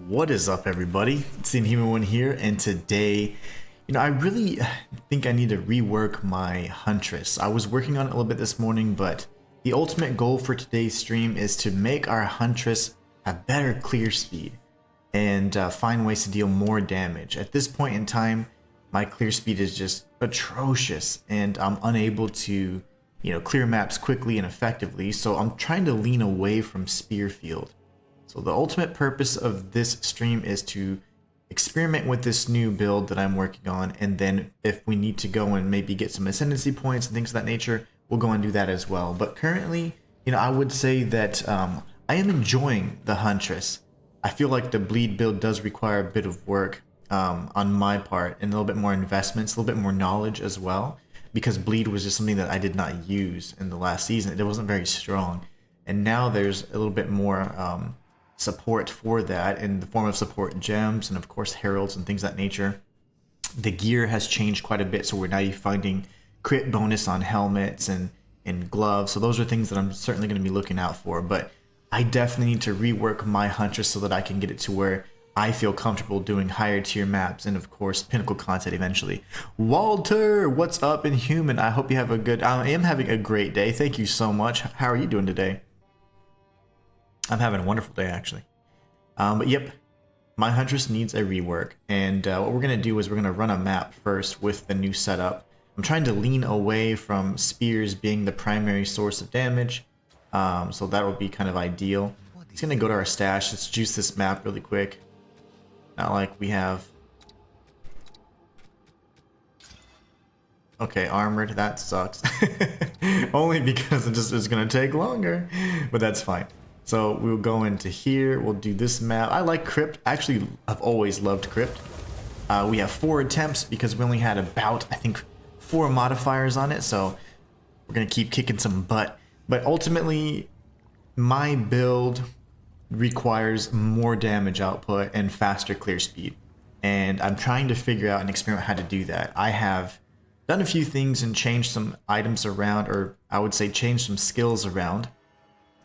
What is up, everybody? It's the Inhuman here, and today, I really think I need to rework my Huntress. I was working on it a little bit this morning, but the ultimate goal for today's stream is to make our Huntress have better clear speed and find ways to deal more damage. At this point in time, my clear speed is just atrocious, and I'm unable to, clear maps quickly and effectively, so I'm trying to lean away from Spear Field. So the ultimate purpose of this stream is to experiment with this new build that I'm working on, and then if we need to go and maybe get some ascendancy points and things of that nature, we'll go and do that as well. But currently, I would say that I am enjoying the Huntress. I feel like the bleed build does require a bit of work on my part, and a little bit more investments, a little bit more knowledge as well, because bleed was just something that I did not use in the last season. It wasn't very strong, and now there's a little bit more support for that in the form of support gems and of course heralds and things of that nature. The gear has changed quite a bit, so we're now finding crit bonus on helmets and gloves, so those are things that I'm certainly going to be looking out for. But I definitely need to rework my Huntress so that I can get it to where I feel comfortable doing higher tier maps and of course pinnacle content eventually. Walter, what's up, Inhuman? I hope you have a good, I am having a great day. Thank you so much. How are you doing today? I'm having a wonderful day, actually. But yep, my Huntress needs a rework, and what we're going to do is we're going to run a map first with the new setup. I'm trying to lean away from spears being the primary source of damage, so that will be kind of ideal. It's going to go to our stash. Let's juice this map really quick. Not like we have... Okay, armored, that sucks. Only because it just is going to take longer, but that's fine. So we'll go into here, we'll do this map. I like Crypt. Actually, I've always loved Crypt. We have 4 attempts because we only had about, I think, 4 modifiers on it, so we're going to keep kicking some butt. But ultimately, my build requires more damage output and faster clear speed. And I'm trying to figure out and experiment how to do that. I have done a few things and changed some items around, or I would say changed some skills around.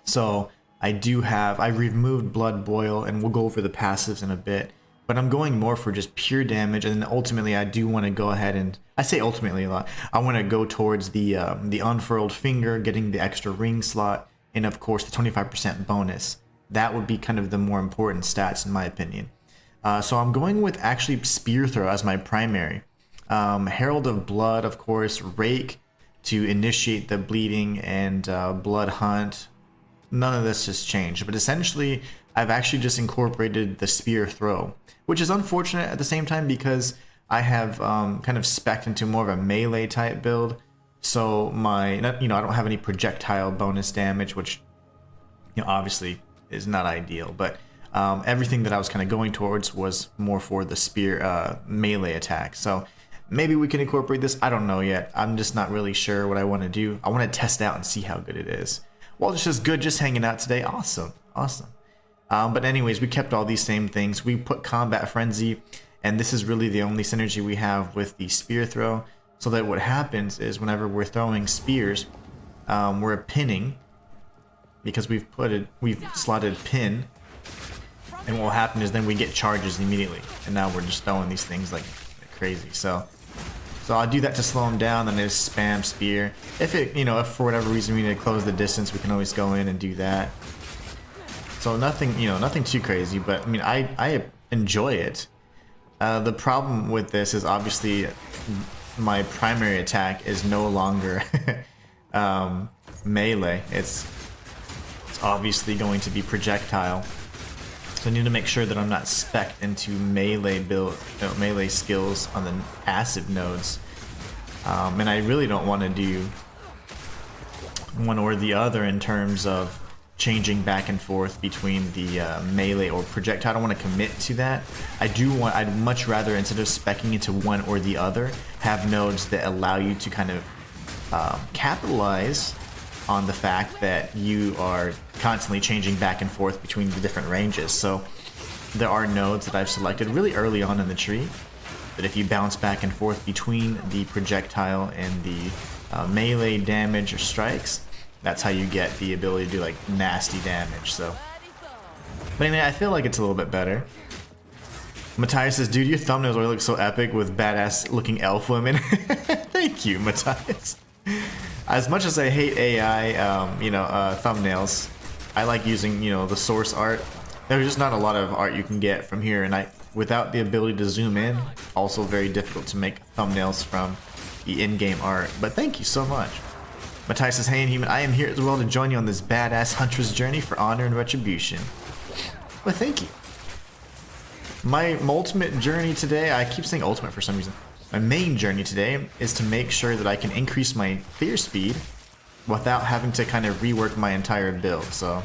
So I removed Blood Boil, and we'll go over the passives in a bit, but I'm going more for just pure damage, and then ultimately I do want to go ahead and, I say ultimately a lot, I want to go towards the Unfurled Finger, getting the extra ring slot, and of course the 25% bonus. That would be kind of the more important stats in my opinion. So I'm going with actually Spear Throw as my primary. Herald of Blood, of course, Rake to initiate the bleeding, and Blood Hunt. None of this has changed, but essentially I've actually just incorporated the Spear Throw, which is unfortunate at the same time because I have kind of spec'd into more of a melee type build. So I don't have any projectile bonus damage, which obviously is not ideal, but everything that I was kind of going towards was more for the spear melee attack. So maybe we can incorporate this. I don't know yet. I'm just not really sure what I want to do. I want to test out and see how good it is. Well, it's just good just hanging out today. Awesome. But anyways, we kept all these same things. We put Combat Frenzy, and this is really the only synergy we have with the Spear Throw, so that what happens is whenever we're throwing spears, we're pinning, because we've slotted pin, and what will happen is then we get charges immediately, and now we're just throwing these things like crazy. So I'll do that to slow them down, then just spam spear. If for whatever reason we need to close the distance, we can always go in and do that. So nothing too crazy, but I mean, I enjoy it. The problem with this is obviously my primary attack is no longer melee. It's obviously going to be projectile. So I need to make sure that I'm not spec'd into melee skills on the passive nodes. And I really don't want to do one or the other in terms of changing back and forth between the melee or projectile. I don't want to commit to that. I'd much rather, instead of speccing into one or the other, have nodes that allow you to kind of capitalize on the fact that you are constantly changing back and forth between the different ranges. So there are nodes that I've selected really early on in the tree that if you bounce back and forth between the projectile and the melee damage or strikes, that's how you get the ability to do like nasty damage. So But anyway, I feel like it's a little bit better. Matthias says, dude, your thumbnails always look so epic with badass looking elf women. Thank you, Matthias. As much as I hate AI, thumbnails, I like using, the source art. There's just not a lot of art you can get from here, and without the ability to zoom in, also very difficult to make thumbnails from the in-game art. But thank you so much. Matthias says, hey Inhuman, I am here as well to join you on this badass Huntress journey for honor and retribution. Well, thank you. My ultimate journey today, I keep saying ultimate for some reason. My main journey today is to make sure that I can increase my clear speed without having to kind of rework my entire build. So,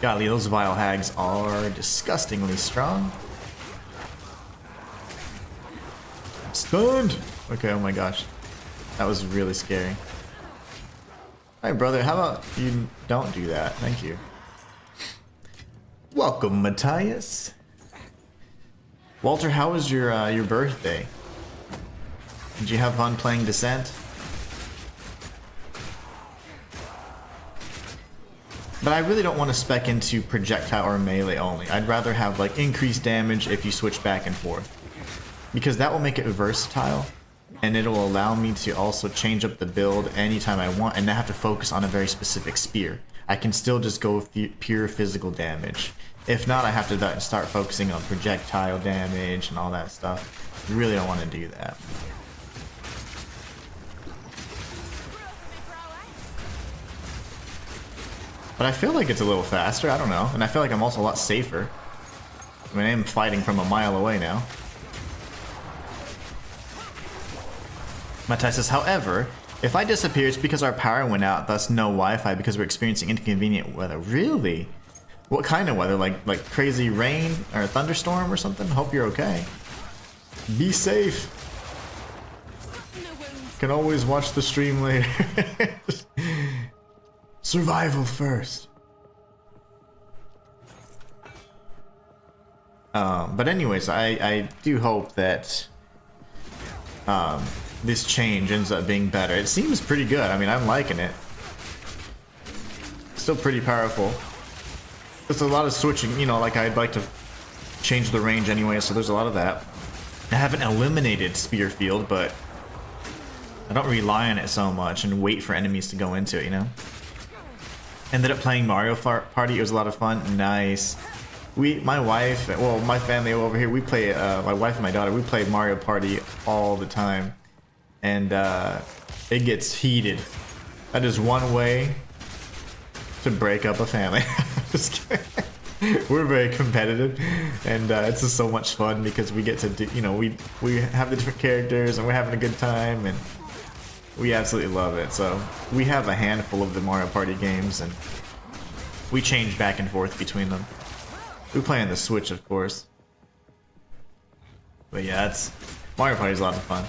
golly, those vile hags are disgustingly strong. I'm stunned! Okay, oh my gosh. That was really scary. Alright, brother, how about you don't do that? Thank you. Welcome, Matthias. Walter, how was your birthday? Did you have fun playing Descent? But I really don't want to spec into projectile or melee only. I'd rather have like increased damage if you switch back and forth, because that will make it versatile, and it'll allow me to also change up the build anytime I want and not have to focus on a very specific spear. I can still just go with pure physical damage. If not, I have to start focusing on projectile damage and all that stuff. Really don't want to do that. But I feel like it's a little faster, I don't know. And I feel like I'm also a lot safer. I mean, I am fighting from a mile away now. Matthias says, however, if I disappear, it's because our power went out, thus no Wi-Fi because we're experiencing inconvenient weather. Really? What kind of weather? Like crazy rain or a thunderstorm or something? Hope you're okay. Be safe. Can always watch the stream later. Survival first. But anyways, I do hope that this change ends up being better. It seems pretty good. I mean, I'm liking it. Still pretty powerful. There's a lot of switching, like I'd like to change the range anyway, so there's a lot of that. I haven't eliminated Spear Field, but I don't rely on it so much and wait for enemies to go into it, Ended up playing Mario Party. It was a lot of fun. Nice. My wife, well, my family over here, we play, my wife and my daughter, we play Mario Party all the time. And it gets heated. That is one way to break up a family. Just kidding. We're very competitive, and it's just so much fun because we get to do, we have the different characters and we're having a good time, and we absolutely love it. So we have a handful of the Mario Party games, and we change back and forth between them. We play on the Switch, of course. But yeah, Mario Party is a lot of fun.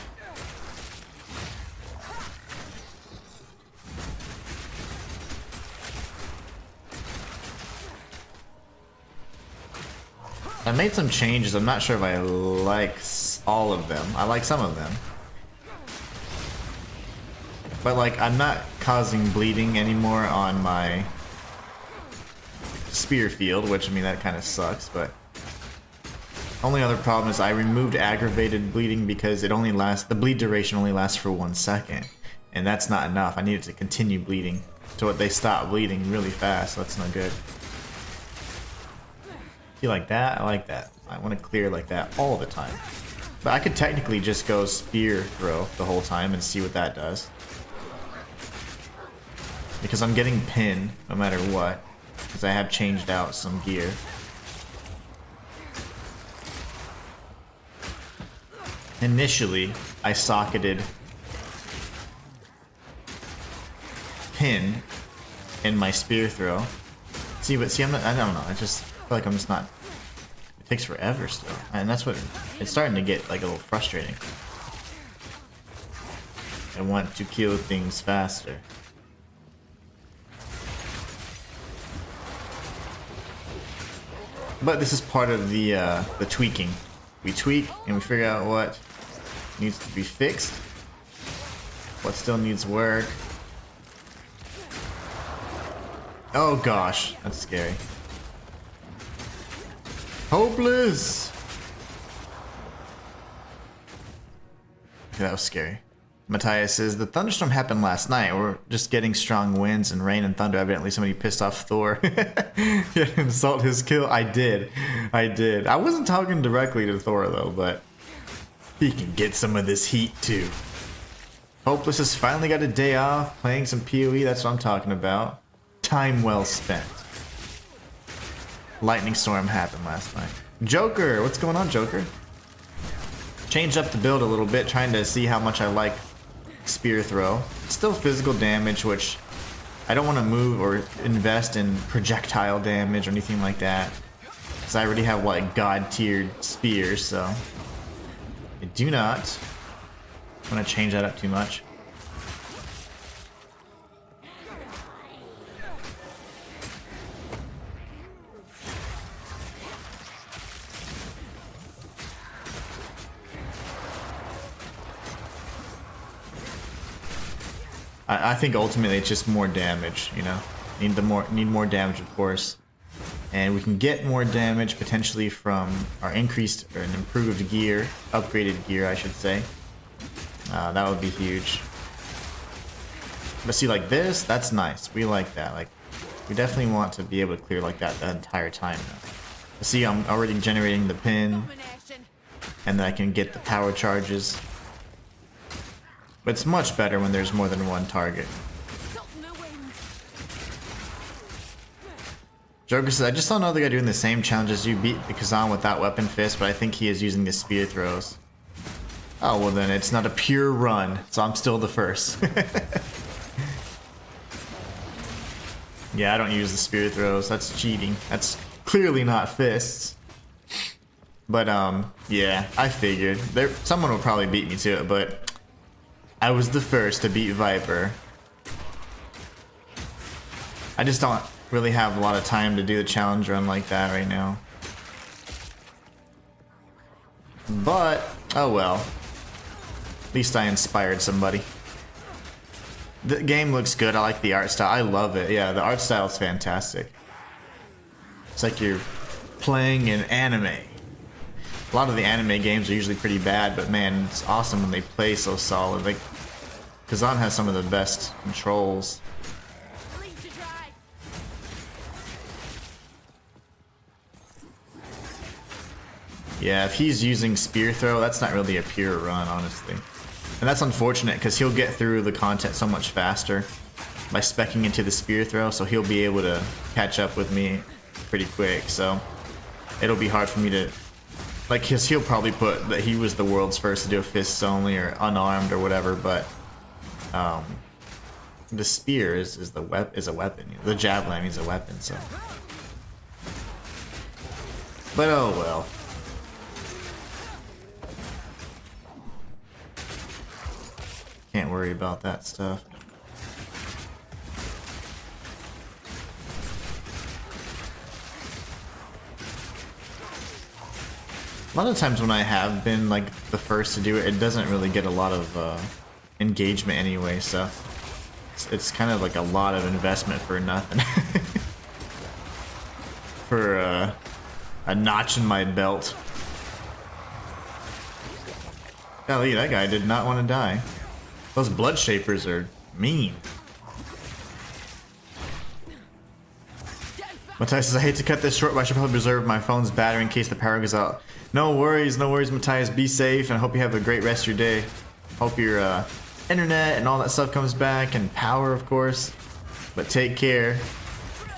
I made some changes. I'm not sure if I like all of them. I like some of them. But like, I'm not causing bleeding anymore on my spear field, which, I mean, that kind of sucks, but only other problem is I removed aggravated bleeding because it only lasts, the bleed duration only lasts for 1 second, and that's not enough. I needed to continue bleeding so they stop bleeding really fast, so that's not good. You like that? I like that. I want to clear like that all the time. But I could technically just go spear throw the whole time and see what that does. Because I'm getting pinned no matter what. Because I have changed out some gear. Initially, I socketed pin in my spear throw. See, I'm not, I don't know, I just feel like I'm just not, it takes forever still. And that's what, it's starting to get like a little frustrating. I want to kill things faster. But this is part of the tweaking. We tweak and we figure out what needs to be fixed, what still needs work. Oh gosh, that's scary. Hopeless! Okay, that was scary. Matthias says, the thunderstorm happened last night. We're just getting strong winds and rain and thunder. Evidently somebody pissed off Thor. Yeah, insult his kill. I did. I wasn't talking directly to Thor though, but he can get some of this heat too. Hopeless has finally got a day off playing some PoE. That's what I'm talking about. Time well spent. Lightning storm happened last night. Joker, what's going on, Joker? Changed up the build a little bit, trying to see how much I like spear throw. Still physical damage, which I don't want to move or invest in projectile damage or anything like that, because I already have like god tiered spears, so I do not want to change that up too much. I think ultimately it's just more damage, you know. Need more damage, of course, and we can get more damage potentially from our increased or an improved gear, upgraded gear, I should say. That would be huge. But see, like this, that's nice. We like that. Like, we definitely want to be able to clear like that the entire time. See, I'm already generating the pin, and then I can get the power charges. But it's much better when there's more than one target. Joker says, I just saw another guy doing the same challenge as you, beat the Kazan without weapon fist, but I think he is using the spear throws. Oh, well then it's not a pure run, so I'm still the first. Yeah, I don't use the spear throws, that's cheating. That's clearly not fists. But yeah, I figured. Someone will probably beat me to it, but I was the first to beat Viper. I just don't really have a lot of time to do the challenge run like that right now. But, oh well. At least I inspired somebody. The game looks good. I like the art style. I love it. Yeah, the art style is fantastic. It's like you're playing an anime. A lot of the anime games are usually pretty bad, but man, it's awesome when they play so solid. Like, Kazan has some of the best controls. Yeah, if he's using spear throw, that's not really a pure run, honestly. And that's unfortunate, because he'll get through the content so much faster by speccing into the spear throw, so he'll be able to catch up with me pretty quick, so it'll be hard for me to... Like, he'll probably put that he was the world's first to do a fists only or unarmed or whatever, but the spear is a weapon. The javelin is a weapon, so. But oh well. Can't worry about that stuff. A lot of times when I have been like the first to do it, it doesn't really get a lot of engagement anyway, so it's kind of like a lot of investment for nothing. For a notch in my belt. Golly, that guy did not want to die. Those blood shapers are mean. Matthias says, I hate to cut this short, but I should probably reserve my phone's battery in case the power goes out. No worries, Matthias. Be safe, and I hope you have a great rest of your day. Hope your internet and all that stuff comes back, and power, of course. But take care.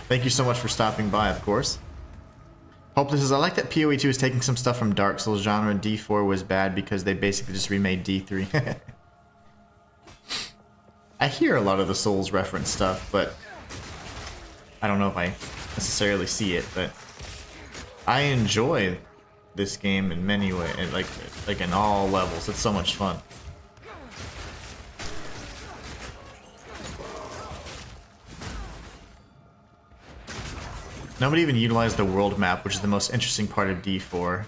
Thank you so much for stopping by, of course. Hopeless says, I like that PoE 2 is taking some stuff from Dark Souls genre. D4 was bad because they basically just remade D3. I hear a lot of the Souls reference stuff, but I don't know if I necessarily see it, but I enjoy this game in many ways, like in all levels. It's so much fun. Nobody even utilized the world map, which is the most interesting part of D4.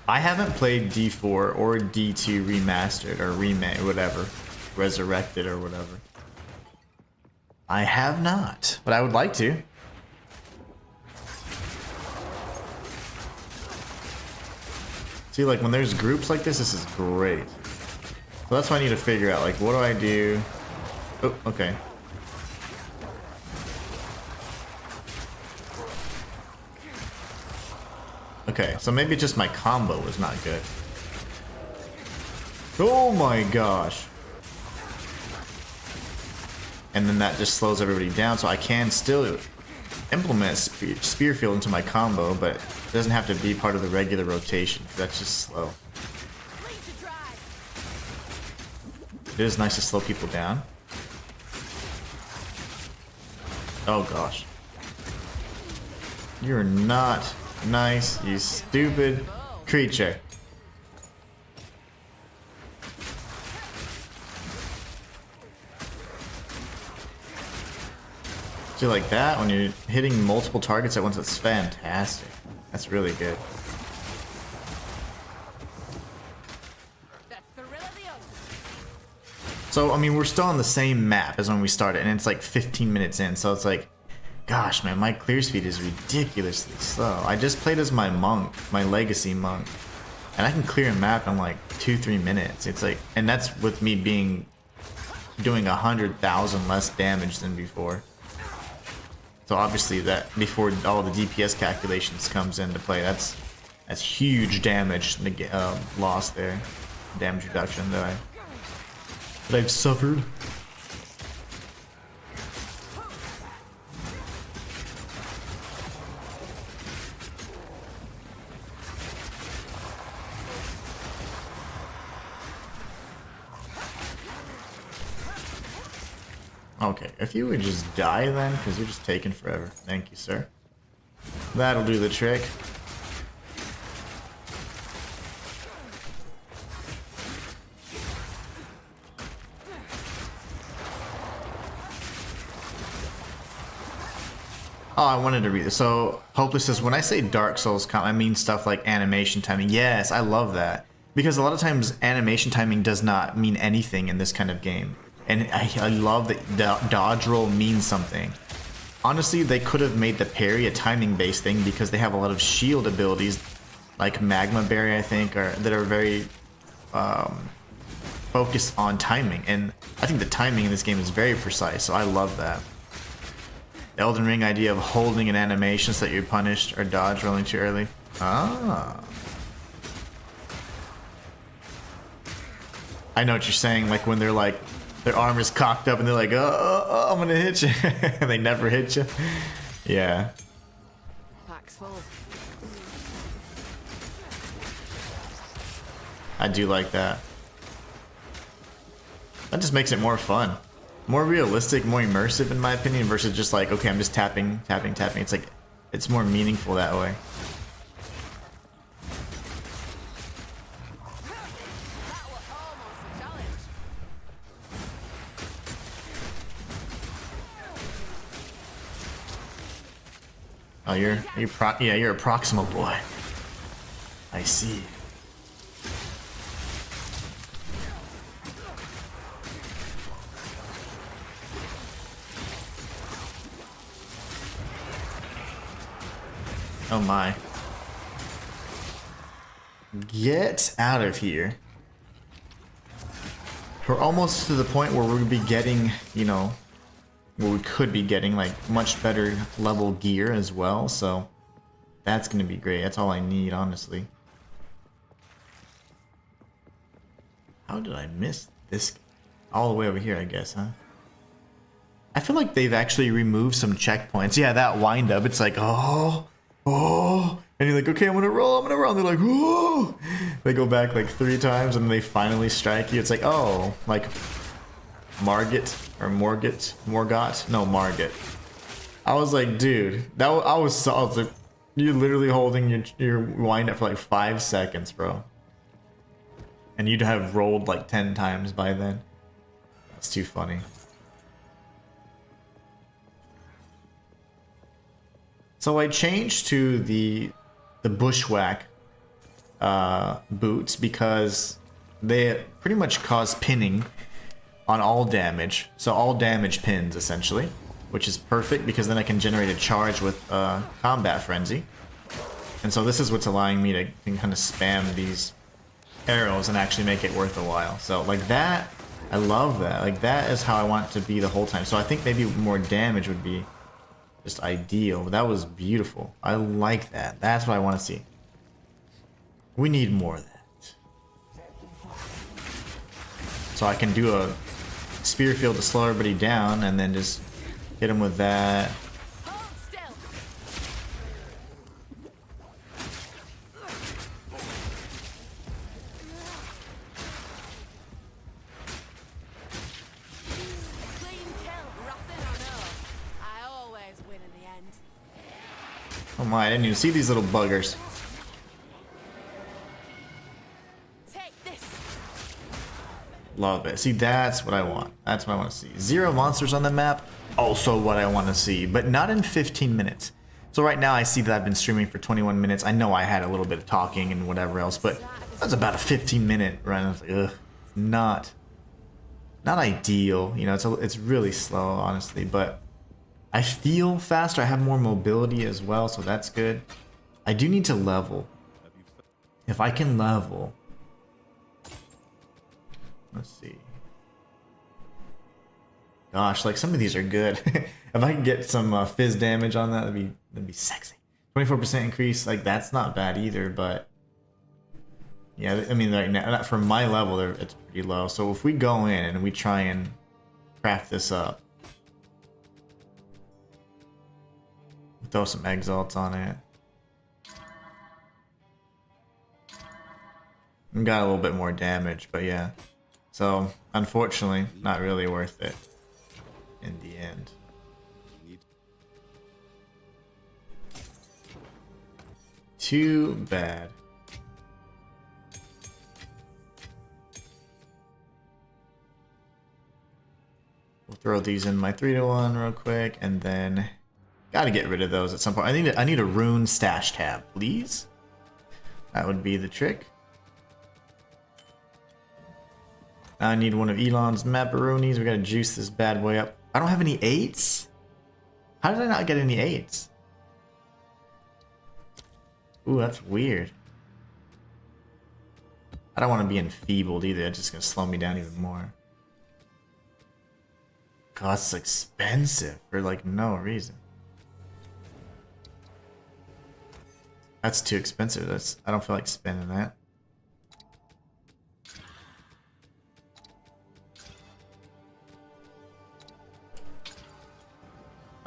I haven't played D4 or D2 remastered or remade, whatever, resurrected or whatever. I have not, but I would like to. See, like when there's groups like this is great. So that's why I need to figure out, like, what do I do? Oh, okay. Okay, so maybe just my combo was not good. Oh my gosh. And then that just slows everybody down, so I can still implement spear field into my combo, but it doesn't have to be part of the regular rotation. That's just slow. It is nice to slow people down. Oh gosh. You're not nice, you stupid creature. See, like that, when you're hitting multiple targets at once, that's fantastic. That's really good. So, I mean, we're still on the same map as when we started, and it's like 15 minutes in, so it's like, gosh, man, my clear speed is ridiculously slow. I just played as my monk, my legacy monk, and I can clear a map in like 2-3 minutes. It's like, and that's with me doing 100,000 less damage than before. So obviously that before all the DPS calculations comes into play, that's huge damage loss there, damage reduction that I've suffered. Okay, if you would just die then, because you're just taking forever. Thank you, sir. That'll do the trick. Oh, I wanted to read this. So, Hopeless says, when I say Dark Souls comp, I mean stuff like animation timing. Yes, I love that. Because a lot of times animation timing does not mean anything in this kind of game. And I love that dodge roll means something. Honestly, they could have made the parry a timing-based thing because they have a lot of shield abilities, like Magma Berry, I think, that are very focused on timing. And I think the timing in this game is very precise, so I love that. The Elden Ring idea of holding an animation so that you're punished or dodge rolling too early. Ah. I know what you're saying, like when they're like, their arm is cocked up and they're like, oh, I'm gonna hit you. And they never hit you. Yeah. Pack's full. I do like that. That just makes it more fun. More realistic, more immersive in my opinion, versus just like, okay, I'm just tapping. It's like, it's more meaningful that way. Oh, you're a proximal boy. I see. Oh my. Get out of here. We're almost to the point where we're gonna be getting, you know, where we could be getting like much better level gear as well, so that's gonna be great. That's all I need, honestly. How did I miss this? All the way over here, I guess, huh? I feel like they've actually removed some checkpoints. Yeah, that wind up, it's like, oh, and you're like, okay, I'm gonna roll, and they're like, oh, they go back like 3 times and they finally strike you. It's like, oh, like Margit or Morgot? No, Margit. I was like, dude, I was like, you're literally holding your wind up for like 5 seconds, bro. And you'd have rolled like 10 times by then. That's too funny. So I changed to the bushwhack boots because they pretty much cause pinning. on all damage. So all damage pins, essentially. Which is perfect, because then I can generate a charge with Combat Frenzy. And so this is what's allowing me to kind of spam these arrows and actually make it worth a while. So like that, I love that. Like that is how I want it to be the whole time. So I think maybe more damage would be just ideal. That was beautiful. I like that. That's what I want to see. We need more of that. So I can do a Spear Field to slow everybody down and then just hit him with that. Hold still. Clean kill, Rothin or no. I always win in the end. Oh my, I didn't even see these little buggers. Take this. Love it. See, that's what I want. That's what I want to see. 0 monsters on the map. Also what I want to see, but not in 15 minutes. So right now I see that I've been streaming for 21 minutes. I know I had a little bit of talking and whatever else, but that's about a 15-minute run. I was like, ugh, not ideal. You know, it's really slow, honestly, but I feel faster. I have more mobility as well, so that's good. I do need to level. If I can level, let's see. Gosh, like some of these are good. If I can get some fizz damage on that, that'd be sexy. 24% increase, like that's not bad either. But yeah, I mean, right now for my level, it's pretty low. So if we go in and we try and craft this up, throw some exalts on it, and got a little bit more damage. But yeah, so unfortunately, not really worth it in the end. Too bad. We'll throw these in my 3-to-1 real quick, and then gotta get rid of those at some point. I need a rune stash tab, please. That would be the trick. I need one of Elon's macaronis. We gotta juice this bad boy up. I don't have any 8s? How did I not get any 8s? Ooh, that's weird. I don't want to be enfeebled either. It's just gonna slow me down even more. God, it's expensive for like no reason. That's too expensive. I don't feel like spending that.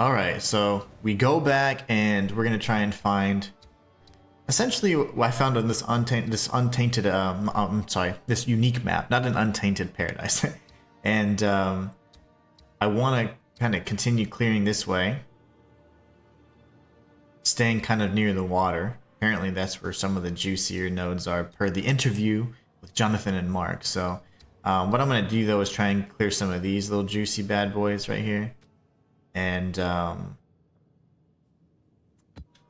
Alright, so we go back and we're gonna try and find essentially what I found on this this unique map, not an untainted paradise. And I want to kind of continue clearing this way, staying kind of near the water. Apparently that's where some of the juicier nodes are per the interview with Jonathan and Mark. So what I'm going to do though is try and clear some of these little juicy bad boys right here. And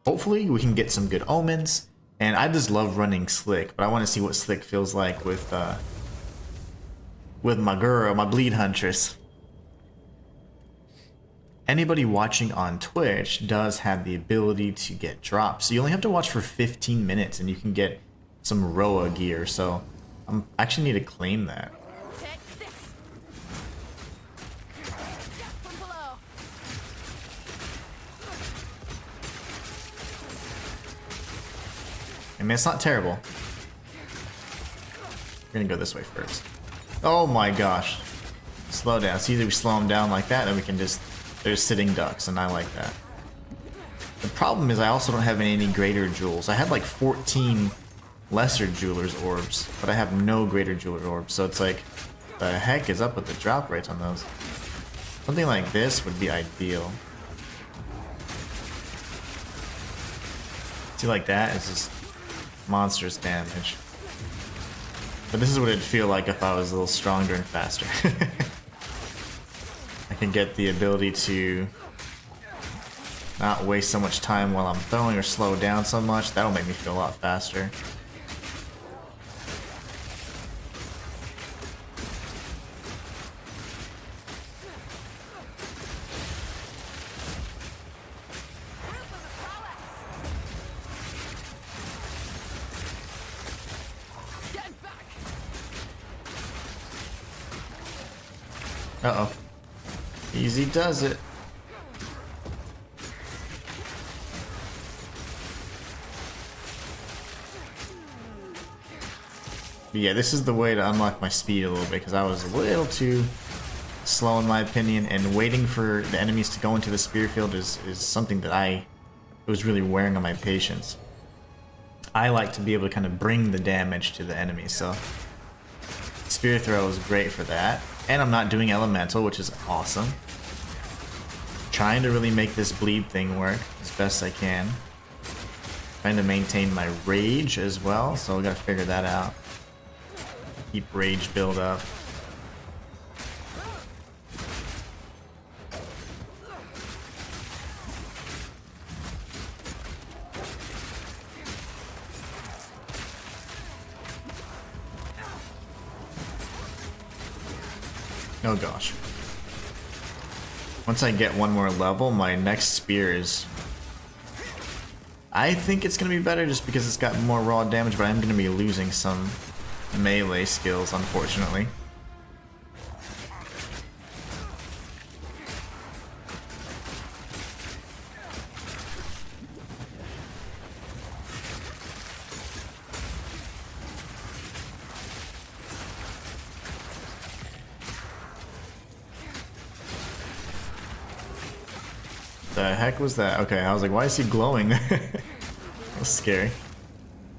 hopefully we can get some good omens. And I just love running Slick, but I want to see what Slick feels like with my girl, my Bleed Huntress. Anybody watching on Twitch does have the ability to get drops. So you only have to watch for 15 minutes and you can get some Roa gear. So I actually need to claim that. I mean, it's not terrible. We're gonna go this way first. Oh my gosh. Slow down. See, either we slow them down like that, or we can just... They're sitting ducks, and I like that. The problem is I also don't have any greater jewels. I had like 14 lesser jeweler's orbs, but I have no greater jeweler orbs. So it's like, the heck is up with the drop rates on those? Something like this would be ideal. See, like that is just monstrous damage. But this is what it'd feel like if I was a little stronger and faster. I can get the ability to not waste so much time while I'm throwing or slow down so much. That'll make me feel a lot faster. Uh-oh. Easy does it. But yeah, this is the way to unlock my speed a little bit, because I was a little too slow in my opinion, and waiting for the enemies to go into the spear field is something that it was really wearing on my patience. I like to be able to kind of bring the damage to the enemies, so spear throw is great for that. And I'm not doing elemental, which is awesome. Trying to really make this bleed thing work as best I can. Trying to maintain my rage as well, so we gotta figure that out. Keep rage build up. Oh gosh. Once I get one more level, my next spear is... I think it's going to be better just because it's got more raw damage, but I'm going to be losing some melee skills, unfortunately. The heck was that? Okay, I was like, why is he glowing? That's scary.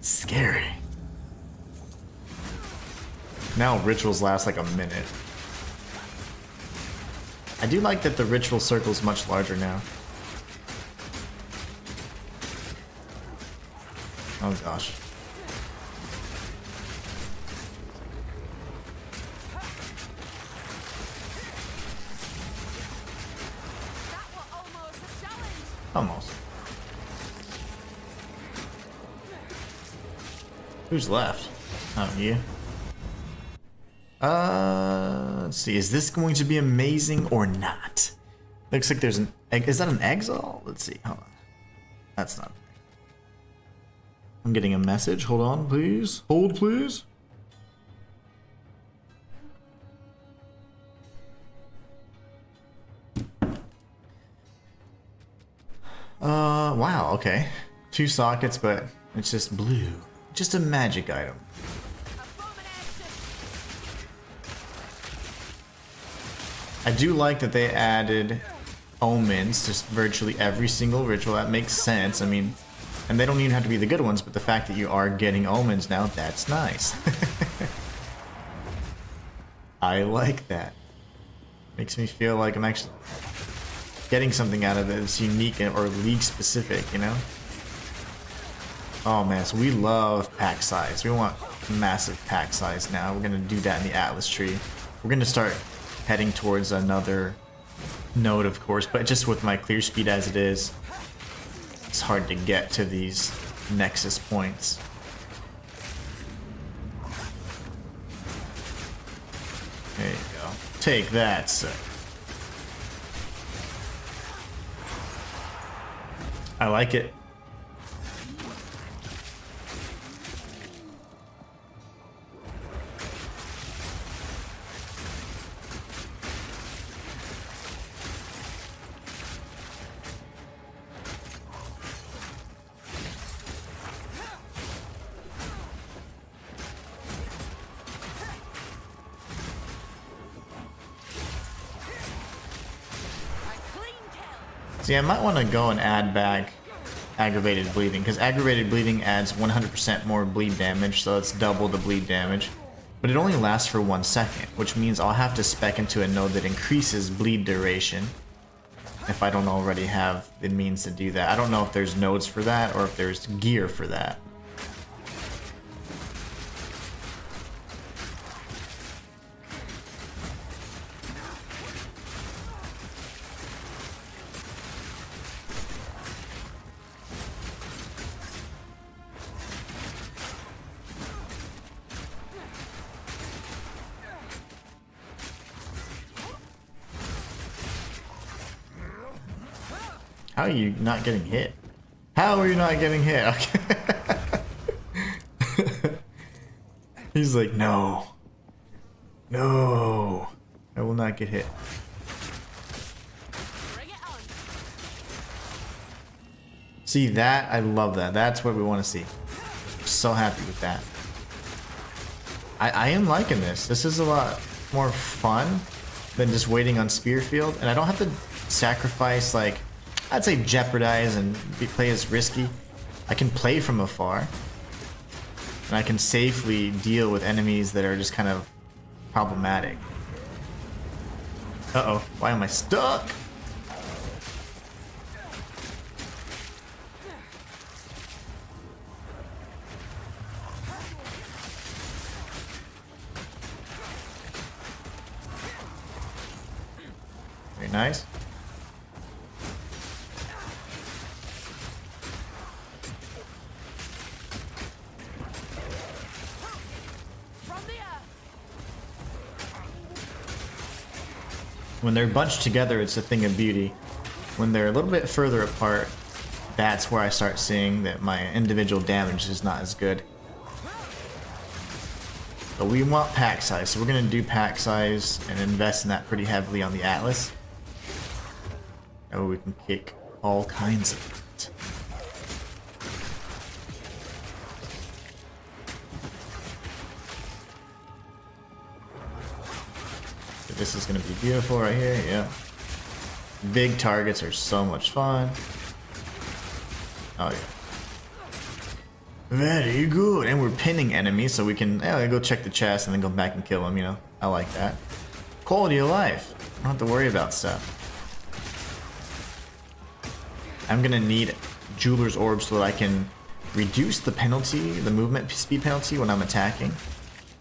Scary. Now rituals last like a minute. I do like that the ritual circle is much larger now. Oh gosh. Almost. Who's left? Oh, you. Let's see. Is this going to be amazing or not? Looks like there's an egg. Is that an exile? Let's see. Hold on. That's not. I'm getting a message. Hold on, please. Hold, please. Wow, okay. 2 sockets, but it's just blue. Just a magic item. I do like that they added omens to virtually every single ritual. That makes sense. I mean, and they don't even have to be the good ones, but the fact that you are getting omens now, that's nice. I like that. Makes me feel like I'm actually getting something out of it that's unique or league specific, you know? Oh man, so we love pack size. We want massive pack size now. We're gonna do that in the Atlas tree. We're gonna start heading towards another node, of course, but just with my clear speed as it is, it's hard to get to these nexus points. There you go. Take that, sir. I like it. See, I might want to go and add back aggravated bleeding, because aggravated bleeding adds 100% more bleed damage, so it's double the bleed damage. But it only lasts for 1 second, which means I'll have to spec into a node that increases bleed duration if I don't already have the means to do that. I don't know if there's nodes for that or if there's gear for that. How are you not getting hit? How are you not getting hit? Okay. He's like, no. No. I will not get hit. Bring it on. See that? I love that. That's what we want to see. So happy with that. I am liking this. This is a lot more fun than just waiting on spear field, and I don't have to sacrifice, like, I'd say jeopardize and play as risky. I can play from afar, and I can safely deal with enemies that are just kind of problematic. Uh-oh, why am I stuck? Very nice. From the earth. When they're bunched together, it's a thing of beauty. When they're a little bit further apart, that's where I start seeing that my individual damage is not as good. But we want pack size, so we're going to do pack size and invest in that pretty heavily on the Atlas. That way we can kick all kinds of it. This is going to be beautiful right here, yeah. Big targets are so much fun. Oh yeah. Very good. And we're pinning enemies, so we can go check the chest and then go back and kill them, you know. I like that. Quality of life. I don't have to worry about stuff. I'm going to need Jeweler's Orb so that I can reduce the penalty, the movement speed penalty when I'm attacking.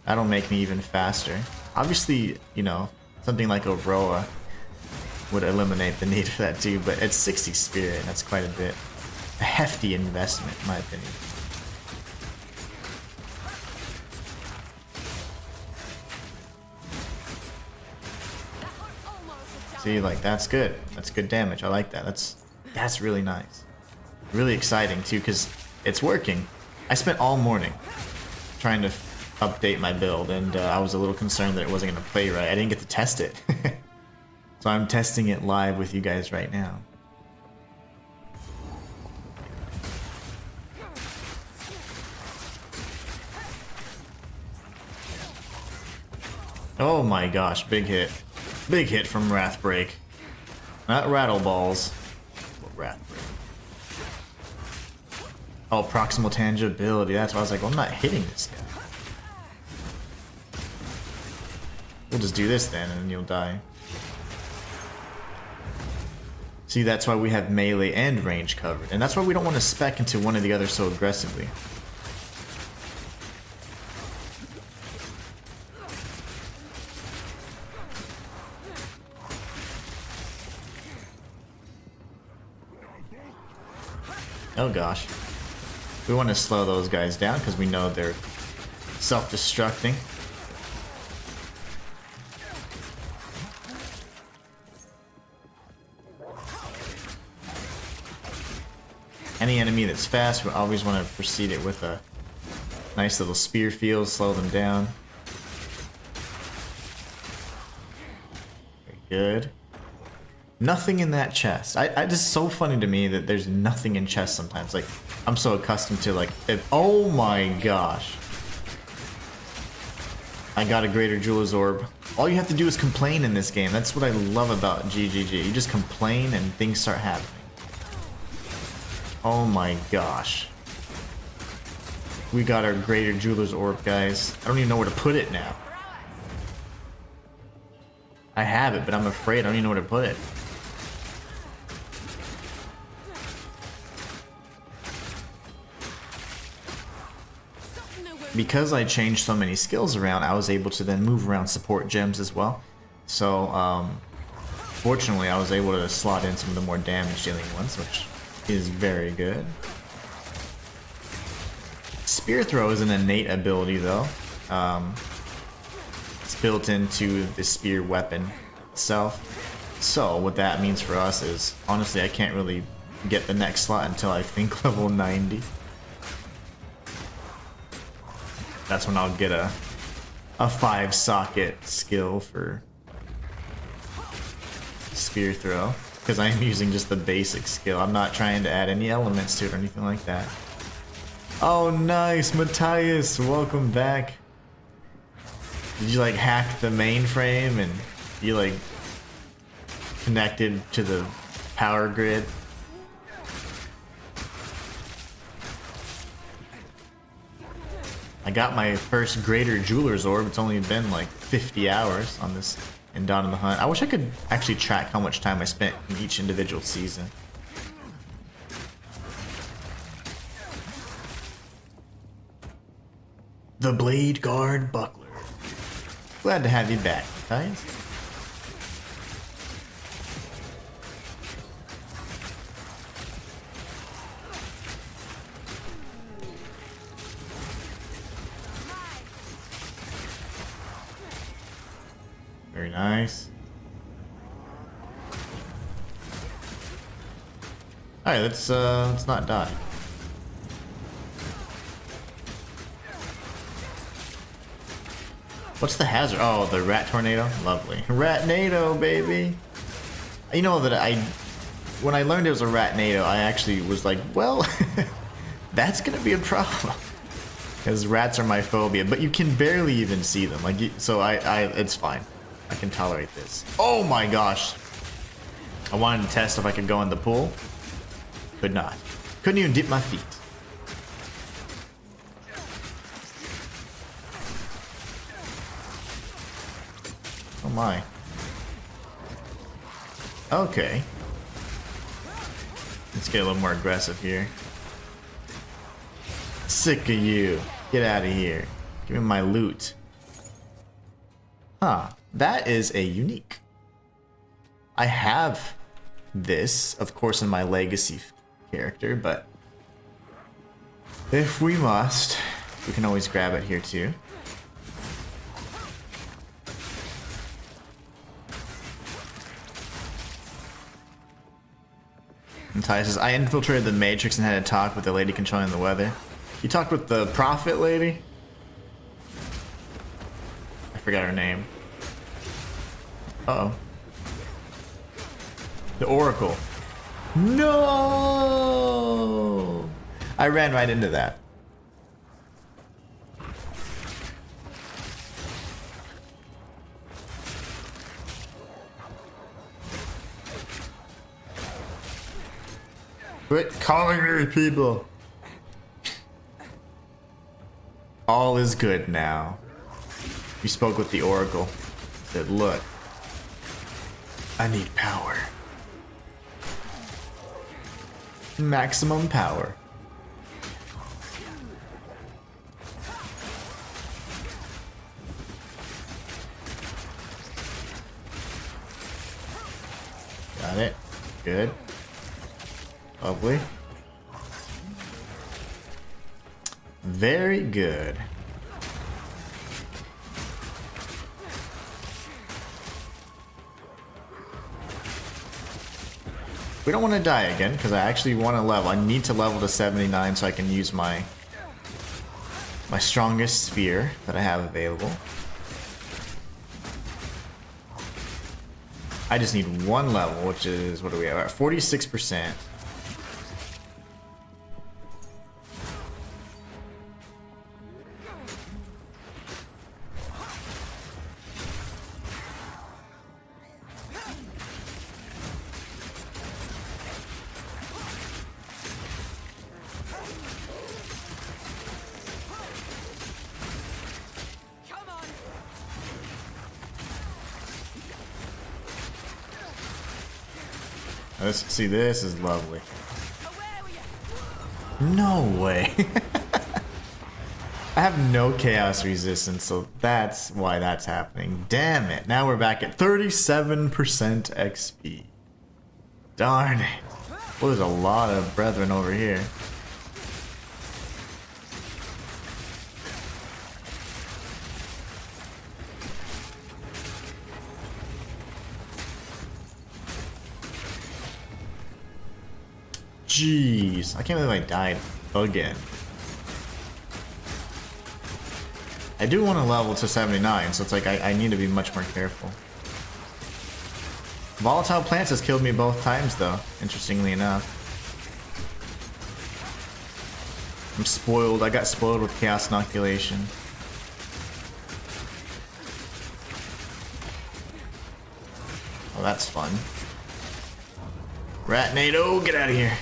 That'll make me even faster. Obviously, you know, something like Aurora would eliminate the need for that too, but it's 60 spirit, and that's quite a bit. A hefty investment, in my opinion. See, like, that's good. That's good damage. I like that. That's really nice. Really exciting too, because it's working. I spent all morning trying to update my build, and I was a little concerned that it wasn't going to play right. I didn't get to test it. So I'm testing it live with you guys right now. Oh my gosh, big hit. Big hit from Wrathbreak. Not Rattle Balls, but Wrathbreak. Oh, proximal tangibility. That's why I was like, well, I'm not hitting this guy. We'll just do this then, and then you'll die. See, that's why we have melee and range covered. And that's why we don't want to spec into one or the other so aggressively. Oh gosh. We want to slow those guys down because we know they're self-destructing. Any enemy that's fast, we always want to precede it with a nice little spear field, slow them down. Very good. Nothing in that chest. It's just so funny to me that there's nothing in chests sometimes. Like, I'm so accustomed to, like, oh my gosh. I got a greater Jeweler's Orb. All you have to do is complain in this game. That's what I love about GGG. You just complain and things start happening. Oh my gosh. We got our greater Jeweler's Orb, guys. I don't even know where to put it now. I have it, but I'm afraid I don't even know where to put it. Because I changed so many skills around, I was able to then move around support gems as well. So, fortunately, I was able to slot in some of the more damage dealing ones, which is very good. Spear Throw is an innate ability though. It's built into the spear weapon itself. So what that means for us is, honestly, I can't really get the next slot until I think level 90. That's when I'll get a 5-socket skill for spear throw, because I am using just the basic skill. I'm not trying to add any elements to it or anything like that. Oh, nice, Matthias, welcome back. Did you like hack the mainframe and you like connected to the power grid? I got my first Greater Jeweler's Orb. It's only been like 50 hours on this in Dawn of the Hunt. I wish I could actually track how much time I spent in each individual season. The Blade Guard Buckler. Glad to have you back, guys. Very nice. Alright, let's not die. What's the hazard? Oh, the rat tornado? Lovely. Rat-nado, baby! You know that when I learned it was a rat-nado, I actually was like, well, that's gonna be a problem. Because rats are my phobia, but you can barely even see them. Like, so it's fine. I can tolerate this. Oh my gosh! I wanted to test if I could go in the pool. Could not. Couldn't even dip my feet. Oh my. Okay. Let's get a little more aggressive here. Sick of you. Get out of here. Give me my loot. Huh. That is a unique. I have this, of course, in my legacy character, but if we must, we can always grab it here too. And Ty says, I infiltrated the Matrix and had a talk with the lady controlling the weather. You talked with the prophet lady? I forgot her name. Uh-oh. The Oracle. No! I ran right into that. Quit calling me people. All is good now. We spoke with the Oracle. Said, look, I need power. Maximum power. Got it. Good. Lovely. Very good. We don't want to die again, because I actually want to level. I need to level to 79 so I can use my strongest spear that I have available. I just need one level, which is, what do we have? At 46%. Let's see, this is lovely. No way. I have no chaos resistance, so that's why that's happening. Damn it. Now we're back at 37% XP. Darn it. Well, there's a lot of brethren over here. Jeez, I can't believe I died again. I do want to level to 79, so it's like I need to be much more careful. Volatile plants has killed me both times though, interestingly enough. I'm spoiled. I got spoiled with chaos inoculation. Oh, that's fun. Ratnado, get out of here.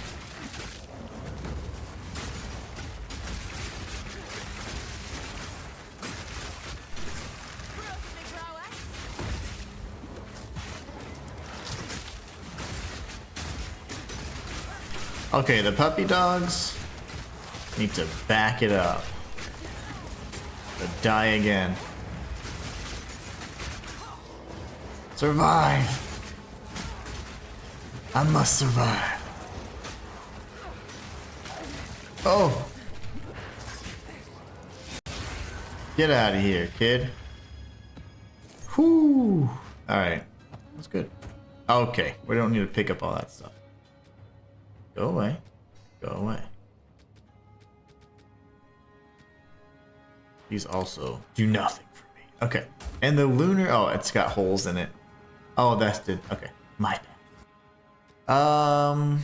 Okay, the puppy dogs need to back it up. Or die again. Survive! I must survive. Oh! Get out of here, kid. Whoo! Alright. That's good. Okay, we don't need to pick up all that stuff. Go away. Go away. These also do nothing for me. Okay. And the lunar... Oh, it's got holes in it. Oh, that's the... Okay. My bad.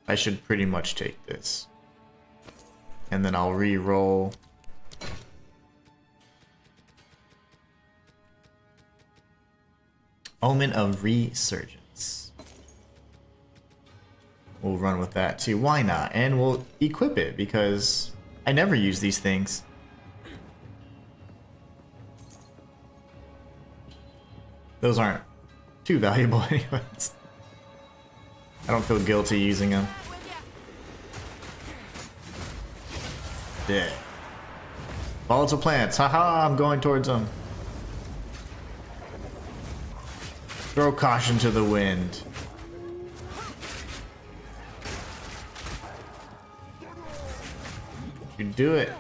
I should pretty much take this. And then I'll re-roll. Omen of Resurgence. We'll run with that too. Why not? And we'll equip it because I never use these things. Those aren't too valuable anyways. I don't feel guilty using them. Yeah. Volatile plants. Haha, I'm going towards them. Throw caution to the wind. You do it.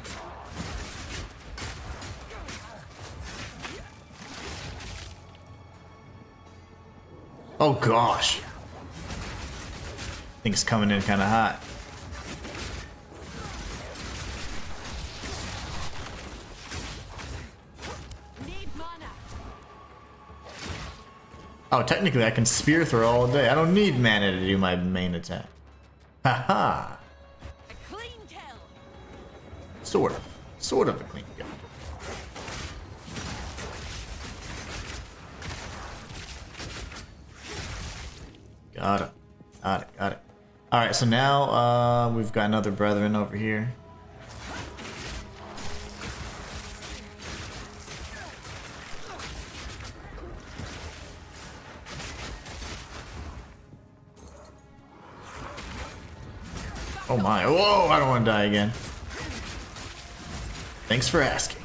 Oh gosh. I think it's coming in kind of hot. Oh, technically I can spear throw all day. I don't need mana to do my main attack. Haha. Sort of a clean kill. Got it. Alright, so now we've got another brethren over here. Oh my, whoa, I don't want to die again. Thanks for asking.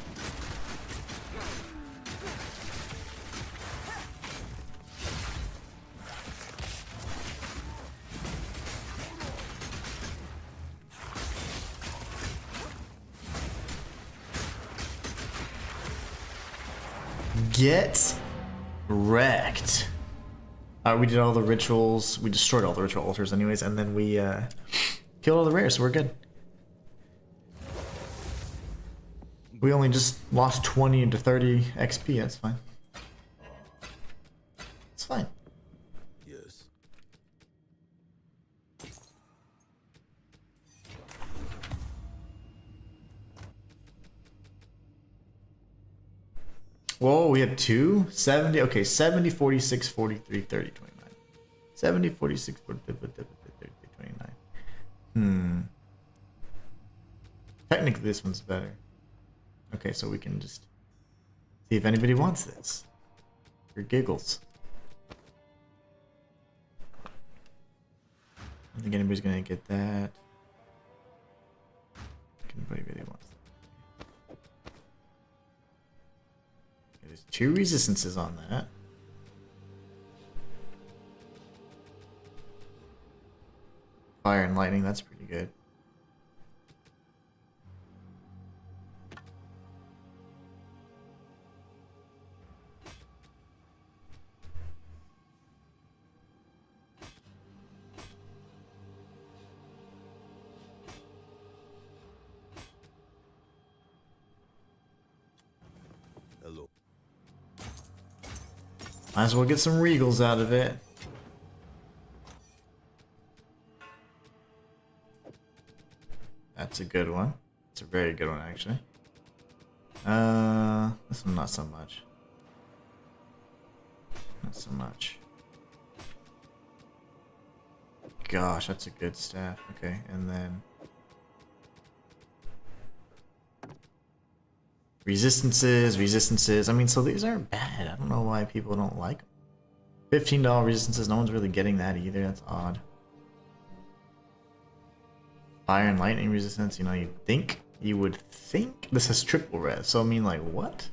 Get wrecked. We did all the rituals. We destroyed all the ritual altars anyways, and then we killed all the rares, so we're good. We only just lost 20 to 30 XP, that's fine. It's fine. Yes. Whoa, we had two? 70? Okay, 70, 46, 43, 30, 29. 70, 46, 43, 30, 29. Technically this one's better. Okay, so we can just see if anybody wants this. For giggles. I don't think anybody's gonna get that. Anybody really wants that. Okay, there's 2 resistances on that. Fire and lightning, that's pretty good. Might as well get some regals out of it. That's a good one. It's a very good one, actually. This one not so much. Not so much. Gosh, that's a good staff. Okay, and then resistances. I mean, so these aren't bad. I don't know why people don't like them. $15 resistances. No one's really getting that either. That's odd. Fire and lightning resistance. You know, you would think this has triple res. So I mean, like, what?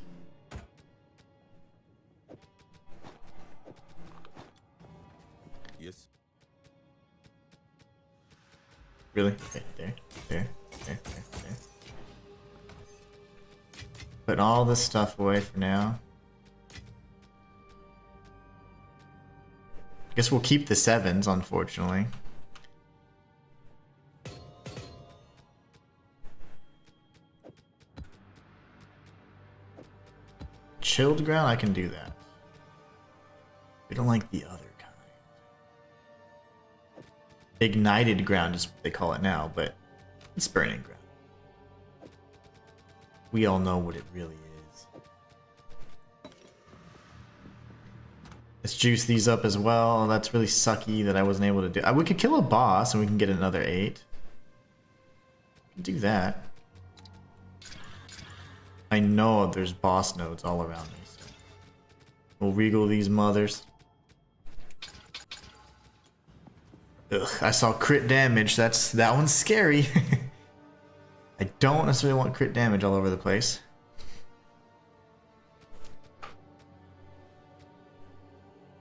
Yes. Really? Okay, there. Putting all this stuff away for now. Guess we'll keep the 7s, unfortunately. Chilled ground, I can do that. We don't like the other kind. Ignited ground is what they call it now, but it's burning ground. We all know what it really is. Let's juice these up as well. That's really sucky that I wasn't able to do. We could kill a boss and we can get another 8. Do that. I know there's boss nodes all around me. So we'll regal these mothers. Ugh, I saw crit damage. That one's scary. I don't necessarily want crit damage all over the place.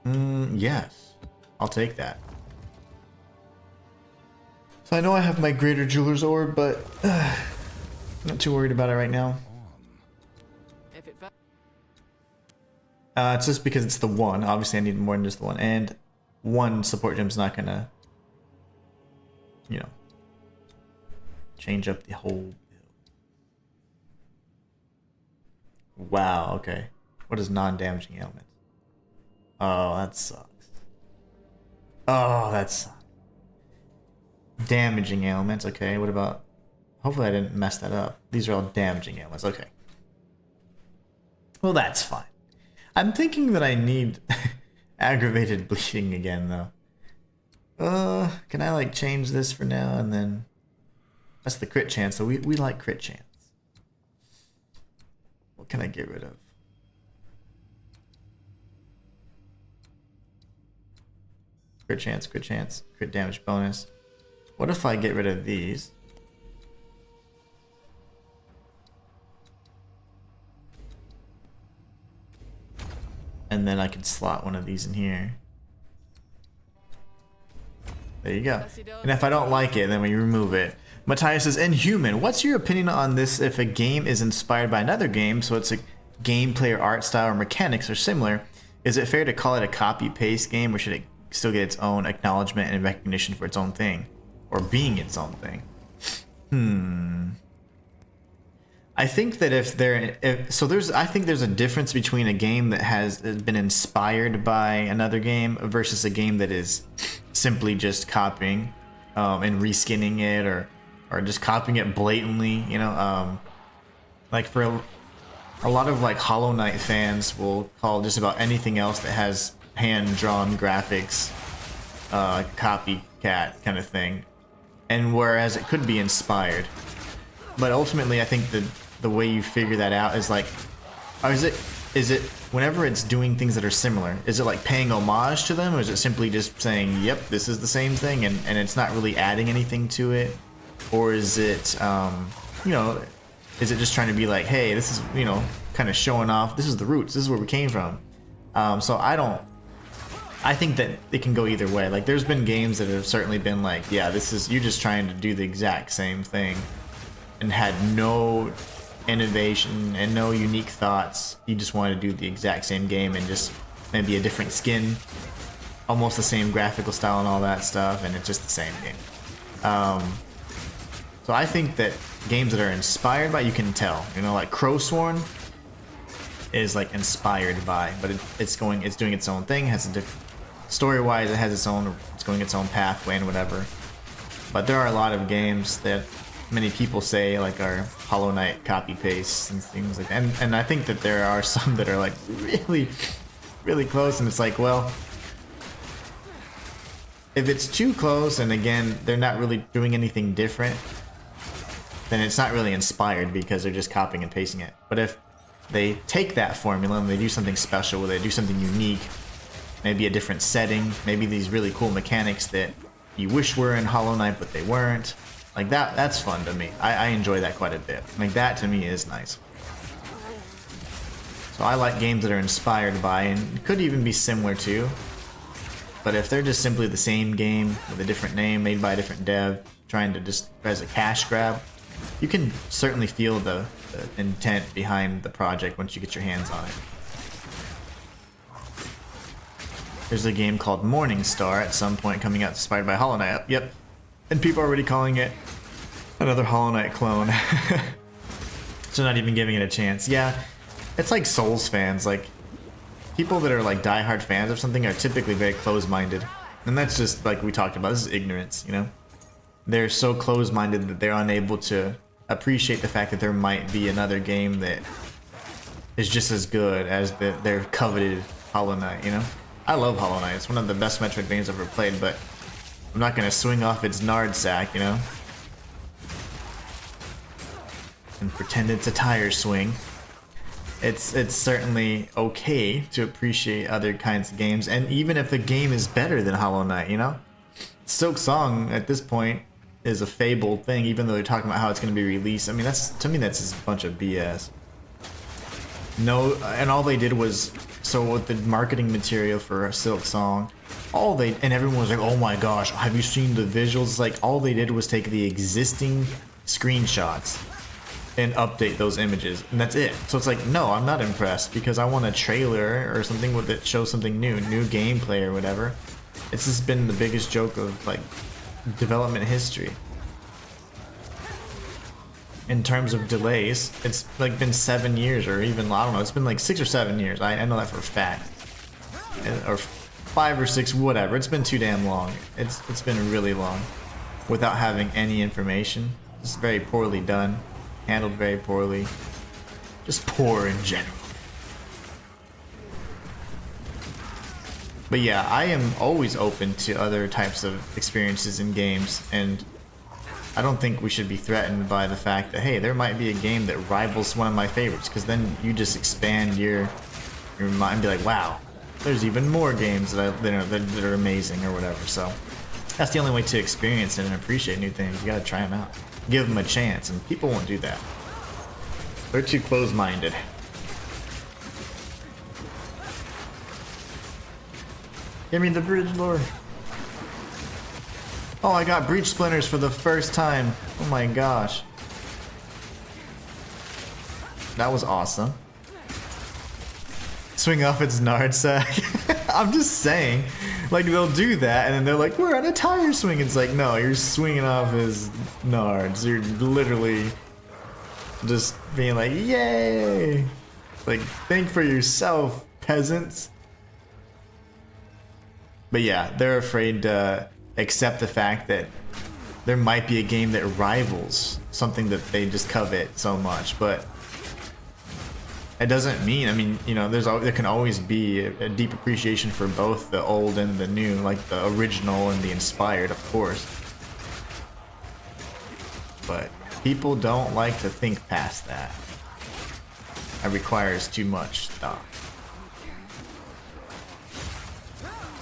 Yes. I'll take that. So I know I have my Greater Jeweler's Orb, but I'm not too worried about it right now. It's just because it's the one. Obviously I need more than just the one. And one support gem's not gonna, you know, change up the whole build. Wow, okay. What is non-damaging ailments? Oh, that sucks. Oh, that sucks. Damaging ailments, okay. What about... Hopefully I didn't mess that up. These are all damaging ailments, okay. Well, that's fine. I'm thinking that I need aggravated bleeding again, though. Can I, like, change this for now and then... That's the crit chance, so we like crit chance. What can I get rid of? Crit chance, crit damage bonus. What if I get rid of these? And then I can slot one of these in here. There you go. And if I don't like it, then we remove it. Matthias says, Inhuman, what's your opinion on this if a game is inspired by another game, so it's a gameplay or art style or mechanics are similar? Is it fair to call it a copy-paste game, or should it still get its own acknowledgement and recognition for its own thing? Or being its own thing? I think that I think there's a difference between a game that has been inspired by another game versus a game that is simply just copying and reskinning it or just copying it blatantly, you know. Like for a lot of like Hollow Knight fans will call just about anything else that has hand-drawn graphics copycat kind of thing, and whereas it could be inspired, but ultimately I think the way you figure that out is like, or is it whenever it's doing things that are similar, is it like paying homage to them, or is it simply just saying, yep, this is the same thing, and it's not really adding anything to it? Or is it, you know, is it just trying to be like, hey, this is, you know, kind of showing off, this is the roots, this is where we came from. So I think that it can go either way. Like, there's been games that have certainly been like, yeah, this is, you're just trying to do the exact same thing and had no innovation and no unique thoughts. You just want to do the exact same game and just maybe a different skin, almost the same graphical style and all that stuff, and it's just the same game. So I think that games that are inspired by, you can tell, you know, like Crowsworn, is like inspired by, but it's doing its own thing. Has a different story-wise, it has it's going its own pathway and whatever. But there are a lot of games that many people say like are Hollow Knight copy pastes and things like that. And I think that there are some that are like really close, and it's like, well, if it's too close and again they're not really doing anything different, then it's not really inspired because they're just copying and pasting it. But if they take that formula and they do something special, they do something unique, maybe a different setting, maybe these really cool mechanics that you wish were in Hollow Knight but they weren't, like that's fun to me. I enjoy that quite a bit. Like that to me is nice. So I like games that are inspired by and could even be similar to, but if they're just simply the same game with a different name made by a different dev trying to just as a cash grab, you can certainly feel the intent behind the project once you get your hands on it. There's a game called Morning Star at some point coming out inspired by Hollow Knight. Yep. And people are already calling it another Hollow Knight clone. So not even giving it a chance. Yeah, it's like Souls fans. Like, people that are like diehard fans of something are typically very close-minded. And that's just like we talked about. This is ignorance, you know? They're so close-minded that they're unable to appreciate the fact that there might be another game that is just as good as their coveted Hollow Knight, you know? I love Hollow Knight. It's one of the best Metroid games I've ever played, but I'm not gonna swing off its nard sack, you know? And pretend it's a tire swing. It's certainly okay to appreciate other kinds of games, and even if the game is better than Hollow Knight, you know? Silk Song at this point is a fabled thing, even though they're talking about how it's gonna be released. I mean, to me that's just a bunch of BS. No, and all they did was, so with the marketing material for Silk Song, and everyone was like, oh my gosh, have you seen the visuals? Like, all they did was take the existing screenshots and update those images, and that's it. So it's like, no, I'm not impressed, because I want a trailer or something that shows something new gameplay or whatever. It's just been the biggest joke of like development history. In terms of delays, it's like been 7 years, or even, I don't know, it's been like 6 or 7 years. I know that for a fact. Or 5 or 6, whatever. It's been too damn long. It's been really long without having any information. It's very poorly done, handled very poorly, just poor in general. But yeah, I am always open to other types of experiences in games, and I don't think we should be threatened by the fact that, hey, there might be a game that rivals one of my favorites, because then you just expand your mind and be like, wow, there's even more games that are amazing or whatever. So that's the only way to experience it and appreciate new things. You gotta try them out, give them a chance, and people won't do that. They're too close-minded. Give me the bridge, Lord. Oh, I got breach splinters for the first time. Oh my gosh. That was awesome. Swing off its nard sack. I'm just saying. Like, they'll do that and then they're like, we're on a tire swing. It's like, no, you're swinging off his nards. You're literally just being like, yay. Like, think for yourself, peasants. But yeah, they're afraid to accept the fact that there might be a game that rivals something that they just covet so much. But it doesn't mean, I mean, you know, there can always be a deep appreciation for both the old and the new, like the original and the inspired, of course. But people don't like to think past that. It requires too much thought.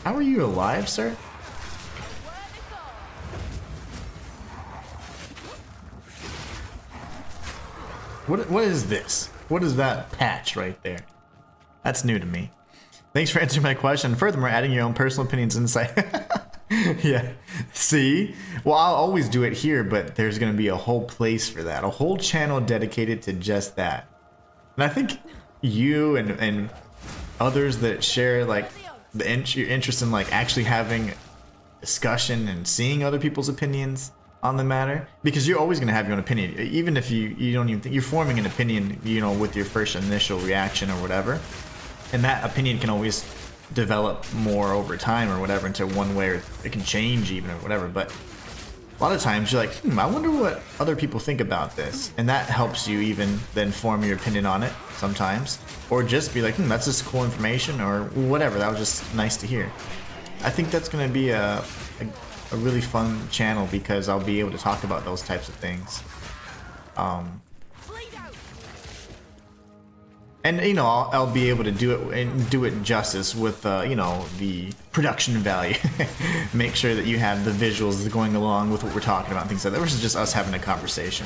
How are you alive, sir? What is this? What is that patch right there? That's new to me. Thanks for answering my question. Furthermore, adding your own personal opinions and insight. Yeah. See? Well, I'll always do it here, but there's going to be a whole place for that. A whole channel dedicated to just that. And I think you and others that share like your interest in like actually having discussion and seeing other people's opinions, on the matter, because you're always going to have your own opinion, even if you don't even think you're forming an opinion, you know, with your first initial reaction or whatever, and that opinion can always develop more over time or whatever into one way, or it can change even or whatever. But a lot of times you're like, I wonder what other people think about this, and that helps you even then form your opinion on it sometimes, or just be like, that's just cool information or whatever, that was just nice to hear. I think that's going to be a really fun channel because I'll be able to talk about those types of things. And you know, I'll be able to do it and do it justice with you know, the production value. Make sure that you have the visuals going along with what we're talking about and things like that, versus just us having a conversation.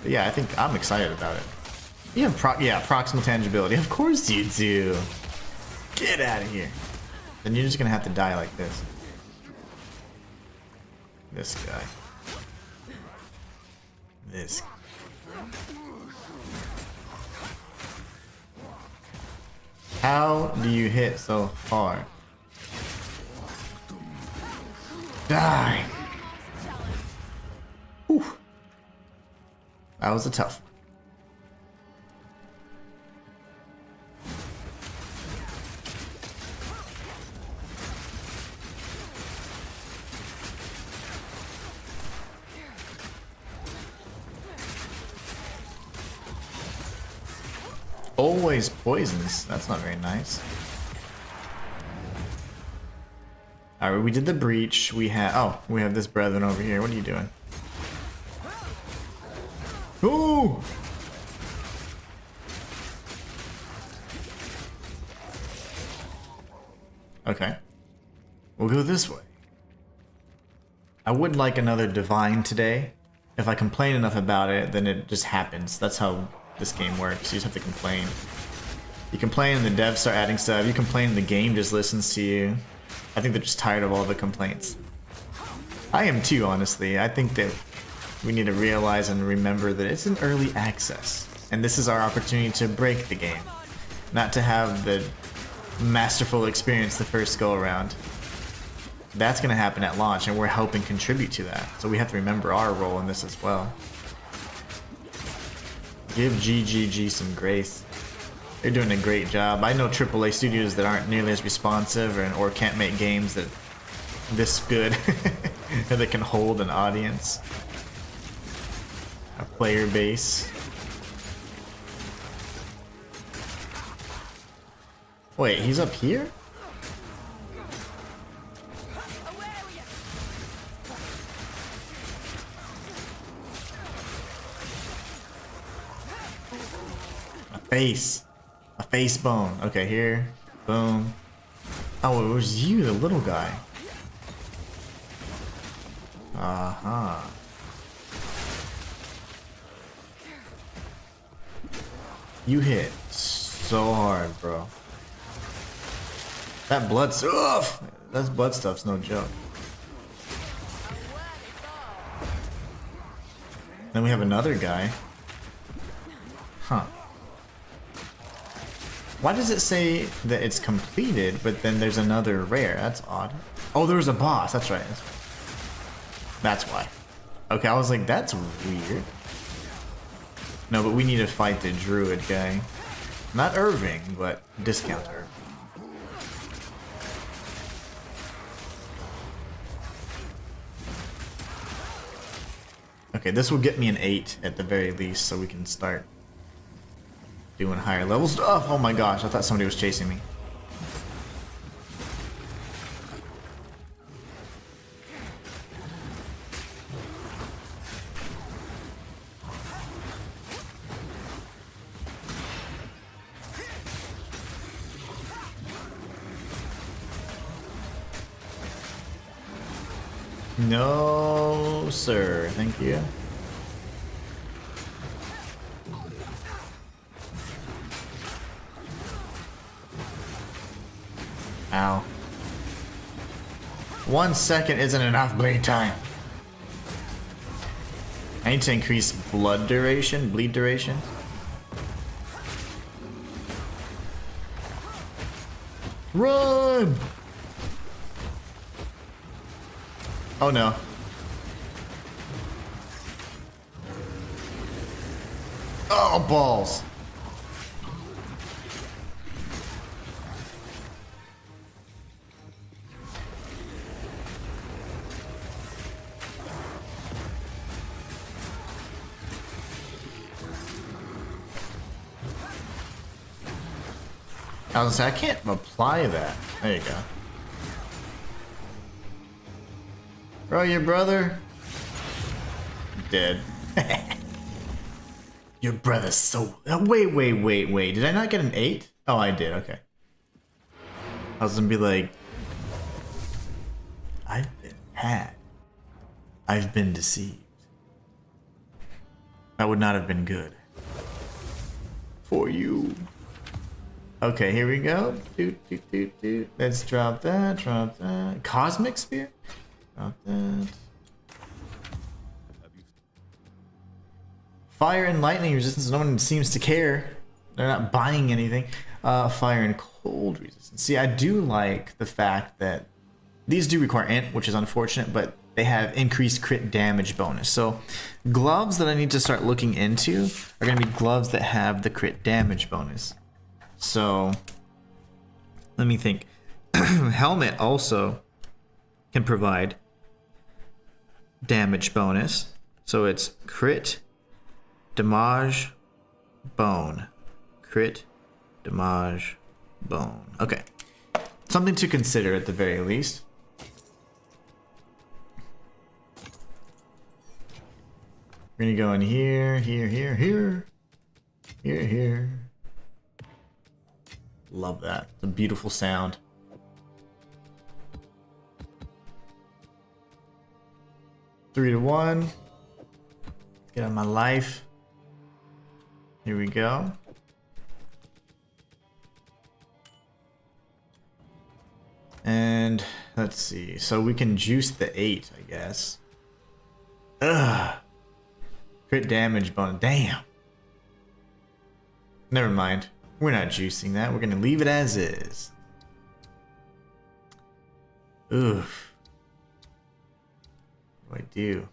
But yeah, I think I'm excited about it. You have proximal tangibility. Of course you do. Get out of here. Then you're just gonna have to die like this. This guy. This. How do you hit so hard? Die! Whew. That was a tough one. Always poisons. That's not very nice. Alright, we did the breach. We have this brethren over here. What are you doing? Ooh! Okay. We'll go this way. I would like another divine today. If I complain enough about it, then it just happens. That's how this game works. You just have to complain. You complain and the devs start adding stuff. You complain and the game just listens to you. I think they're just tired of all the complaints. I am too, honestly. I think that we need to realize and remember that it's an early access. And this is our opportunity to break the game. Not to have the masterful experience the first go around. That's going to happen at launch, and we're helping contribute to that. So we have to remember our role in this as well. Give GGG some grace. They're doing a great job. I know AAA studios that aren't nearly as responsive or can't make games that this good that can hold an audience, a player base. Wait, he's up here? Face. A face bone. Okay, here. Boom. Oh, it was you, the little guy. Uh-huh. You hit so hard, bro. That blood stuff. That blood stuff's no joke. Then we have another guy. Huh. Why does it say that it's completed, but then there's another rare? That's odd. Oh, there was a boss. That's right. That's why. Okay, I was like, that's weird. No, but we need to fight the druid guy. Not Irving, but discount Irving. Okay, this will get me an 8 at the very least, so we can start doing higher level stuff. Oh my gosh, I thought somebody was chasing me. No, sir. Thank you. Ow. 1 second isn't enough bleed time. I need to increase bleed duration. Run! Oh no. Oh, balls. I was gonna say, I can't apply that. There you go. Bro, your brother? Dead. Your brother's so... Wait. Did I not get an 8? Oh, I did. Okay. I was gonna be like... I've been had. I've been deceived. That would not have been good. For you. Okay, here we go. Let's drop that, Cosmic Spear? Drop that. Fire and lightning resistance, no one seems to care. They're not buying anything. Fire and cold resistance. See, I do like the fact that these do require int, which is unfortunate, but they have increased crit damage bonus. So gloves that I need to start looking into are going to be gloves that have the crit damage bonus. So let me think. Helmet also can provide damage bonus. So it's crit, damage, bone. Crit, damage, bone. Okay. Something to consider at the very least. We're gonna go in here, here. Love that. It's a beautiful sound. Three to 1. Get out of my life. Here we go. And let's see. So we can juice the 8, I guess. Ugh. Crit damage bonus. Damn. Never mind. We're not juicing that. We're gonna leave it as is. Oof. What do I do?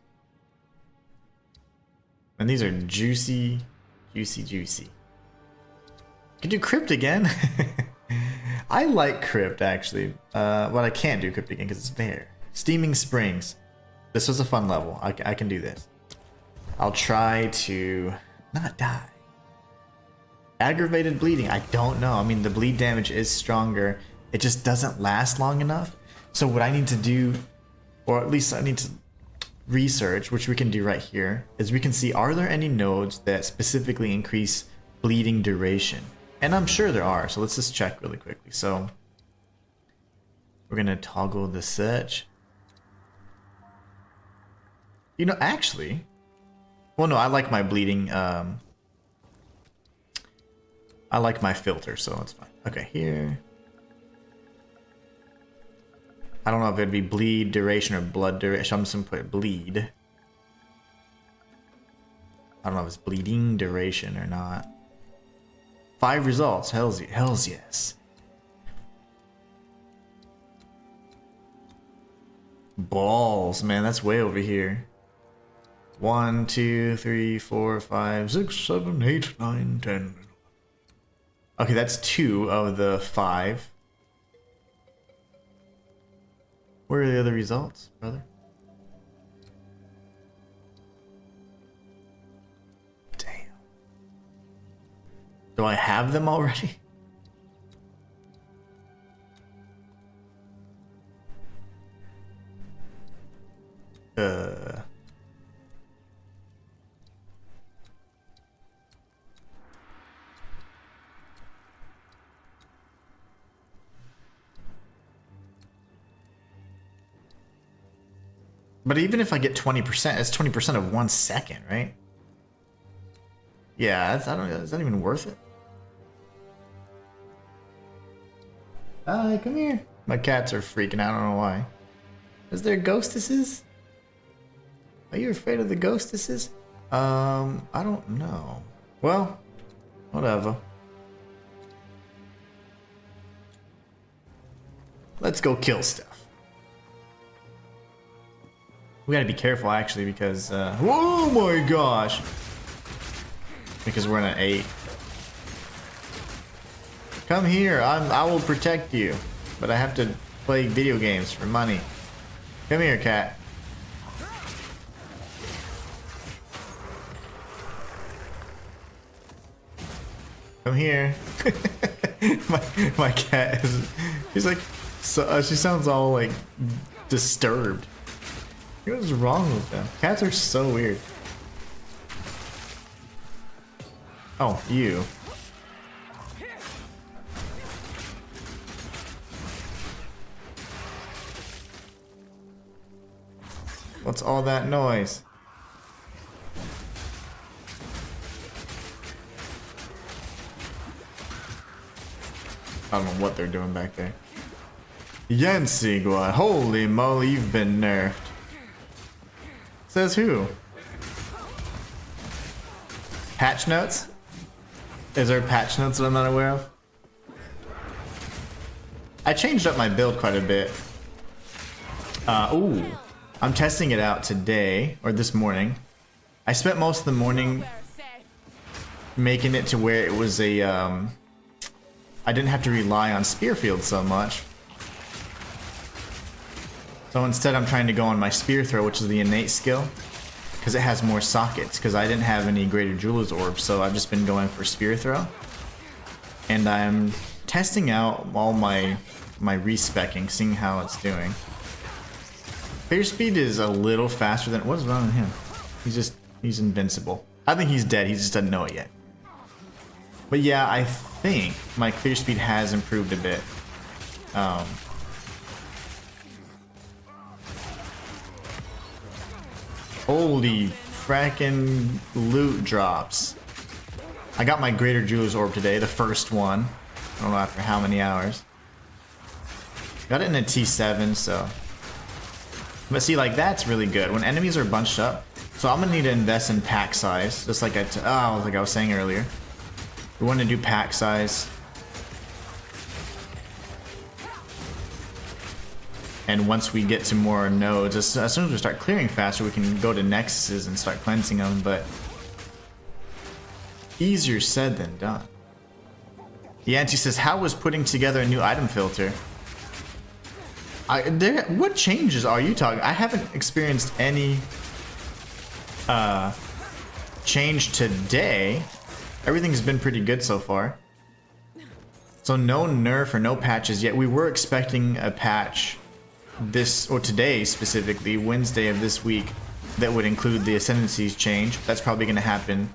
And these are juicy. Can do crypt again. I like crypt actually. But I can't do crypt again because it's there. Steaming Springs. This was a fun level. I can do this. I'll try to not die. Aggravated bleeding. I don't know. I mean, the bleed damage is stronger. It just doesn't last long enough. So what I need to do, or at least I need to research, which we can do right here, is we can see, are there any nodes that specifically increase bleeding duration? And I'm sure there are. So let's just check really quickly. So we're going to toggle the search. You know, actually, well, no, I like my bleeding. I like my filter, so it's fine. Okay, here. I don't know if it'd be bleed duration or blood duration. I'm just gonna put bleed. I don't know if it's bleeding duration or not. 5 results. Hells yes. Balls, man. That's way over here. 1, 2, 3, 4, 5, 6, 7, 8, 9, 10. Okay, that's 2 of the 5. Where are the other results, brother? Damn. Do I have them already? But even if I get 20%, it's 20% of 1 second, right? Yeah, I don't know. Is that even worth it? Hi, come here. My cats are freaking out. I don't know why. Is there ghostesses? Are you afraid of the ghostesses? I don't know. Well, whatever. Let's go kill stuff. We gotta be careful actually because oh my gosh, because we're in an 8. Come here, I will protect you, but I have to play video games for money. Come here, cat. Come here. my cat is, she's like, so, she sounds all like disturbed. What is wrong with them? Cats are so weird. Oh, you. What's all that noise? I don't know what they're doing back there. Yensigua, holy moly, you've been nerfed. Says who? Patch notes? Is there patch notes that I'm not aware of? I changed up my build quite a bit. Ooh. I'm testing it out today, or this morning. I spent most of the morning making it to where it was a, I didn't have to rely on spear field so much. So instead I'm trying to go on my spear throw, which is the innate skill, because it has more sockets, because I didn't have any greater jeweler's orbs, so I've just been going for spear throw. And I'm testing out all my respecking, seeing how it's doing. Clear speed is a little faster than, what's wrong with him? He's invincible. I think he's dead, he just doesn't know it yet. But yeah, I think my clear speed has improved a bit. Holy frackin' loot drops. I got my greater jeweler's orb today, the first one. I don't know after how many hours. Got it in a T7, so. But see, like, that's really good when enemies are bunched up. So I'm gonna need to invest in pack size, just like like I was saying earlier. We want to do pack size. And once we get to more nodes, as soon as we start clearing faster, we can go to nexuses and start cleansing them, but easier said than done. Yanti says, how was putting together a new item filter? What changes are you talking? I haven't experienced any change today. Everything's been pretty good so far. So no nerf or no patches yet. We were expecting a patch today specifically, Wednesday of this week, that would include the ascendancies change. That's probably going to happen.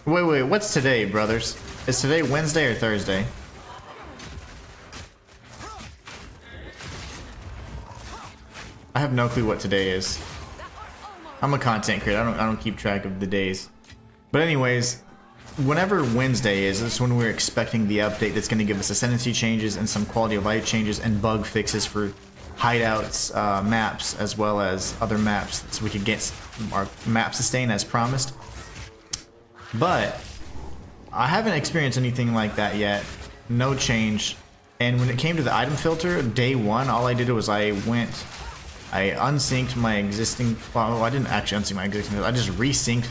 Wait, what's today, brothers? Is today Wednesday or Thursday? I have no clue what today is. I'm a content creator. I don't keep track of the days. But anyways, whenever Wednesday is, that's when we're expecting the update that's going to give us ascendancy changes and some quality of life changes and bug fixes for hideouts, maps, as well as other maps, so we could get our map sustain as promised. But I haven't experienced anything like that yet. No change. And when it came to the item filter, day one, all I did was I unsynced my existing, well, I didn't actually unsync my existing, I just resynced.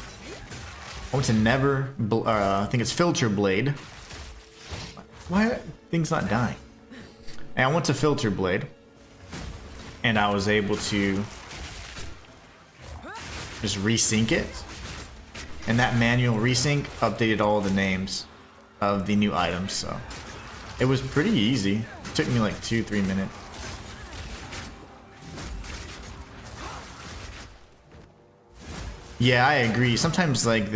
I went to I think it's filter blade. Why are things not dying? And I went to filter blade, and I was able to just resync it. And that manual resync updated all the names of the new items, so it was pretty easy. It took me like 2-3 minutes. Yeah, I agree. Sometimes like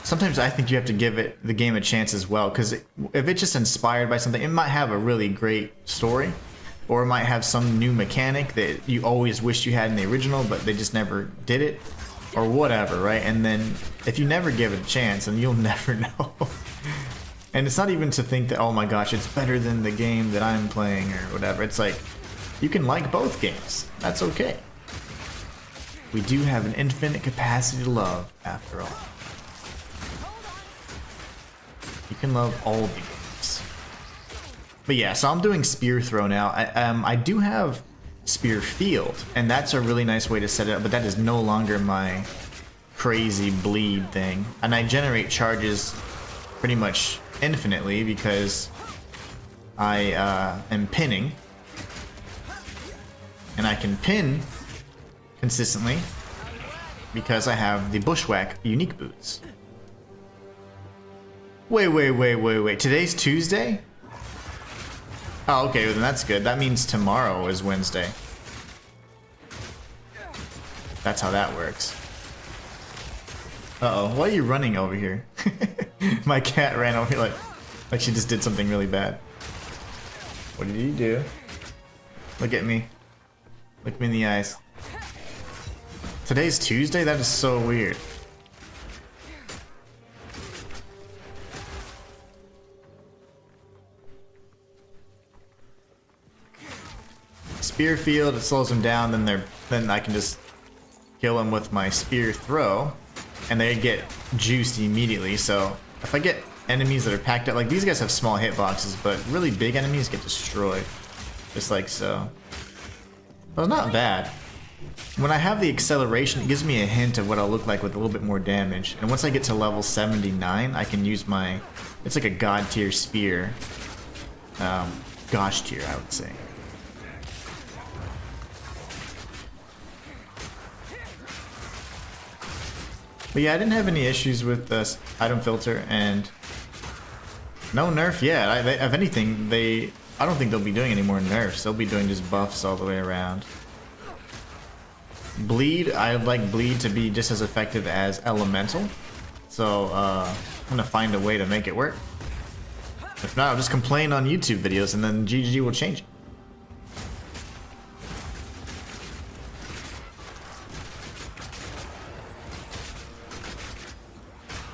sometimes I think you have to give the game a chance as well, because if it's just inspired by something, it might have a really great story, or it might have some new mechanic that you always wished you had in the original, but they just never did it, or whatever, right? And then if you never give it a chance, then you'll never know. And it's not even to think that, oh my gosh, it's better than the game that I'm playing or whatever. It's like, you can like both games. That's okay. We do have an infinite capacity to love, after all. You can love all the games. But yeah, so I'm doing spear throw now. I do have spear field, and that's a really nice way to set it up, but that is no longer my crazy bleed thing. And I generate charges pretty much infinitely because I am pinning. And I can pin consistently because I have the Bushwhack unique boots. Wait. Today's Tuesday? Oh, okay, well, then that's good. That means tomorrow is Wednesday. That's how that works. Uh-oh, why are you running over here? My cat ran over here like she just did something really bad. What did you do? Look at me. Look me in the eyes. Today's Tuesday? That is so weird. Spear field, it slows them down, then I can just kill them with my spear throw, and they get juiced immediately. So if I get enemies that are packed up, like these guys have small hitboxes, but really big enemies get destroyed. Just like so. Well, not bad. When I have the acceleration, it gives me a hint of what I'll look like with a little bit more damage. And once I get to level 79, I can use my... It's like a god tier spear. Gosh tier, I would say. But yeah, I didn't have any issues with this item filter, and no nerf yet. If anything, I don't think they'll be doing any more nerfs. They'll be doing just buffs all the way around. Bleed, I would like bleed to be just as effective as elemental. So I'm gonna find a way to make it work. If not, I'll just complain on YouTube videos and then GG will change it.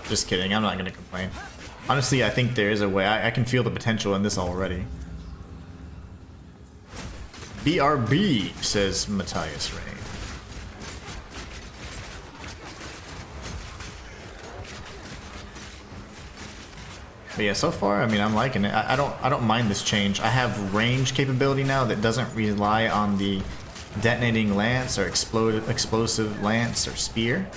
Just kidding, I'm not gonna complain. Honestly, I think there is a way. I can feel the potential in this already. BRB, says Matthias Ray. But yeah, so far, I mean, I'm liking it. I don't mind this change. I have range capability now that doesn't rely on the detonating lance or explosive lance or spear,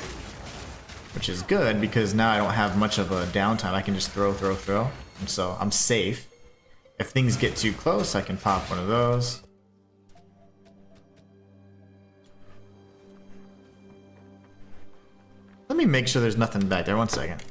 which is good because now I don't have much of a downtime. I can just throw, and so I'm safe. If things get too close, I can pop one of those. Let me make sure there's nothing back there. 1 second.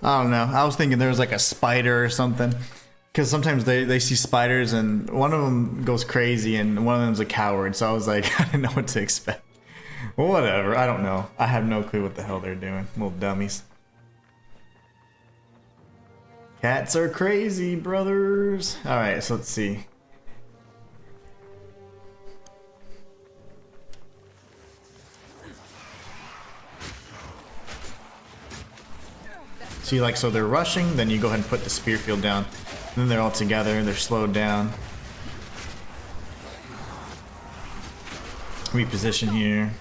I don't know. I was thinking there was like a spider or something. Because sometimes they see spiders and one of them goes crazy and one of them's a coward. So I was like, I didn't know what to expect. Well, whatever. I don't know. I have no clue what the hell they're doing. Little dummies. Cats are crazy, brothers. Alright, so let's see. See, like, so they're rushing, then you go ahead and put the spear field down. And then they're all together, they're slowed down. Reposition here.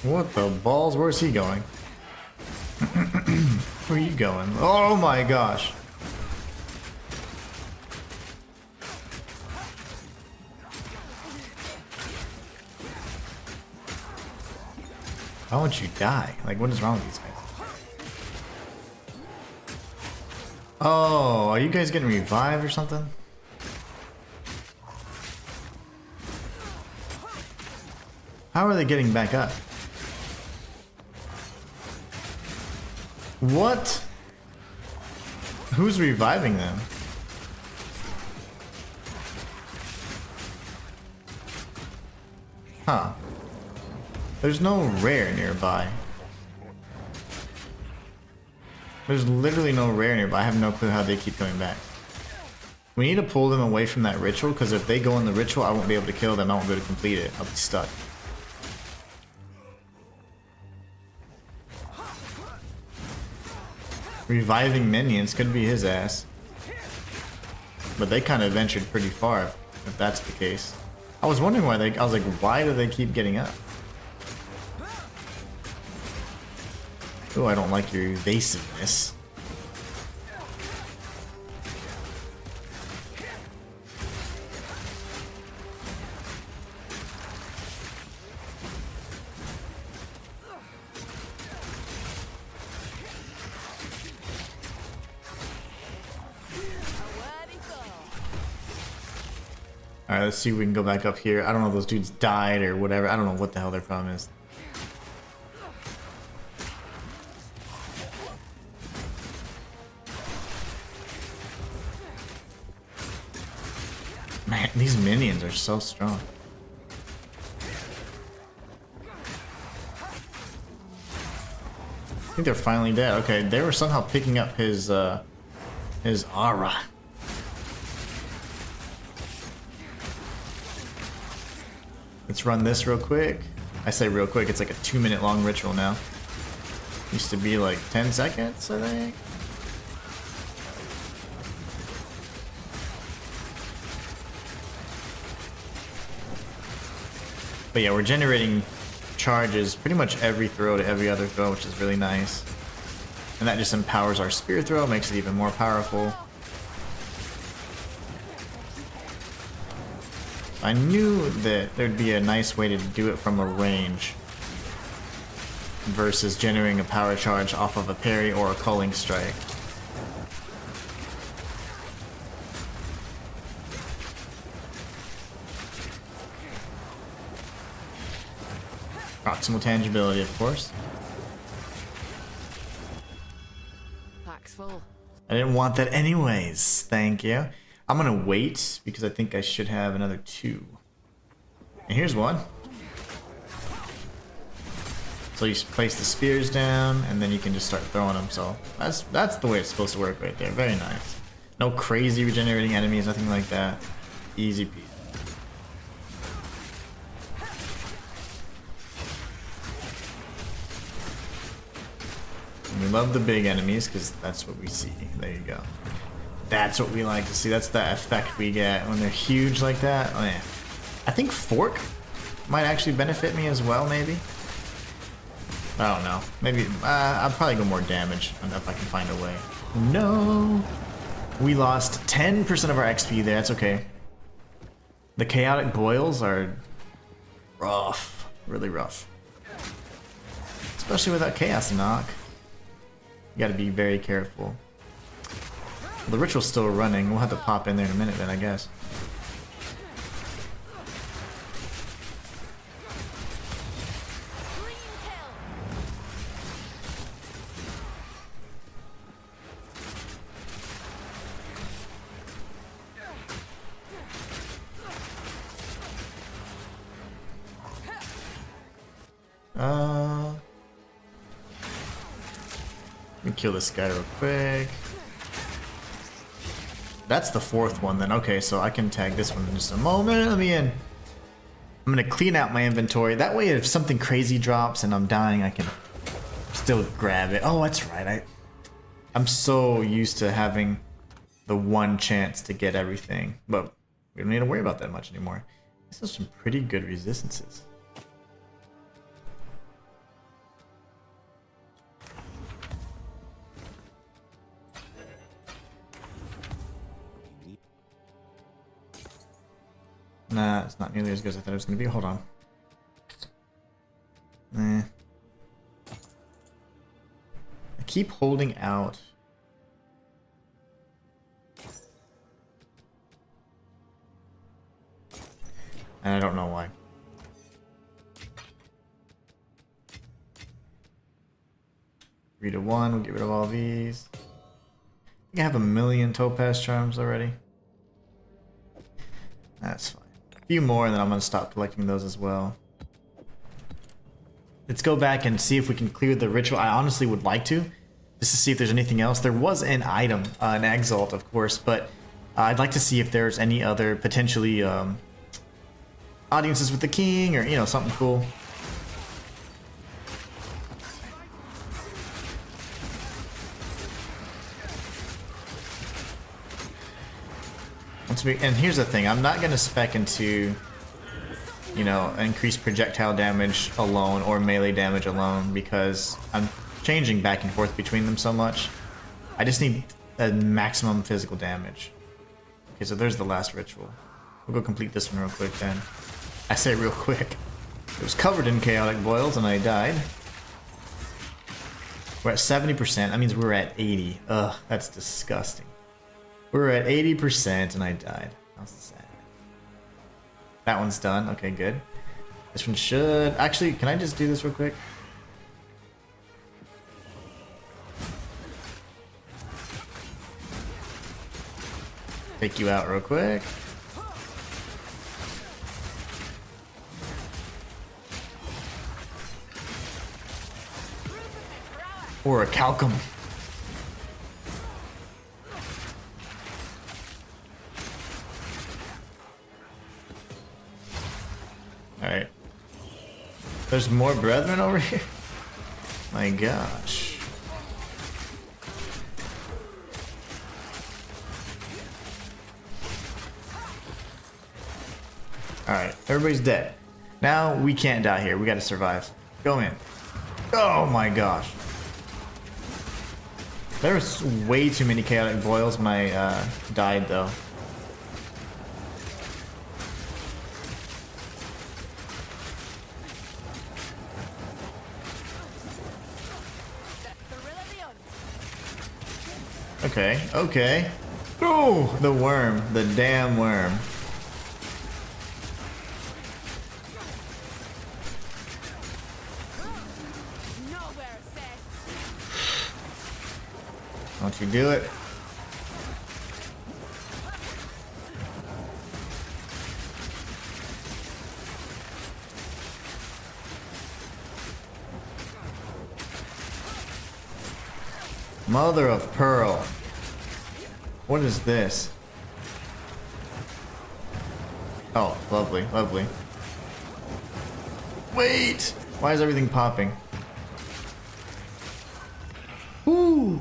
What the balls? Where's he going? Where are you going? Oh my gosh. Why won't you die? Like, what is wrong with these guys? Oh, are you guys getting revived or something? How are they getting back up? What? Who's reviving them? Huh. There's no rare nearby. There's literally no rare nearby. I have no clue how they keep coming back. We need to pull them away from that ritual, because if they go in the ritual, I won't be able to kill them. I won't be able to complete it. I'll be stuck. Reviving minions could be his ass. But they kind of ventured pretty far, if that's the case. I was wondering why I was like, why do they keep getting up? Oh, I don't like your evasiveness. Alright, let's see if we can go back up here. I don't know if those dudes died or whatever. I don't know what the hell their problem is. Man, these minions are so strong. I think they're finally dead. Okay, they were somehow picking up his aura. Let's run this real quick. I say real quick, it's like a 2-minute long ritual now. Used to be like 10 seconds, I think. But yeah, we're generating charges pretty much every throw to every other throw, which is really nice. And that just empowers our spear throw, makes it even more powerful. I knew that there'd be a nice way to do it from a range versus generating a power charge off of a parry or a culling strike. Proximal tangibility, of course. Pack's full. I didn't want that anyways. Thank you. I'm gonna wait because I think I should have another 2. And here's one. So you place the spears down, and then you can just start throwing them. So that's the way it's supposed to work right there. Very nice. No crazy regenerating enemies, nothing like that. Easy peasy. We love the big enemies because that's what we see. There you go. That's what we like to see. That's the effect we get when they're huge like that. Oh yeah. I think Fork might actually benefit me as well, maybe. I don't know. Maybe I'll probably go more damage if I can find a way. No. We lost 10% of our XP there. That's okay. The chaotic boils are rough. Really rough. Especially with that chaos knock. You gotta be very careful. Well, the ritual's still running. We'll have to pop in there in a minute then, I guess. Let me kill this guy real quick. That's the 4th one then. Okay, so I can tag this one in just a moment. Let me in. I'm gonna clean out my inventory. That way if something crazy drops and I'm dying, I can still grab it. Oh, that's right. I'm so used to having the one chance to get everything. But we don't need to worry about that much anymore. This is some pretty good resistances. Nah, it's not nearly as good as I thought it was gonna be. Hold on. I keep holding out. And I don't know why. 3 to 1, we'll get rid of all these. I think I have 1,000,000 topaz charms already. That's fine. A few more and then I'm gonna stop collecting those as well. Let's go back and see if we can clear the ritual. I honestly would like to, just to see if there's anything else. There was an item, an exalt of course, but I'd like to see if there's any other potentially audiences with the king or, you know, something cool. And here's the thing, I'm not gonna spec into, you know, increased projectile damage alone or melee damage alone because I'm changing back and forth between them so much. I just need a maximum physical damage. Okay, so there's the last ritual. We'll go complete this one real quick then. I say real quick. It was covered in chaotic boils and I died. We're at 70%, that means we're at 80. Ugh, that's disgusting. We're at 80% and I died. That's sad. That one's done. Okay, good. This one should... Actually, can I just do this real quick? Take you out real quick. Or a calcum. Alright. There's more brethren over here? My gosh. Alright, everybody's dead. Now we can't die here. We gotta survive. Go in. Oh my gosh. There was way too many chaotic boils when I died though. Okay, okay. Oh, the worm, the damn worm. Don't you do it. Mother of pearl. What is this? Oh, lovely, lovely. Wait! Why is everything popping? Woo!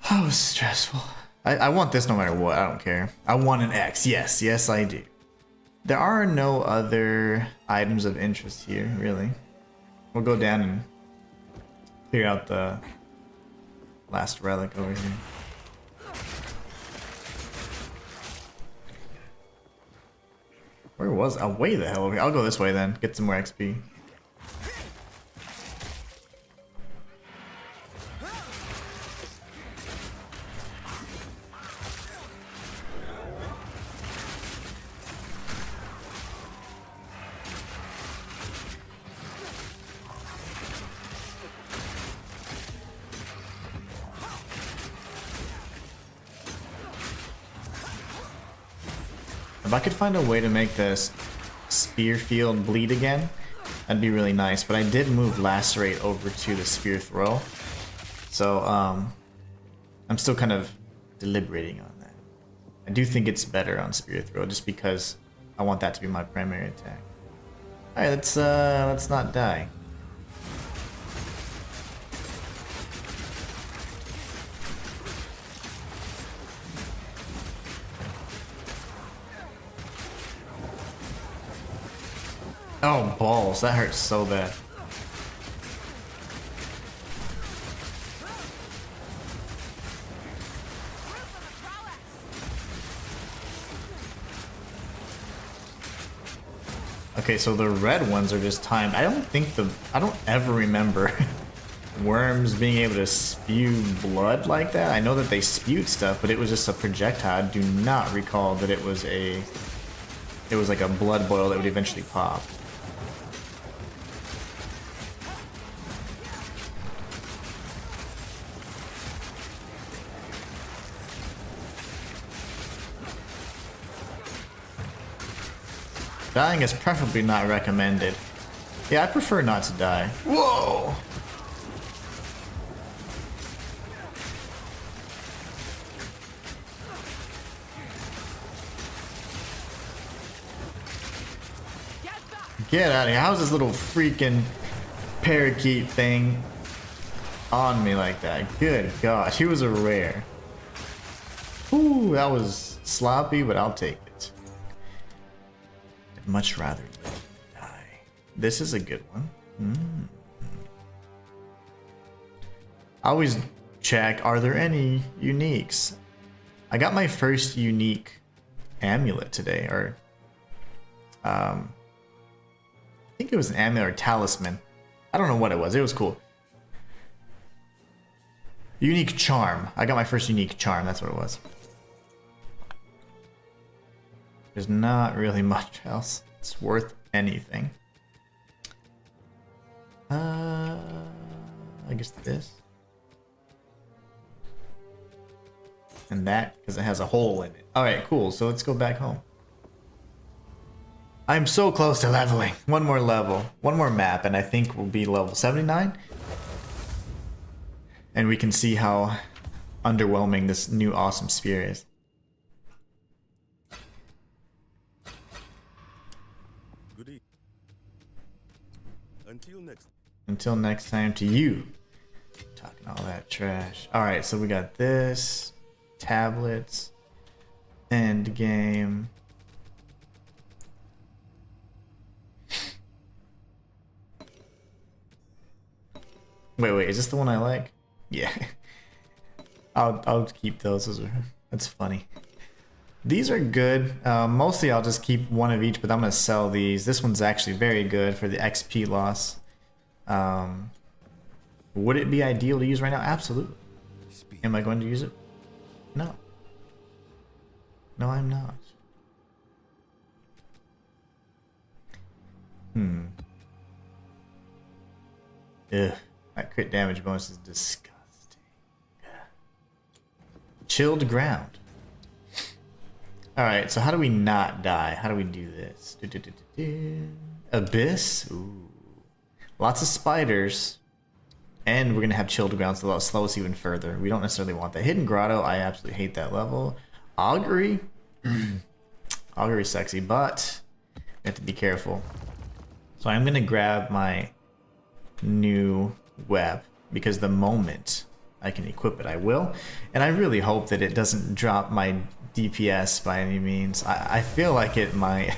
That was stressful. I want this no matter what, I don't care. I want an X, yes, yes I do. There are no other items of interest here, really. We'll go down and figure out the last relic over here. Where was I? Way the hell over here. I'll go this way then. Get some more XP. If I could find a way to make this spear field bleed again, that'd be really nice. But I did move Lacerate over to the spear throw. So, I'm still kind of deliberating on that. I do think it's better on spear throw just because I want that to be my primary attack. Alright, let's not die. Oh, balls. That hurts so bad. Okay, so the red ones are just timed. I don't ever remember worms being able to spew blood like that. I know that they spewed stuff, but it was just a projectile. I do not recall that it was like a blood boil that would eventually pop. Dying is preferably not recommended. Yeah, I prefer not to die. Whoa! Get out of here. How's this little freaking parakeet thing on me like that? Good gosh, he was a rare. Ooh, that was sloppy, but I'll take it. I'd much rather die. This is a good one. I always check, are there any uniques? I got my first unique amulet today, or I think it was an amulet or talisman. I don't know what it was. It was cool. Unique charm. I got my first unique charm. That's what it was. There's not really much else. It's worth anything. I guess this. And that, because it has a hole in it. Alright, cool. So let's go back home. I'm so close to leveling. One more level. One more map, and I think we'll be level 79. And we can see how underwhelming this new awesome spear is. Good evening. Until next time to you. Talking all that trash. Alright, so we got this. Tablets. End game. Wait, is this the one I like? Yeah. I'll keep those. That's funny. These are good. Mostly I'll just keep one of each, but I'm gonna sell these. This one's actually very good for the XP loss. Would it be ideal to use right now? Absolutely. Am I going to use it? No. No, I'm not. Ugh. That crit damage bonus is disgusting. Chilled ground. Alright, so how do we not die? How do we do this? Abyss? Ooh. Lots of spiders. And we're going to have chilled ground, so that'll slow us even further. We don't necessarily want that. Hidden grotto, I absolutely hate that level. Augury? Augury's sexy, but we have to be careful. So I'm going to grab my new web, because the moment I can equip it, I will. And I really hope that it doesn't drop my DPS by any means. I feel like it might.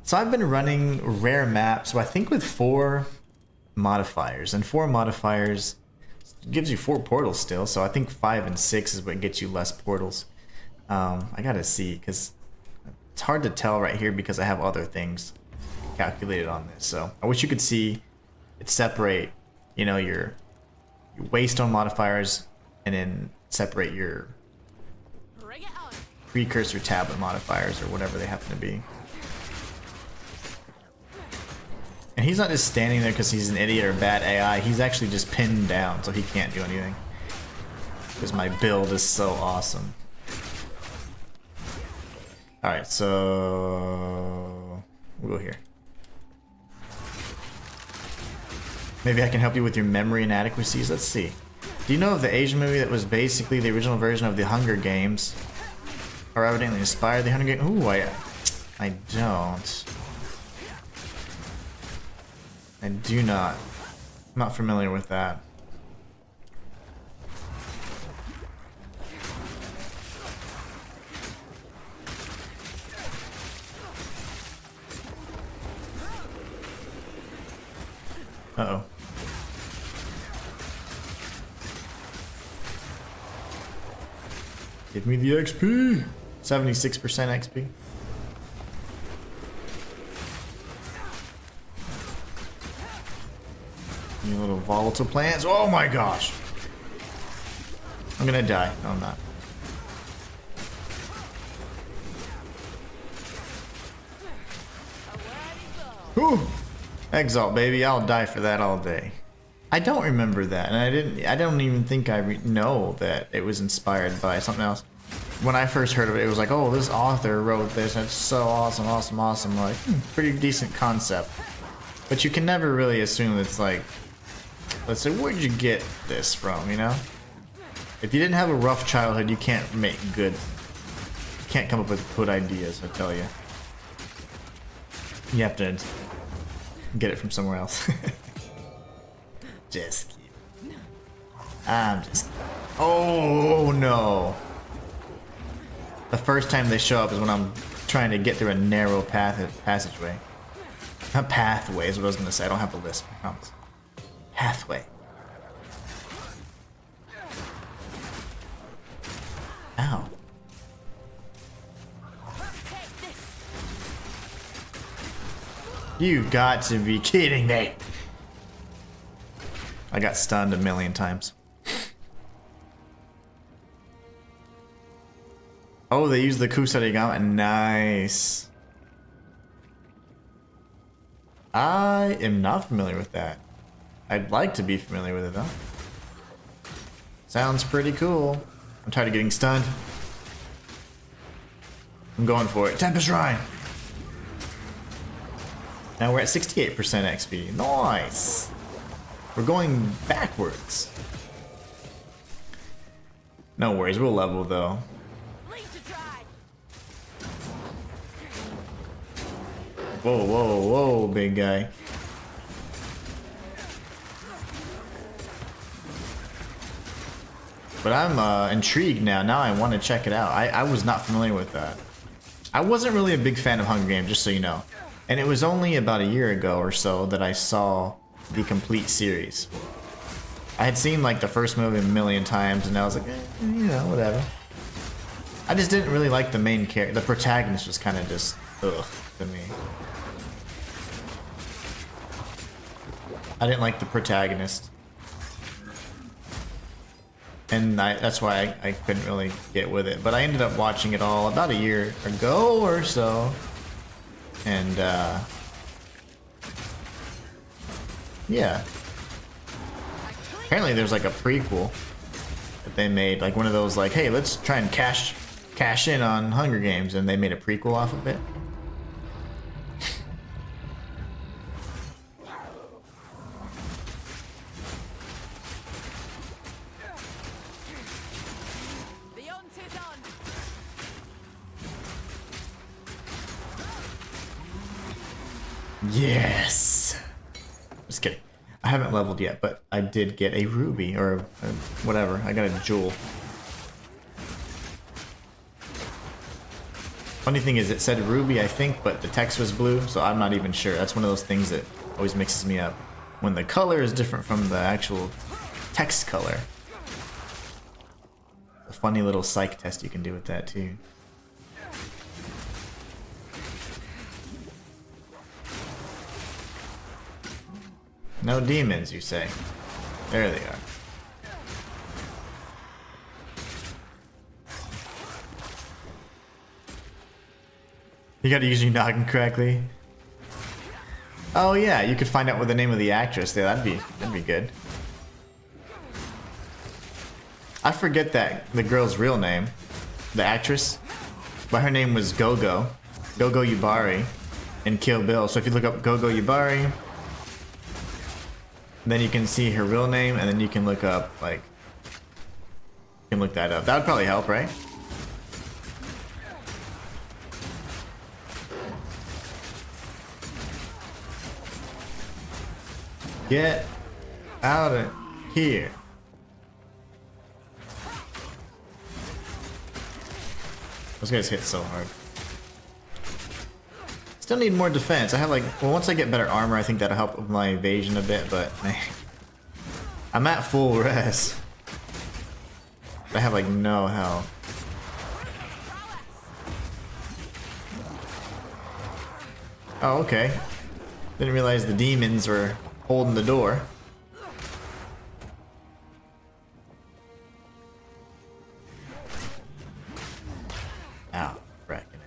So I've been running rare maps, so I think with 4 modifiers, and 4 modifiers gives you 4 portals still, so I think 5 and 6 is what gets you less portals. I gotta see, because it's hard to tell right here because I have other things calculated on this. So I wish you could see it separate, you know, your waystone modifiers, and then separate your Bring it on. precursor tablet modifiers, or whatever they happen to be. And he's not just standing there because he's an idiot or bad AI. He's actually just pinned down, so he can't do anything. Because my build is so awesome. Alright, so we'll go here. Maybe I can help you with your memory inadequacies. Let's see. Do you know of the Asian movie that was basically the original version of the Hunger Games? Or evidently inspired the Hunger Games? Ooh, I don't. I do not. I'm not familiar with that. Uh-oh. Give me the XP! 76% XP. You little volatile plants. Oh my gosh. I'm gonna die. No, I'm not. Whew. Exalt, baby. I'll die for that all day. I don't remember that, and I don't even think I know that it was inspired by something else. When I first heard of it, it was like, oh, this author wrote this, and it's so awesome, awesome, awesome. Like, pretty decent concept. But you can never really assume it's like, let's say, where'd you get this from, you know? If you didn't have a rough childhood, you can't make good, you can't come up with good ideas, I tell you. You have to get it from somewhere else. Just kidding. I'm just... Oh, no. The first time they show up is when I'm trying to get through a narrow passageway. Not pathway is what I was going to say. I don't have the list, I promise. Pathway. Ow. You got to be kidding me. I got stunned a million times. Oh, they used the Kusarigama. Nice. I am not familiar with that. I'd like to be familiar with it though. Sounds pretty cool. I'm tired of getting stunned. I'm going for it. Tempest Shrine. Now we're at 68% XP. Nice. We're going backwards. No worries, we'll level though. Whoa, whoa, whoa, big guy. But I'm intrigued now. Now I want to check it out. I was not familiar with that. I wasn't really a big fan of Hunger Games, just so you know. And it was only about a year ago or so that I saw the complete series. I had seen like the first movie a million times and I was like, you know, whatever. I just didn't really like the main character. The protagonist was kind of just, ugh, to me. I didn't like the protagonist. And that's why I couldn't really get with it. But I ended up watching it all about a year ago or so. And, yeah. Apparently there's like a prequel that they made. Like one of those like, hey, let's try and cash in on Hunger Games. And they made a prequel off of it. Yes! Just kidding. I haven't leveled yet, but I did get a ruby, or whatever. I got a jewel. Funny thing is, it said ruby, I think, but the text was blue, so I'm not even sure. That's one of those things that always mixes me up. When the color is different from the actual text color. A funny little psych test you can do with that, too. No demons, you say? There they are. You gotta use your noggin correctly. Oh yeah, you could find out what the name of the actress there. That'd be good. I forget that the girl's real name, the actress, but her name was Gogo Yubari in Kill Bill. So if you look up Gogo Yubari, then you can see her real name, and then you can look up, like, you can look that up. That would probably help, right? Get out of here. Those guys hit so hard. Still need more defense. I have like, well, once I get better armor, I think that'll help with my evasion a bit, but I'm at full res. I have like no health. Oh, okay. Didn't realize the demons were holding the door. Ow, fracking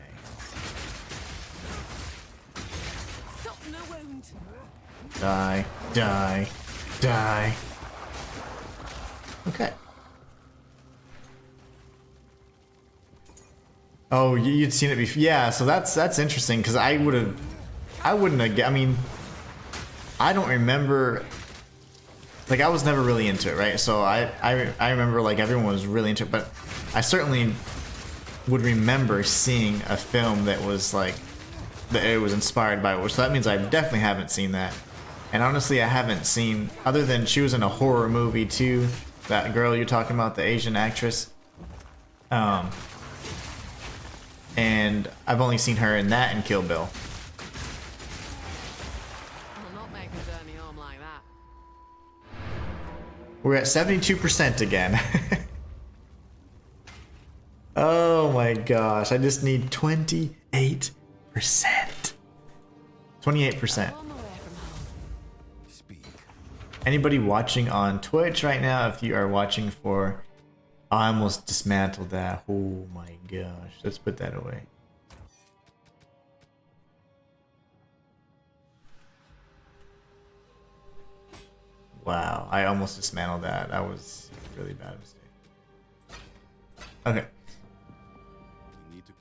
Something a wound. A. Die, die, die. Okay. Oh, you'd seen it before. Yeah, so that's interesting because I wouldn't have. I mean, I don't remember. Like I was never really into it, right? So I remember like everyone was really into it, but I certainly would remember seeing a film that was like that it was inspired by it. So that means I definitely haven't seen that. And honestly, I haven't seen other than she was in a horror movie too. That girl you're talking about, the Asian actress. And I've only seen her in that and Kill Bill. I'll not make a journey home like that. We're at 72% again. Oh my gosh, I just need 28%. 28%. Home away from home. Speak. Anybody watching on Twitch right now, if you are watching for... I almost dismantled that. Oh my gosh. Let's put that away. Wow, I almost dismantled that. That was a really bad mistake. Okay. You need to.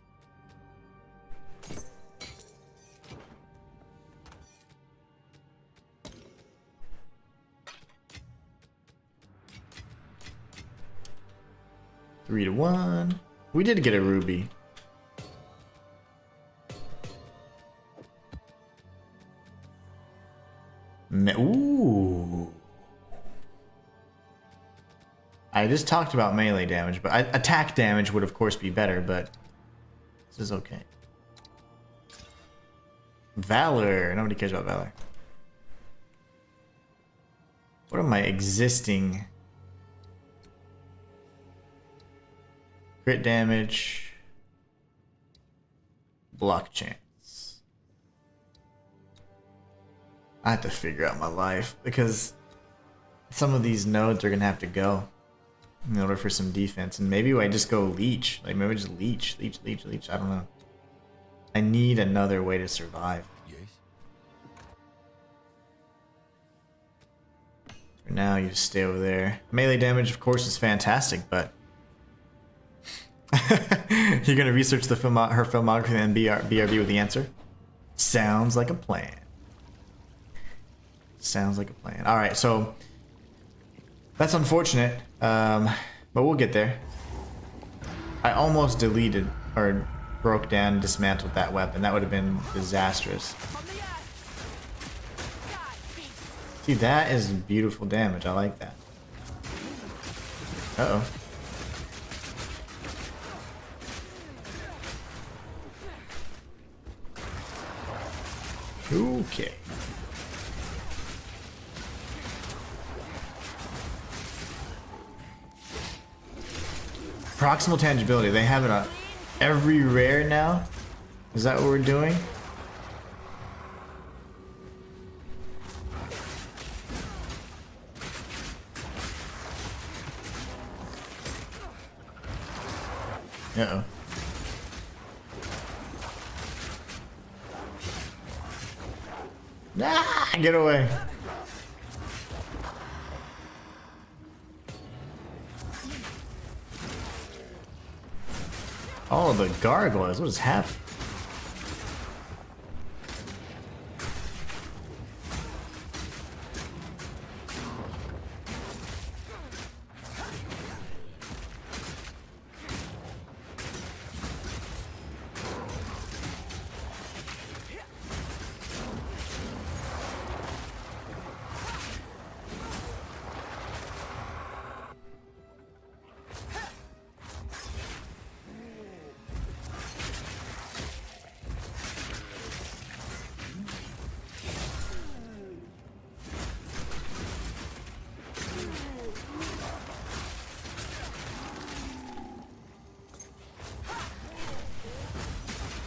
3-1. We did get a ruby. Ooh. I just talked about melee damage, but attack damage would of course be better, but this is okay. Valor. Nobody cares about Valor. What are my existing... Crit damage, block chance. I have to figure out my life because some of these nodes are gonna have to go in order for some defense, and maybe I just go leech. Like maybe just leech. I don't know. I need another way to survive. Yes. For now, you just stay over there. Melee damage, of course, is fantastic, but. You're gonna research the her filmography and BRB with the answer? Sounds like a plan. Sounds like a plan. Alright, so that's unfortunate, but we'll get there. I almost deleted or broke down and dismantled that weapon. That would have been disastrous. On the earth. Die, beast. See, that is beautiful damage. I like that. Uh-oh. Okay. Proximal tangibility. They have it on every rare now? Is that what we're doing? Uh-oh. Ah, get away. Oh, the gargoyles. What is happening?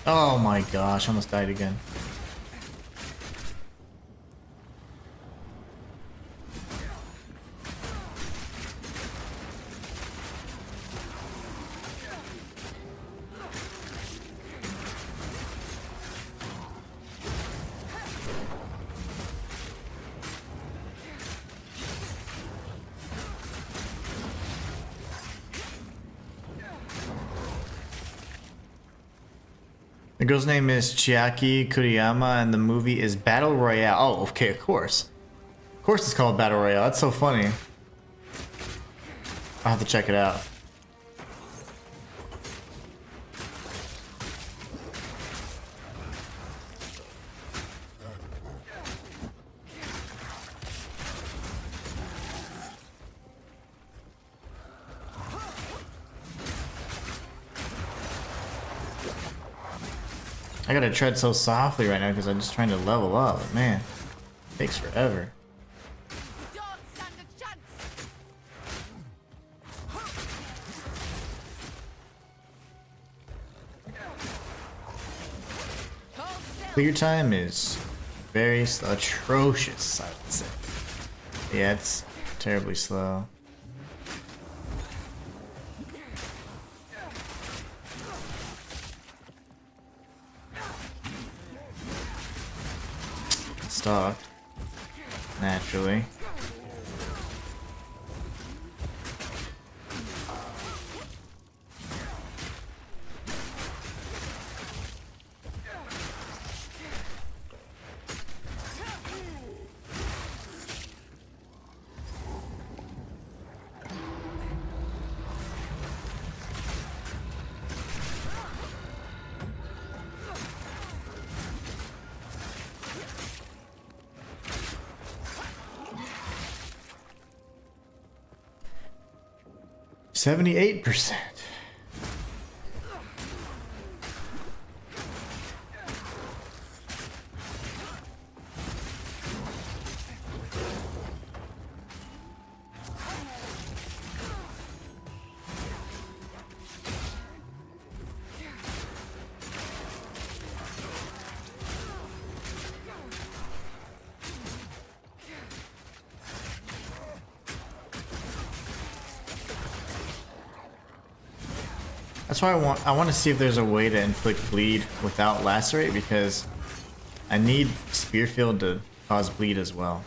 Oh my gosh, I almost died again. The girl's name is Chiaki Kuriyama, and the movie is Battle Royale. Oh, okay, of course. Of course it's called Battle Royale. That's so funny. I'll have to check it out. I gotta tread so softly right now because I'm just trying to level up. Man, it takes forever. Don't stand a chance. Hold still. Clear time is very atrocious, I would say. Yeah, it's terribly slow. Stalked. Naturally. %78%. That's why I want to see if there's a way to inflict bleed without lacerate, because I need spear field to cause bleed as well.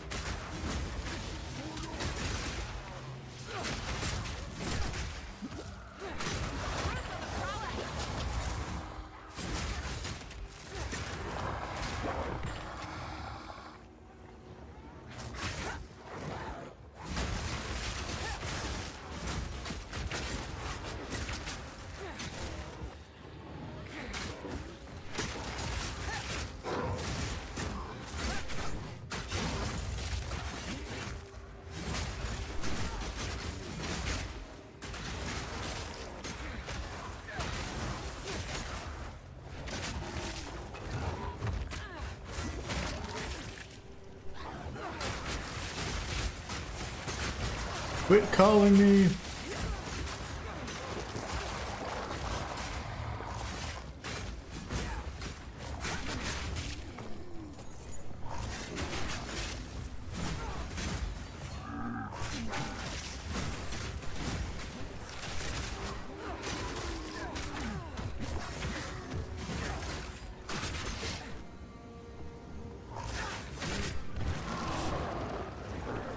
Quit calling me.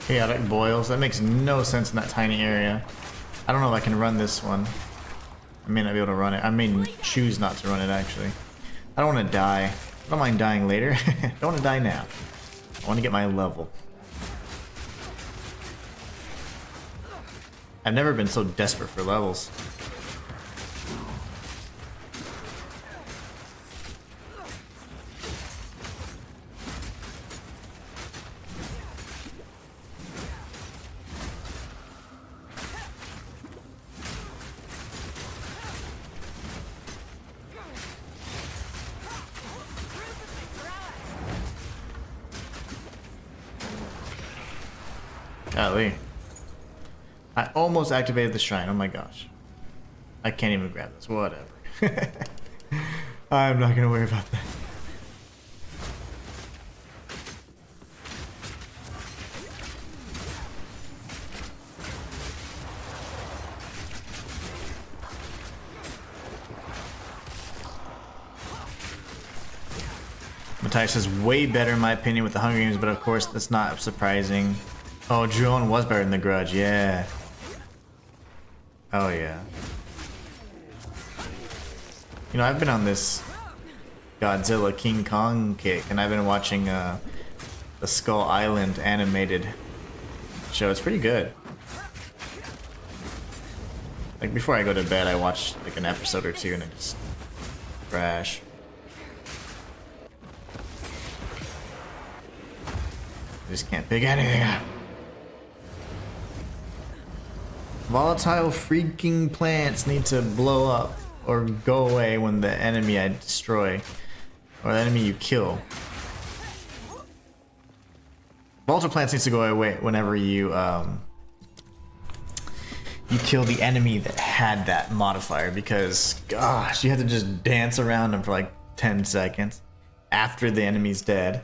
Chaotic boils. That makes no sense in that tiny area. I don't know if I can run this one. I may not be able to run it. I may choose not to run it, actually. I don't want to die. I don't mind dying later. I don't want to die now. I want to get my level. I've never been so desperate for levels. Golly. I almost activated the shrine. Oh my gosh. I can't even grab this. Whatever. I'm not gonna worry about that. Matthias is way better in my opinion with the Hunger Games, but of course that's not surprising. Oh, Drone was better than the Grudge, yeah. Oh yeah. You know, I've been on this Godzilla King Kong kick, and I've been watching the Skull Island animated show. It's pretty good. Like before I go to bed, I watch like an episode or two, and it just trash. I just can't pick anything up. Volatile freaking plants need to blow up or go away when the enemy I destroy or the enemy you kill. Volatile plants needs to go away whenever you you kill the enemy that had that modifier, because gosh, you have to just dance around them for like 10 seconds after the enemy's dead.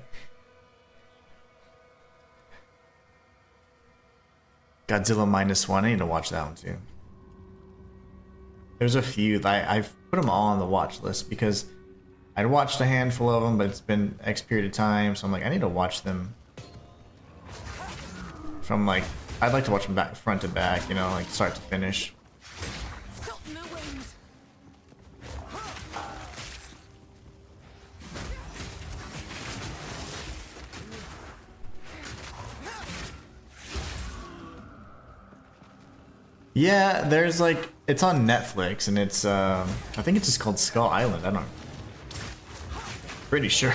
Godzilla -1. I need to watch that one too. There's a few. I've put them all on the watch list because I'd watched a handful of them, but it's been X period of time, so I'm like, I need to watch them from like, I'd like to watch them back front to back, you know, like start to finish. Stop my wind. Yeah, there's like, it's on Netflix, and it's I think it's just called Skull Island. I don't know. Pretty sure.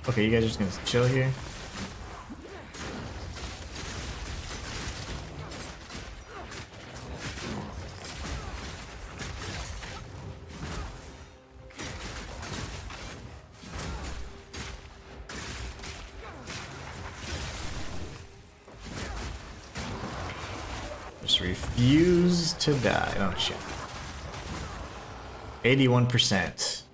Okay, you guys are just gonna chill here. Just refuse to die. Oh shit. 81%.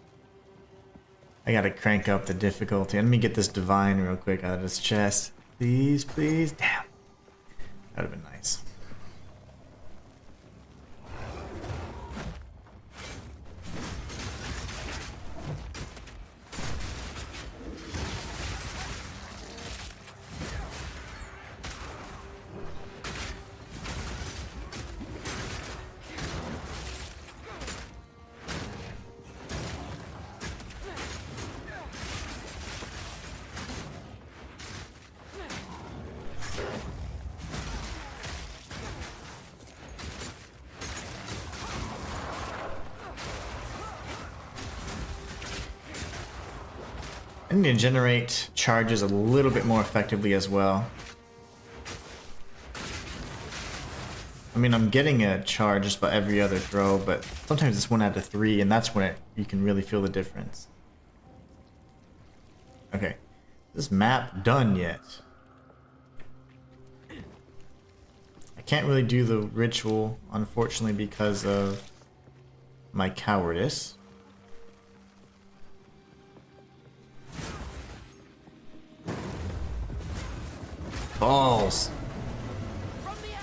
I gotta crank up the difficulty. Let me get this divine real quick out of his chest. Please, please. Damn. That'd have been nice. I need to generate charges a little bit more effectively as well. I mean, I'm getting a charge just about every other throw, but sometimes it's 1 out of 3, and that's when you can really feel the difference. Okay, is this map done yet? I can't really do the ritual, unfortunately, because of my cowardice. Balls. From the air.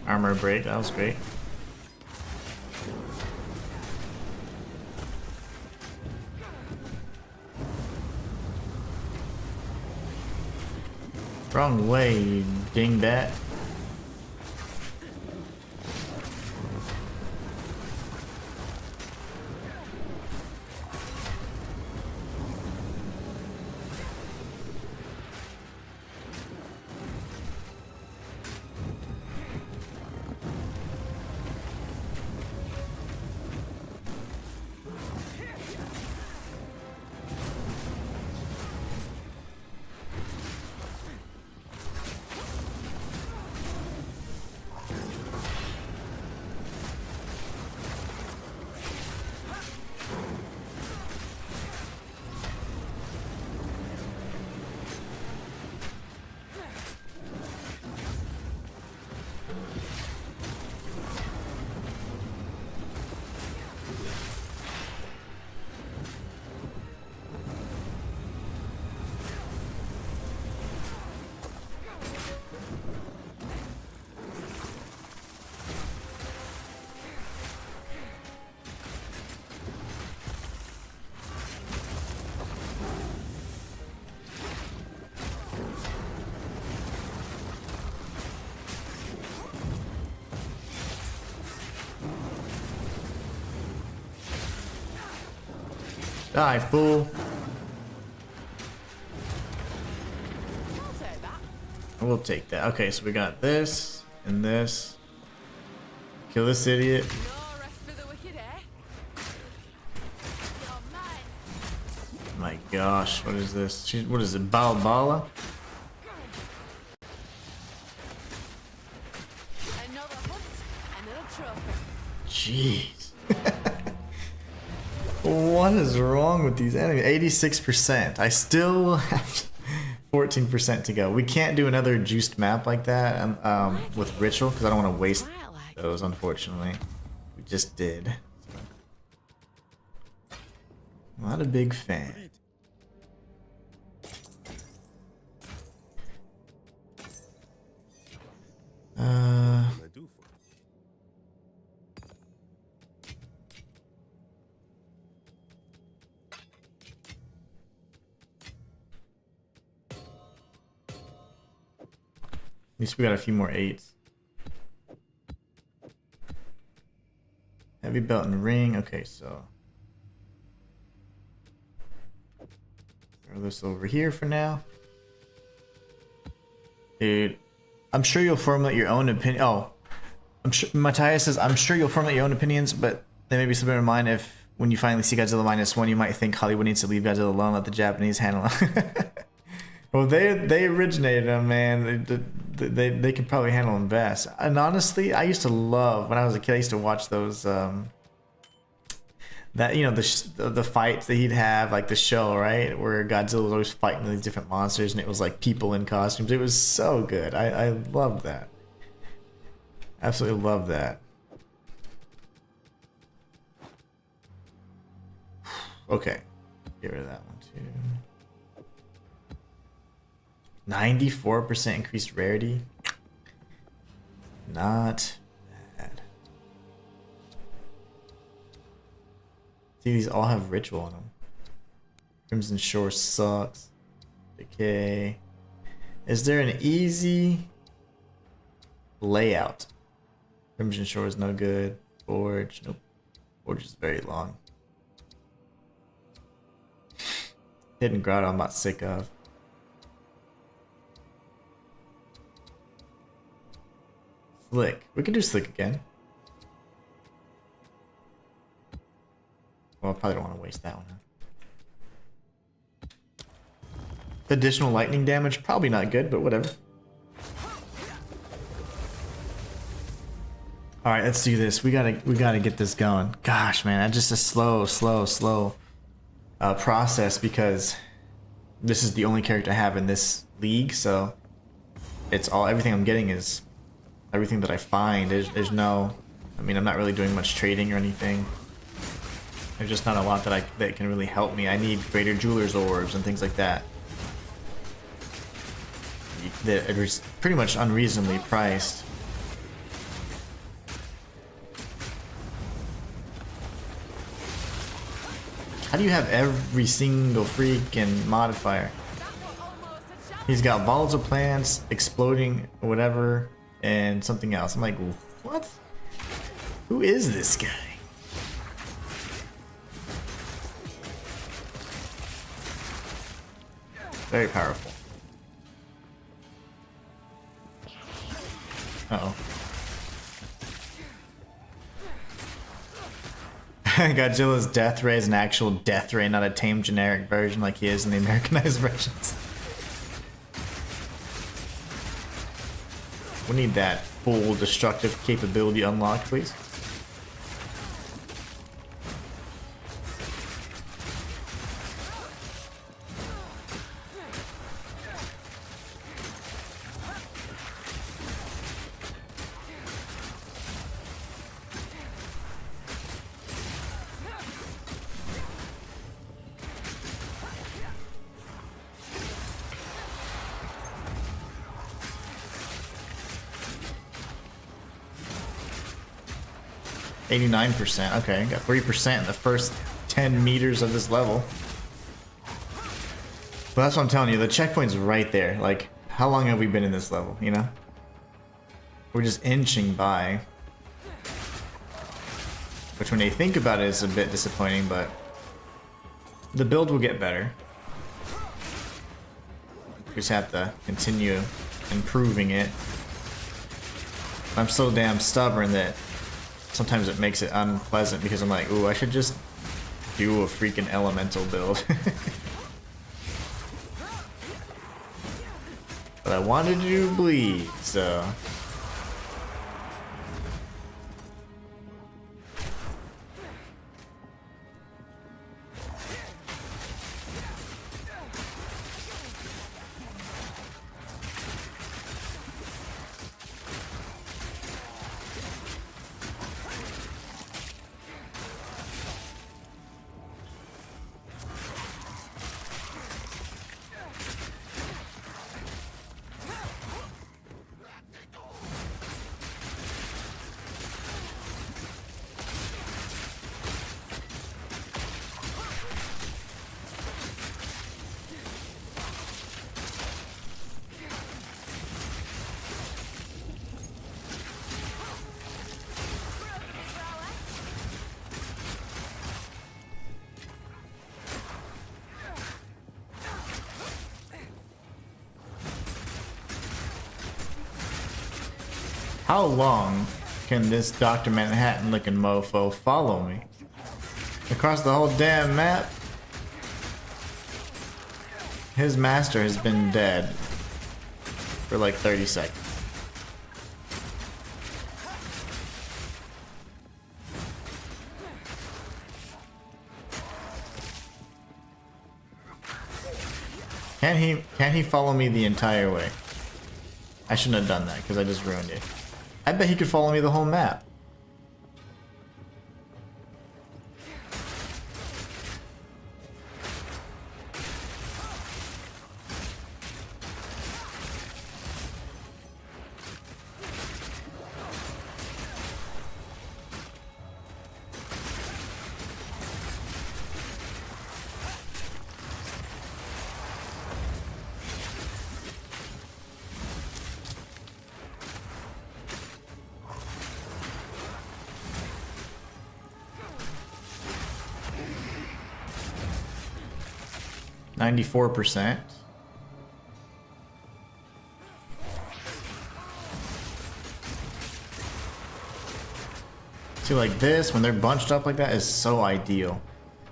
Armor break, that was great. Wrong way, you dingbat. Die, fool. I'll take that. We'll take that. Okay, so we got this and this. Kill this idiot. No rest for the wicked, eh? You're mine. My gosh, what is this? What is it? Balbala? Another hunt, another trophy. Jeez. What is wrong with these enemies? 86%. I still have 14% to go. We can't do another juiced map like that with ritual because I don't want to waste those, unfortunately. We just did. Not a big fan. What can I do for you? At least we got a few more 8s. Heavy belt and ring. Okay, so throw this over here for now. Dude, I'm sure you'll formulate your own opinion. Oh, I'm sure Matthias says, I'm sure you'll formulate your own opinions, but there may be something in mind if when you finally see Godzilla -1, you might think Hollywood needs to leave Godzilla alone, let the Japanese handle it. Well, they originated him, man. They could probably handle him best. And honestly, I used to love, when I was a kid, I used to watch those that, you know, the fights that he'd have, like the show, right, where Godzilla was always fighting these different monsters, and it was like people in costumes. It was so good. I loved that. Absolutely loved that. Okay, get rid of that one too. 94% increased rarity. Not bad. See, these all have ritual on them. Crimson Shore sucks. Decay. Is there an easy layout? Crimson Shore is no good. Forge, nope. Forge is very long. Hidden Grotto I'm not sick of. Slick. We can do Slick again. Well, I probably don't want to waste that one. Additional lightning damage, probably not good, but whatever. All right, let's do this. We gotta get this going. Gosh, man, that's just a slow process because this is the only character I have in this league, so it's everything I'm getting is everything that I find. There's no, I mean, I'm not really doing much trading or anything. There's just not a lot that can really help me. I need greater jeweler's orbs and things like that. That are pretty much unreasonably priced. How do you have every single freaking modifier? He's got volatile plants, exploding, whatever, and something else. I'm like, what? Who is this guy? Very powerful. Uh-oh. Godzilla's death ray is an actual death ray, not a tame generic version like he is in the Americanized versions. We need that full destructive capability unlocked, please. %. Okay, got 3% in the first 10 meters of this level. But that's what I'm telling you, the checkpoint's right there. Like, how long have we been in this level, you know? We're just inching by. Which when they think about it is a bit disappointing, but The build will get better. We just have to continue improving it. I'm so damn stubborn that sometimes it makes it unpleasant because I'm like, ooh, I should just do a freaking elemental build. But I wanted to do bleed, so. How long can this Dr. Manhattan looking mofo follow me? Across the whole damn map? His master has been dead for like 30 seconds. Can he follow me the entire way? I shouldn't have done that because I just ruined it. I bet he could follow me the whole map. %. See, like this, when they're bunched up like that, is so ideal.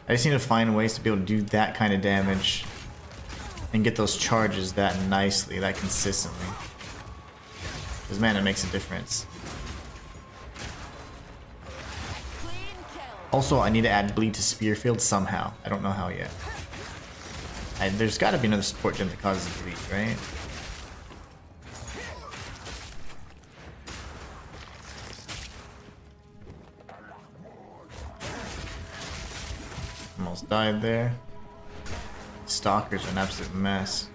I just need to find ways to be able to do that kind of damage and get those charges that nicely, that consistently. Because man, it makes a difference. Also, I need to add bleed to Spearfield somehow. I don't know how yet. There's got to be another support gem that causes bleed, right? Almost died there. Stalkers are an absolute mess.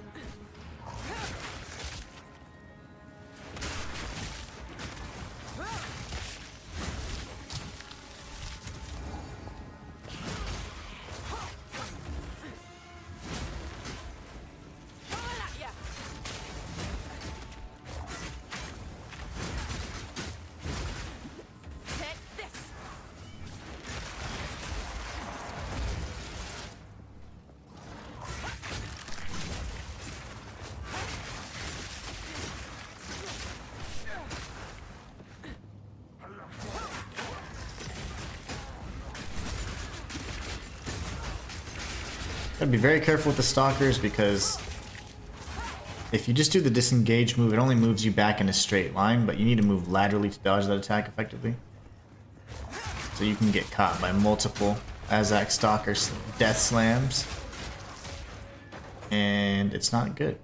Gotta be very careful with the stalkers because if you just do the disengage move, it only moves you back in a straight line, but you need to move laterally to dodge that attack effectively. So you can get caught by multiple Azak Stalker death slams. And it's not good.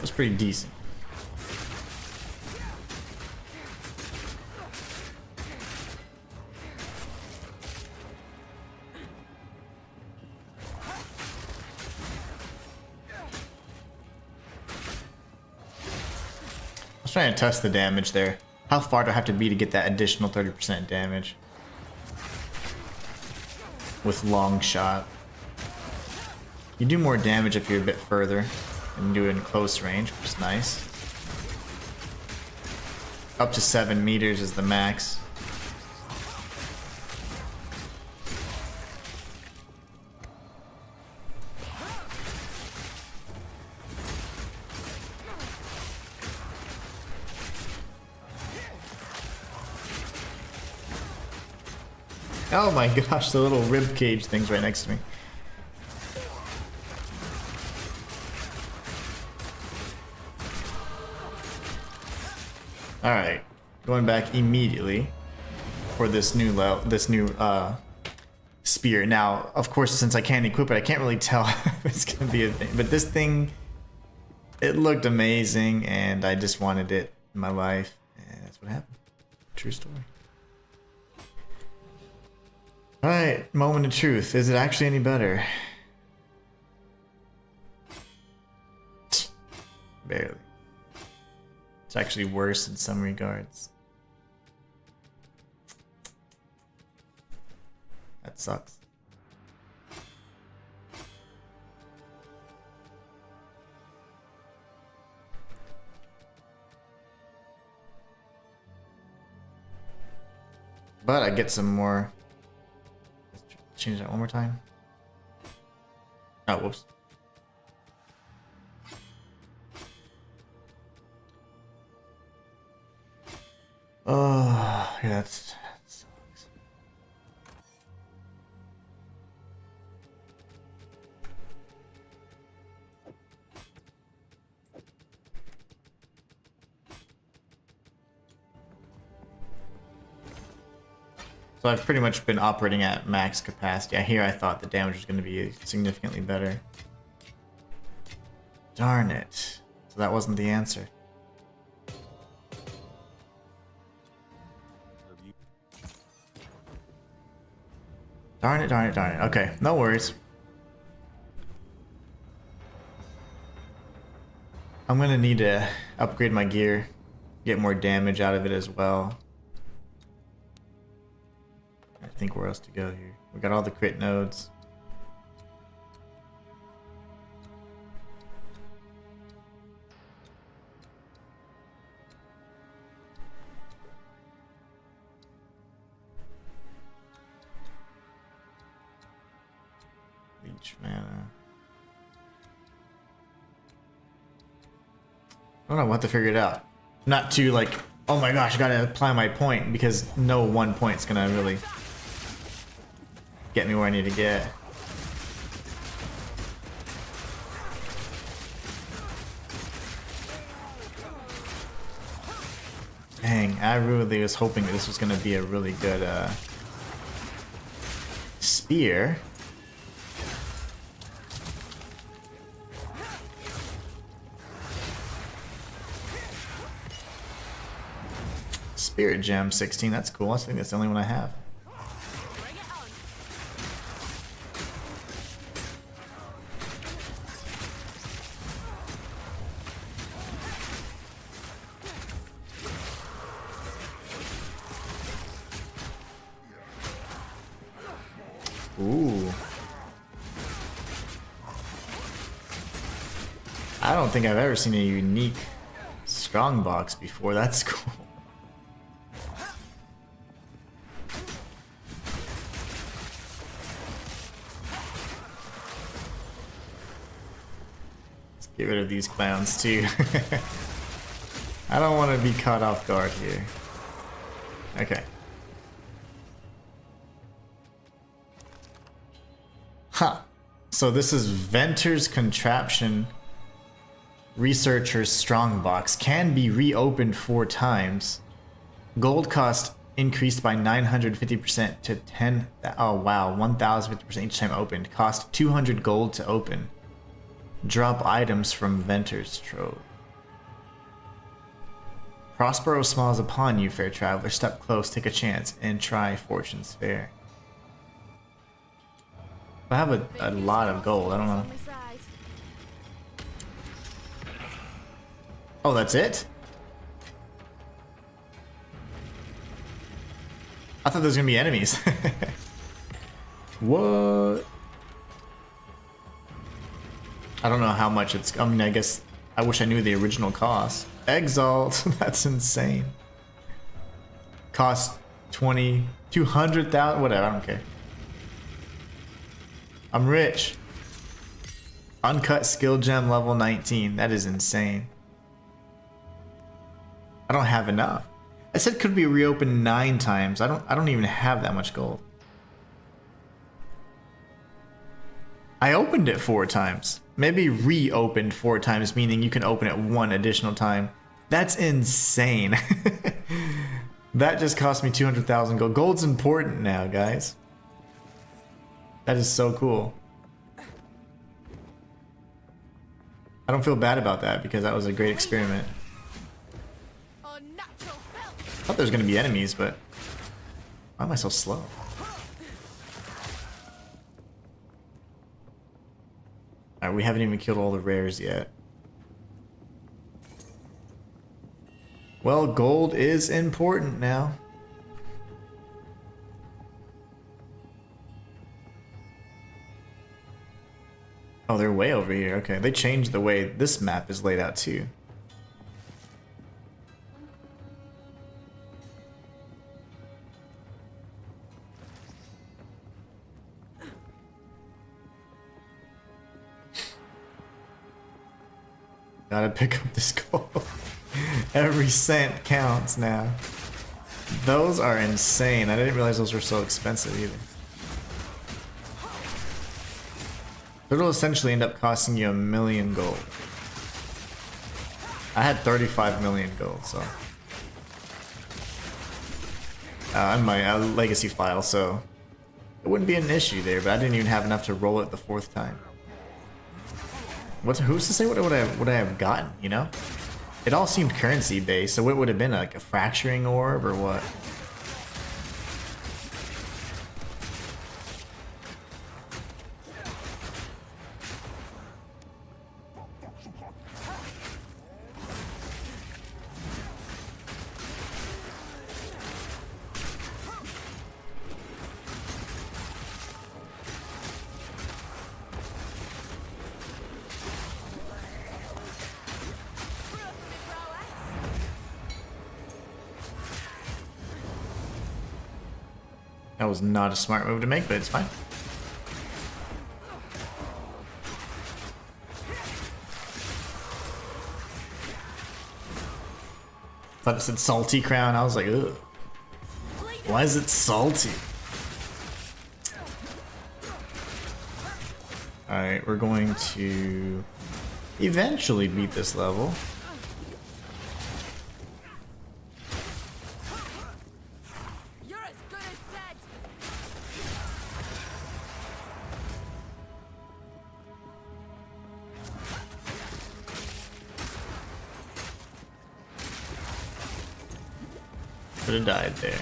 Was pretty decent. trying to test the damage there. How far do I have to be to get that additional 30% damage? With long shot. You do more damage if you're a bit further and do it in close range, which is nice. Up to 7 meters is the max. Oh my gosh, the little rib cage thing's right next to me. Alright, going back immediately for this new spear. Now, of course, since I can't equip it, I can't really tell if it's gonna be a thing. But this thing, it looked amazing, and I just wanted it in my life, and that's what happened. True story. Alright, moment of truth. Is it actually any better? Barely. It's actually worse in some regards. That sucks. But I get some more. Change that one more time. Oh, whoops. Oh, yeah, that sucks. So I've pretty much been operating at max capacity. Here I thought the damage was going to be significantly better. Darn it. So that wasn't the answer. Darn it, darn it, darn it. Okay, no worries. I'm going to need to upgrade my gear, get more damage out of it as well. I think where else to go here. We got all the crit nodes. Leech mana. I don't know, we'll have to figure it out. Not too like, oh my gosh, I gotta apply my point, because no one point's gonna really get me where I need to get. Dang, I really was hoping that this was gonna be a really good spear. Spirit Gem 16, that's cool. I think that's the only one I have. Ooh. I don't think I've ever seen a unique strongbox before. That's cool. Let's get rid of these clowns too. I don't want to be caught off guard here. Okay. Huh. So this is Venter's Contraption Researcher's Strongbox. Can be reopened 4 times. Gold cost increased by 950% to 10. Oh wow, 1050% each time opened. Cost 200 gold to open. Drop items from Venter's Trove. Prospero smiles upon you, fair traveler. Step close, take a chance, and try fortune's fair. I have a lot of gold, I don't know. Oh, that's it? I thought there was gonna be enemies. What? I don't know how much it's. I mean, I guess I wish I knew the original cost. Exalt, that's insane. Cost 20, 200,000, whatever. I don't care. I'm rich. Uncut skill gem level 19. That is insane. I don't have enough. I said could be reopened 9 times. I don't even have that much gold. I opened it 4 times. Maybe reopened 4 times, meaning you can open it 1 additional time. That's insane. That just cost me 200,000 gold. Gold's important now, guys. That is so cool. I don't feel bad about that because that was a great experiment. I thought there was going to be enemies, but why am I so slow? Alright, we haven't even killed all the rares yet. Well, gold is important now. Oh, they're way over here. Okay, they changed the way this map is laid out too. Gotta pick up this gold. Every cent counts now. Those are insane. I didn't realize those were so expensive either. It'll essentially end up costing you 1 million gold. I had 35 million gold, so. On my legacy file, so it wouldn't be an issue there, but I didn't even have enough to roll it the 4th time. Who's to say what would I have gotten, you know? It all seemed currency based, so what would have been like a fracturing orb or what? That was not a smart move to make, but it's fine. Thought it said salty crown. I was like, ugh. Why is it salty? Alright, we're going to eventually beat this level. Could have died there.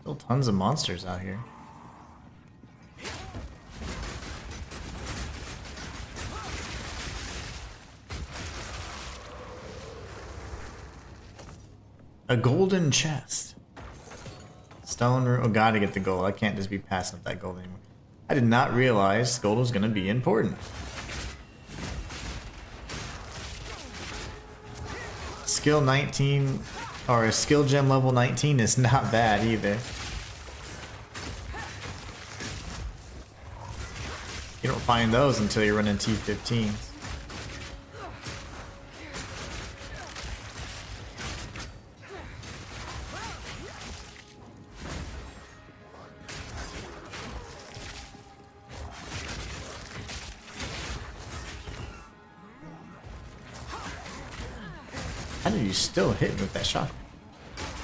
Still tons of monsters out here. A golden chest. Stone room. Oh, gotta get the gold. I can't just be passing up that gold anymore. I did not realize gold was gonna be important. Skill 19 or a skill gem level 19 is not bad either. You don't find those until you run in T15s. How did you still hit me with that shot?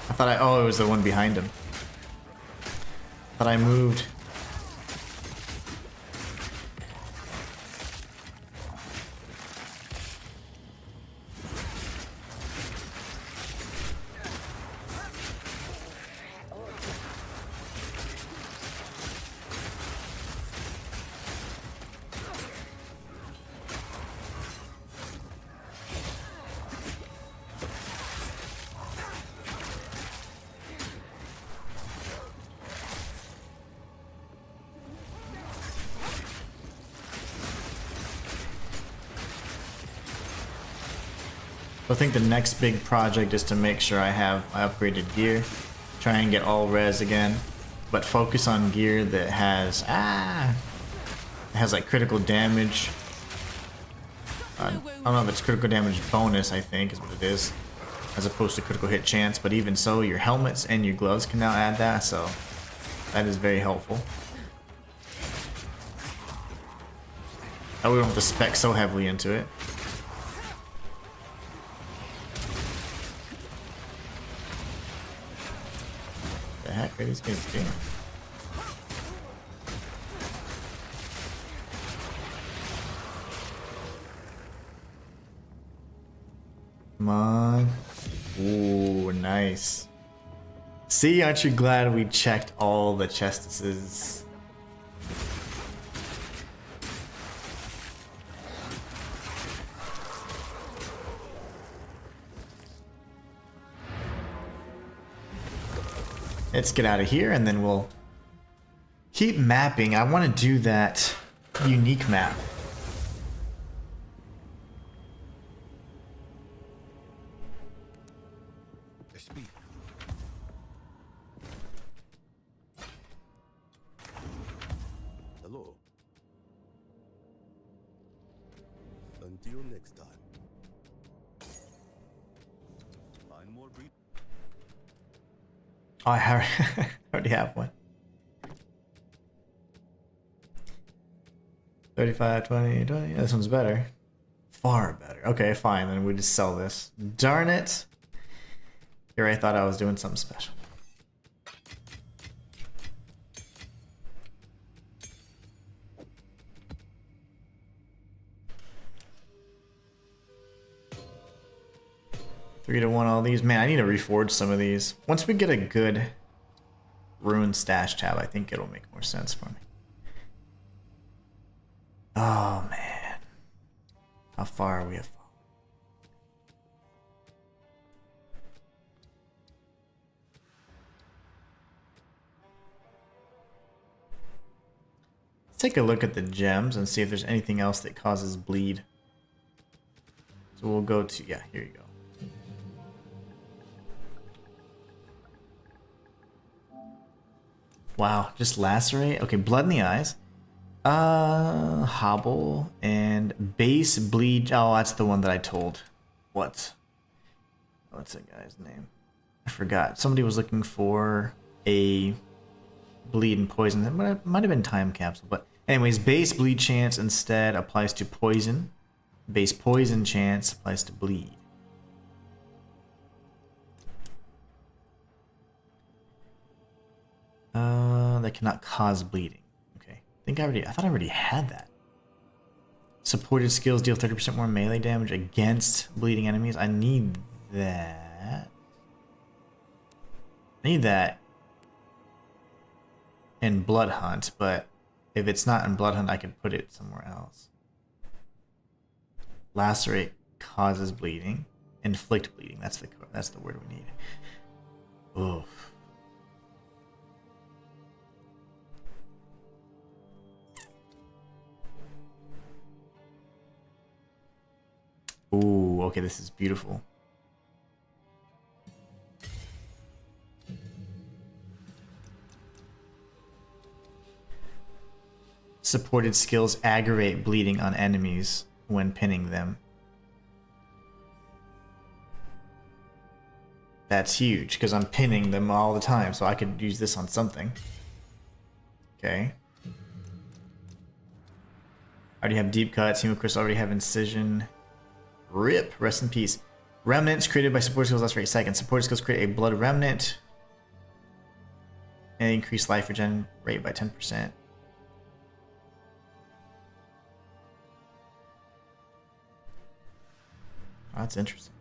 I thought oh, it was the one behind him. Thought I moved. I think the next big project is to make sure I have my upgraded gear. Try and get all res again. But focus on gear that has like critical damage. I don't know if it's critical damage bonus, I think is what it is, as opposed to critical hit chance, but even so, your helmets and your gloves can now add that, so that is very helpful. Oh, we don't have to spec so heavily into it. The heck are these guys doing? Come on. Ooh, nice. See, aren't you glad we checked all the chestesses? Let's get out of here and then we'll keep mapping. I want to do that unique map. Hello. Until next time. Find more breed. Oh, I already have one. 35, 20, 20. This one's better. Far better. Okay, fine. Then we just sell this. Darn it. Here I thought I was doing something special. Three to one all these. Man, I need to reforge some of these. Once we get a good rune stash tab, I think it'll make more sense for me. Oh man. How far are we fallen? Let's take a look at the gems and see if there's anything else that causes bleed. So we'll go to, yeah, here you go. Wow, just lacerate. Okay, blood in the eyes. Hobble and base bleed. Oh, that's the one that I told. What's that guy's name? I forgot. Somebody was looking for a bleed and poison. That might have been time capsule, but anyways, base bleed chance instead applies to poison. Base poison chance applies to bleed. That cannot cause bleeding. Okay. I thought I already had that. Supported skills deal 30% more melee damage against bleeding enemies. I need that. I need that in Blood Hunt, but if it's not in Blood Hunt, I can put it somewhere else. Lacerate causes bleeding. Inflict bleeding. That's the word we need. Oof. Ooh, okay, this is beautiful. Supported skills aggravate bleeding on enemies when pinning them. That's huge, because I'm pinning them all the time, so I could use this on something. Okay. I already have deep cuts, Hemocrystal, already have incision. RIP, rest in peace. Remnants created by support skills last for 8 seconds. Support skills create a blood remnant and increase life regen rate by 10%. Oh, that's interesting.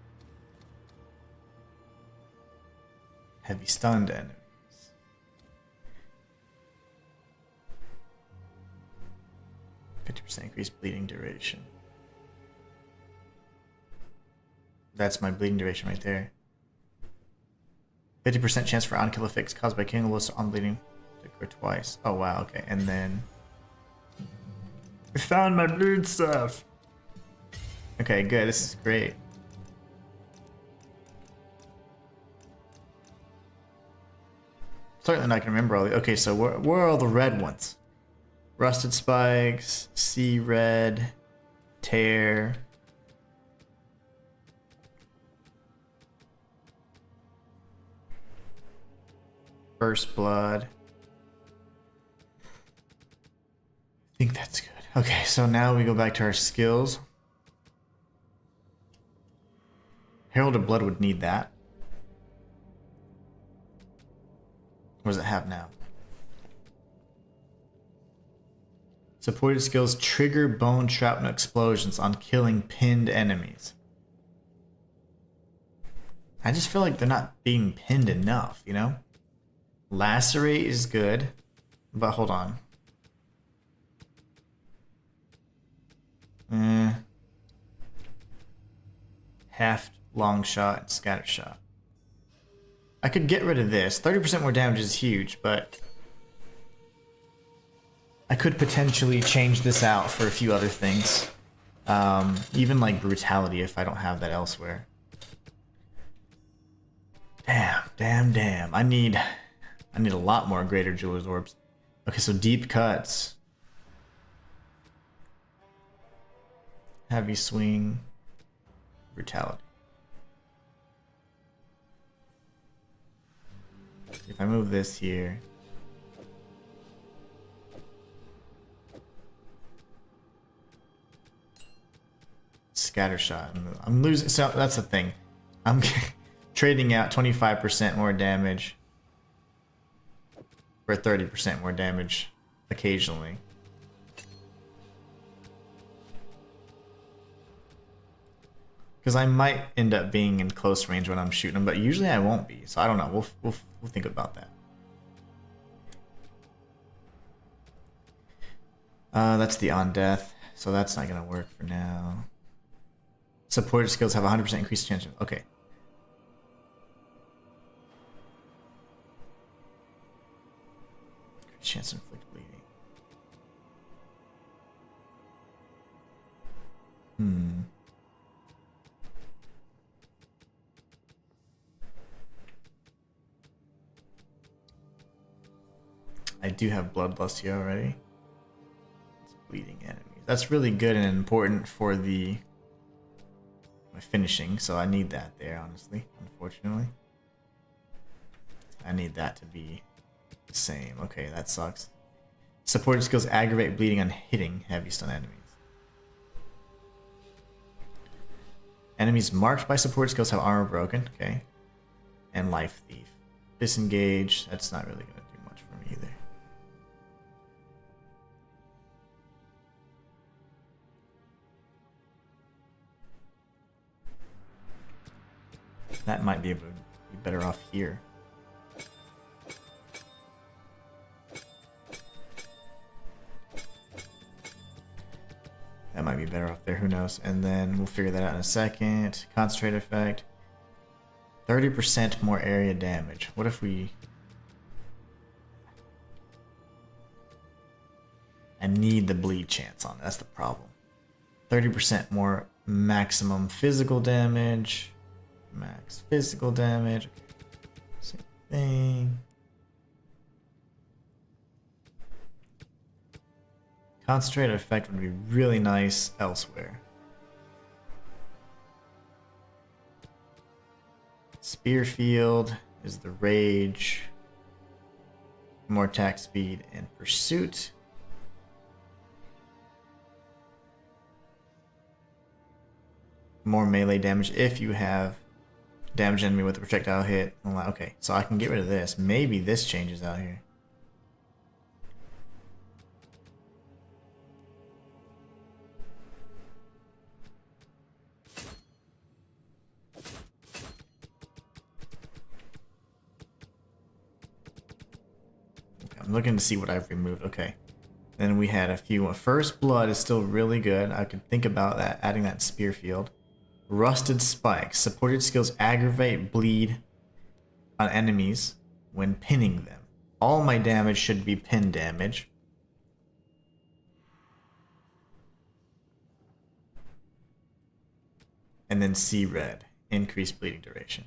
Heavy stunned enemies. 50% increased bleeding duration. That's my bleeding duration right there. 50% chance for on-kill effects caused by killing a list on bleeding to occur twice. Oh wow, okay. And then I found my bleed stuff. Okay, good. This is great. certainly not gonna remember all the. Okay, so where are all the red ones? Rusted spikes, sea red, tear. First blood. I think that's good. Okay, so now we go back to our skills. Herald of Blood would need that. What does it have now? Supported skills trigger bone shrapnel explosions on killing pinned enemies. I just feel like they're not being pinned enough, you know? Lacerate is good, but hold on. Half long shot and scatter shot. I could get rid of this. 30% more damage is huge, but I could potentially change this out for a few other things. Even like brutality if I don't have that elsewhere. Damn. I need a lot more greater jeweler's orbs. Okay, so deep cuts. Heavy swing. Brutality. If I move this here. Scatter shot. I'm losing. So that's the thing. I'm trading out 25% more damage for 30% more damage occasionally. Because I might end up being in close range when I'm shooting them, but usually I won't be. So I don't know. We'll think about that. That's the on death, so that's not gonna work for now. Supported skills have 100% increased chance. Okay. Chance to inflict bleeding. I do have Bloodlust here already. It's bleeding enemies. That's really good and important for my finishing, so I need that there, honestly, unfortunately. I need that to be the same. Okay, that sucks. Supported skills aggravate bleeding on hitting heavy stun enemies. Enemies marked by supported skills have armor broken, okay. And life thief. Disengage, that's not really gonna do much for me either. That might be able to be better off here. That might be better off there, who knows. And then we'll figure that out in a second. Concentrate effect. 30% more area damage. What if we... I need the bleed chance on it. That's the problem. 30% more maximum physical damage. Max physical damage. Same thing. Concentrated effect would be really nice elsewhere. Spear field is the rage. More attack speed and pursuit. More melee damage if you have damage enemy with a projectile hit. Okay, so I can get rid of this. Maybe this changes out here. I'm looking to see what I've removed. Okay. Then we had a few. First Blood is still really good. I could think about that, adding that Spear Field. Rusted Spikes. Supported skills aggravate bleed on enemies when pinning them. All my damage should be pin damage. And then Sea Red. Increased bleeding duration.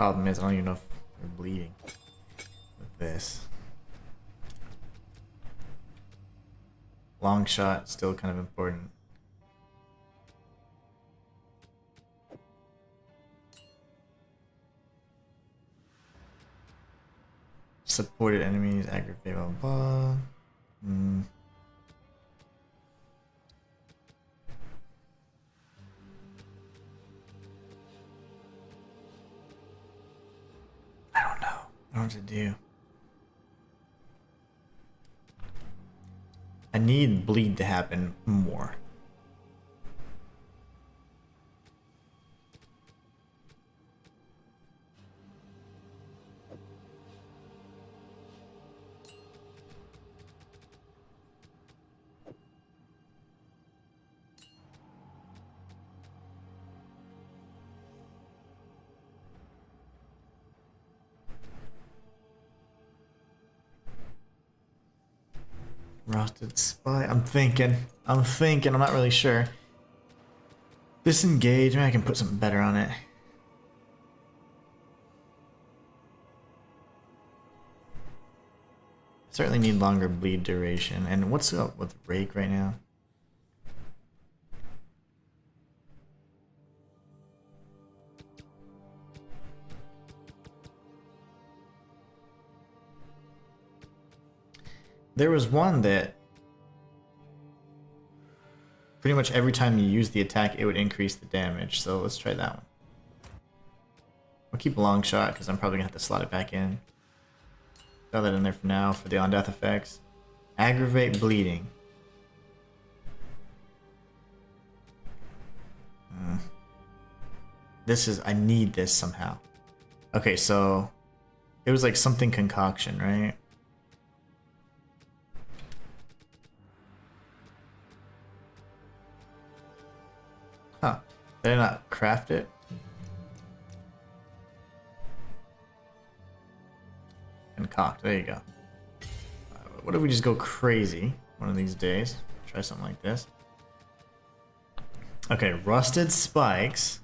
Problem is, I don't even know if we're bleeding with this. Long shot, still kind of important. Supported enemies, aggravate, blah, blah. I don't know. I don't know what to do. I need bleed to happen more. Rusted spy. I'm thinking, I'm not really sure. Disengage, maybe I can put something better on it. Certainly need longer bleed duration. And what's up with Rake right now? There was one that pretty much every time you use the attack, it would increase the damage. So let's try that one. I'll keep a long shot because I'm probably gonna have to slot it back in. Throw that in there for now for the on death effects. Aggravate bleeding. This is, I need this somehow. Okay, so it was like something concoction, right? Huh. Did I not craft it? Concoct. There you go. What if we just go crazy one of these days? Try something like this. Okay, rusted spikes.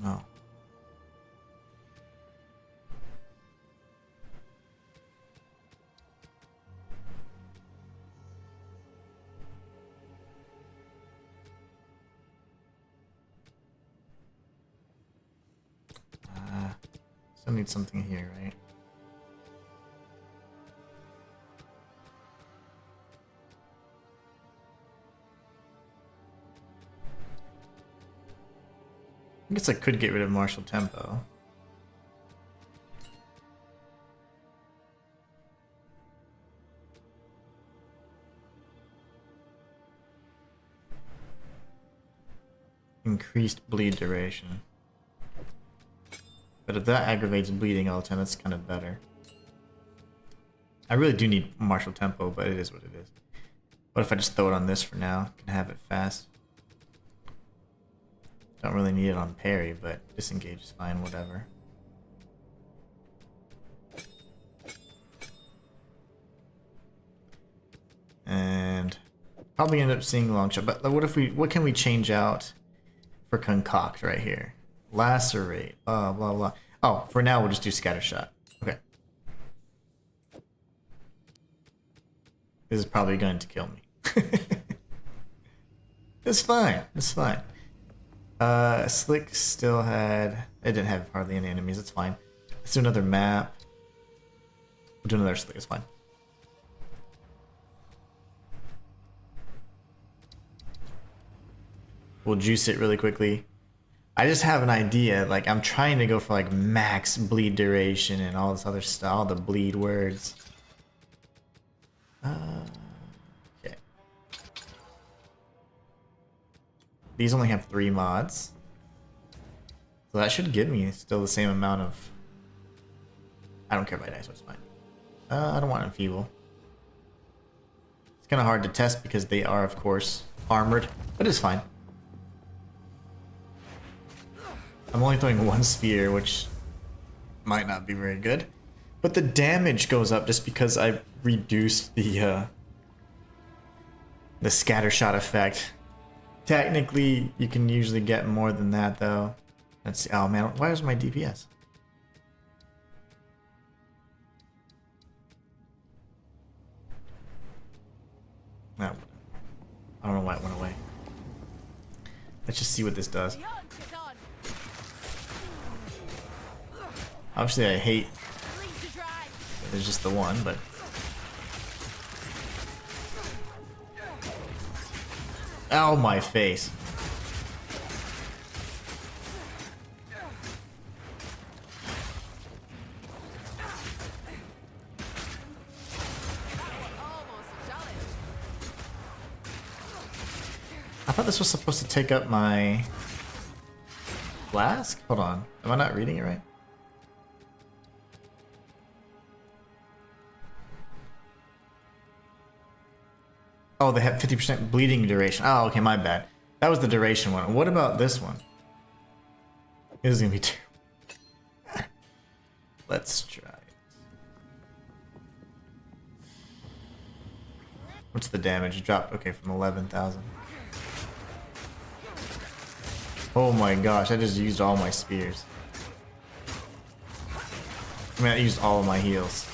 No. Still need something here, right? I guess I could get rid of martial tempo. Increased bleed duration. But if that aggravates bleeding all the time, that's kind of better. I really do need martial tempo, but it is what it is. What if I just throw it on this for now? Can have it fast. Don't really need it on parry, but disengage is fine, whatever. And probably end up seeing long shot. But what can we change out for concoct right here? Lacerate, blah blah blah. Oh, for now we'll just do scatter shot. Okay. This is probably going to kill me. It's fine. It's fine. Slick still had... It didn't have hardly any enemies. It's fine. Let's do another map. We'll do another Slick. It's fine. We'll juice it really quickly. I just have an idea. Like, I'm trying to go for, like, max bleed duration and all this other stuff. All the bleed words. Okay. These only have 3 mods. So that should give me still the same amount of... I don't care if I die, so it's fine. I don't want Enfeeble. It's kind of hard to test because they are, of course, armored. But it's fine. I'm only throwing 1 spear, which might not be very good. But the damage goes up just because I've reduced the scatter shot effect. Technically, you can usually get more than that, though. Let's see. Oh man, why is my DPS? No, I don't know why it went away. Let's just see what this does. The hunt is on. Obviously, I hate Bleed to dry. there's just the one, but ow, my face. Almost a challenge. I thought this was supposed to take up my flask? Hold on. Am I not reading it right? Oh, they have 50% bleeding duration. Oh, okay, my bad. That was the duration one. What about this one? This is gonna be two. Let's try it. What's the damage? It dropped, okay, from 11,000. Oh my gosh, I just used all my spears. I mean, I used all of my heals.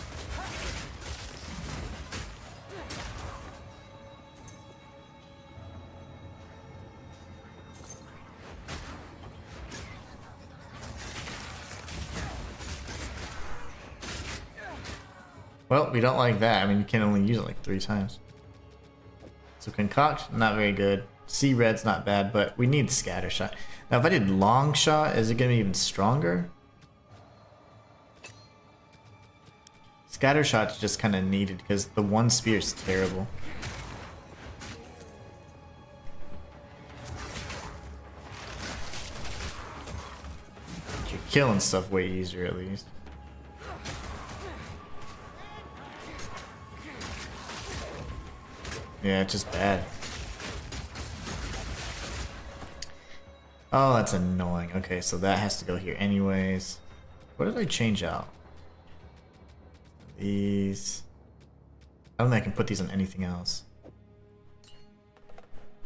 Well, we don't like that. I mean, you can only use it like 3 times. So Concoct, not very good. Sea Red's not bad, but we need Scatter Shot. Now, if I did Long Shot, is it going to be even stronger? Scatter Shot's just kind of needed because the one spear is terrible. You're killing stuff way easier at least. Yeah, it's just bad. Oh, that's annoying. Okay, so that has to go here anyways. What did I change out? These. I don't think I can put these on anything else.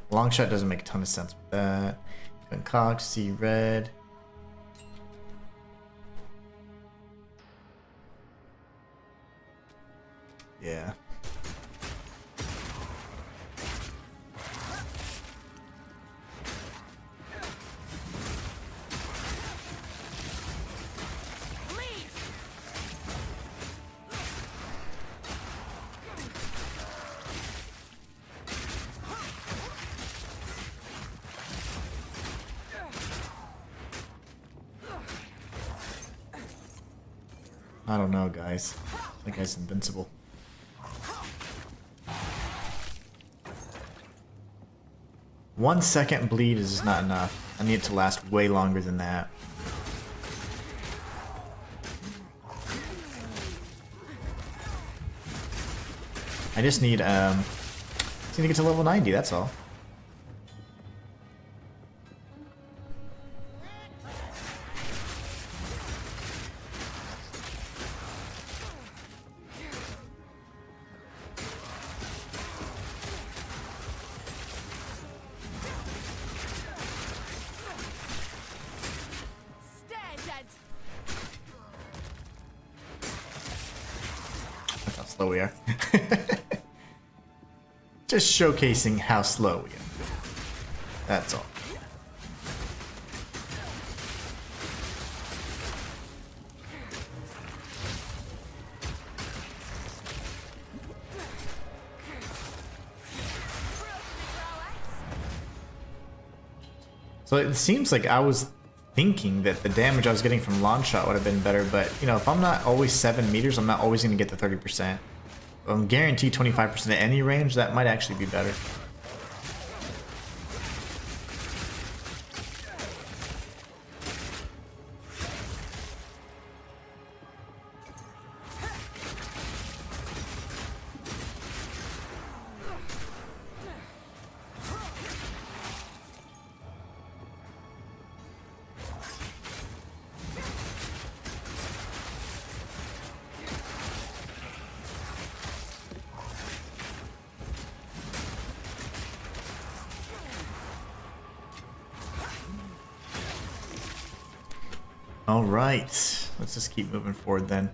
Long shot doesn't make a ton of sense with that. Concoct, see red. Yeah. I don't know, guys. That guy's invincible. One second bleed is just not enough. I need it to last way longer than that. I just need to get to level 90, that's all. That's how slow we are. Just showcasing how slow we are. That's all. So it seems like I was thinking that the damage I was getting from long shot would have been better, but you know, if I'm not always 7 meters, I'm not always going to get the 30%. I'm guaranteed 25% at any range, that might actually be better. All right, let's just keep moving forward then.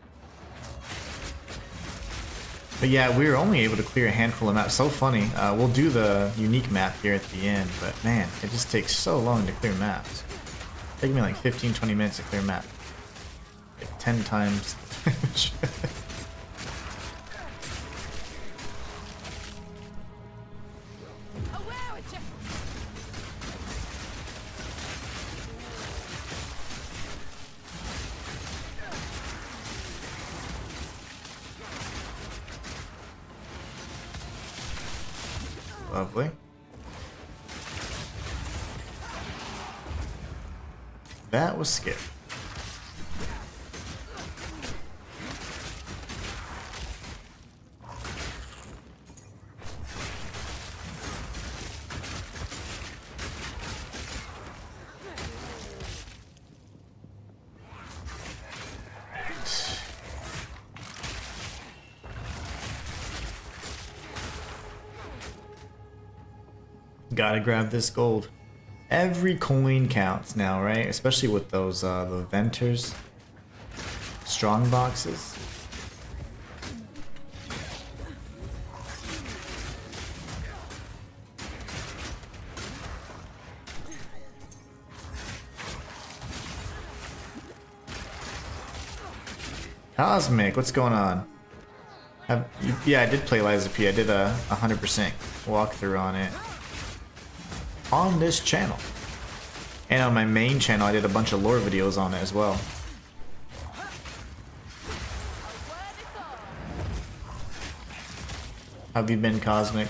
But yeah, we were only able to clear a handful of maps. So funny. We'll do the unique map here at the end, but man, it just takes so long to clear maps. Take me like 15-20 minutes to clear a map. Like 10 times. Aware with you. Lovely. That was scary. Gotta grab this gold. Every coin counts now, right? Especially with those the venters, strong boxes. Cosmic, what's going on? Yeah, I did play Liza P. I did a 100% walkthrough on it. On this channel. And on my main channel, I did a bunch of lore videos on it as well. How have you been, Cosmic?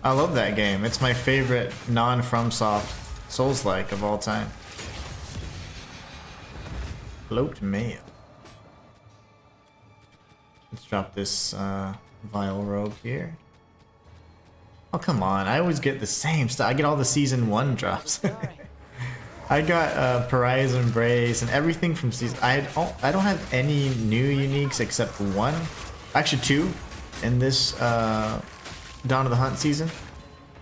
I love that game. It's my favorite non-FromSoft Souls-like of all time. Float mail. Let's drop this Vile Robe here. Oh, come on. I always get the same stuff. I get all the Season 1 drops. I got Pariah's Embrace and everything from Season... I don't have any new uniques except one. Actually, two in this... Dawn of the Hunt season,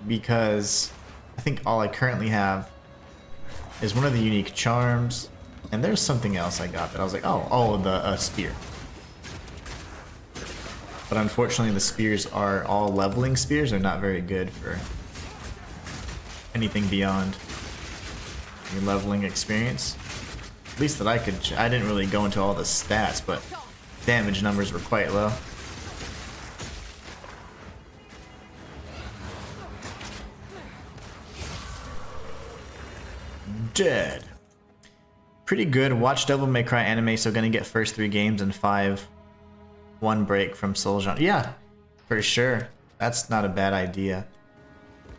because I think all I currently have is one of the unique charms, and there's something else I got that I was like, oh, the spear. But unfortunately, the spears are all leveling spears. They're not very good for anything beyond your leveling experience. At least that I could. I didn't really go into all the stats, but damage numbers were quite low. Dead. Pretty good. Watch Devil May Cry anime, so gonna get first 3 games in 5. 1 break from Soul genre. Yeah, for sure. That's not a bad idea.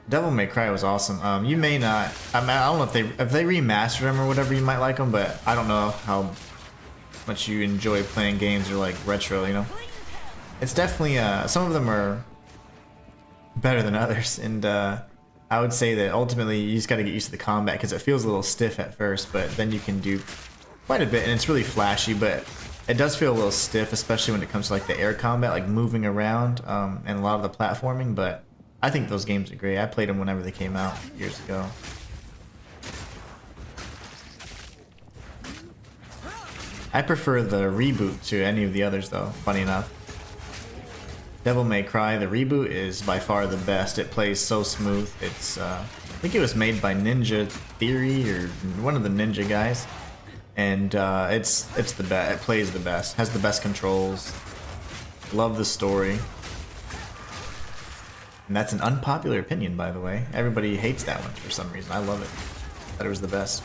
Devil May Cry was awesome. You may not. I mean, I don't know if they remastered them or whatever. You might like them, but I don't know how much you enjoy playing games or like retro. You know, it's definitely some of them are better than others, and I would say that ultimately you just got to get used to the combat because it feels a little stiff at first, but then you can do quite a bit, and it's really flashy, but it does feel a little stiff, especially when it comes to like the air combat, like moving around, and a lot of the platforming. But I think those games are great. I played them whenever they came out years ago. I prefer the reboot to any of the others though, funny enough. Devil May Cry, the reboot, is by far the best. It plays so smooth. It's, I think it was made by Ninja Theory or one of the Ninja guys, and it's the best. It plays the best. Has the best controls. Love the story. And that's an unpopular opinion, by the way. Everybody hates that one for some reason. I love it. Thought it was the best.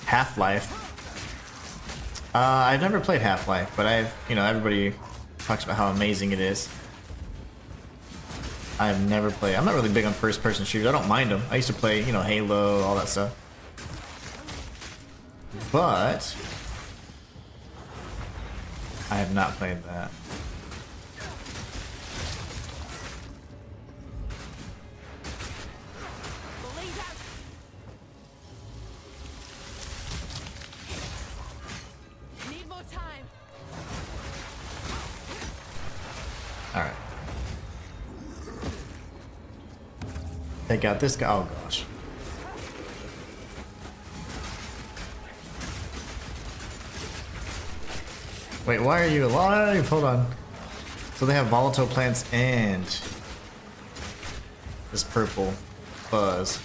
Half-Life. I've never played Half-Life, but everybody talks about how amazing it is. I've never played. I'm not really big on first-person shooters. I don't mind them. I used to play, Halo, all that stuff. but I have not played that. Bleed out. Need more time. All right. Take out this guy. Oh gosh. Wait, why are you alive? Hold on. So they have volatile plants and this purple fuzz.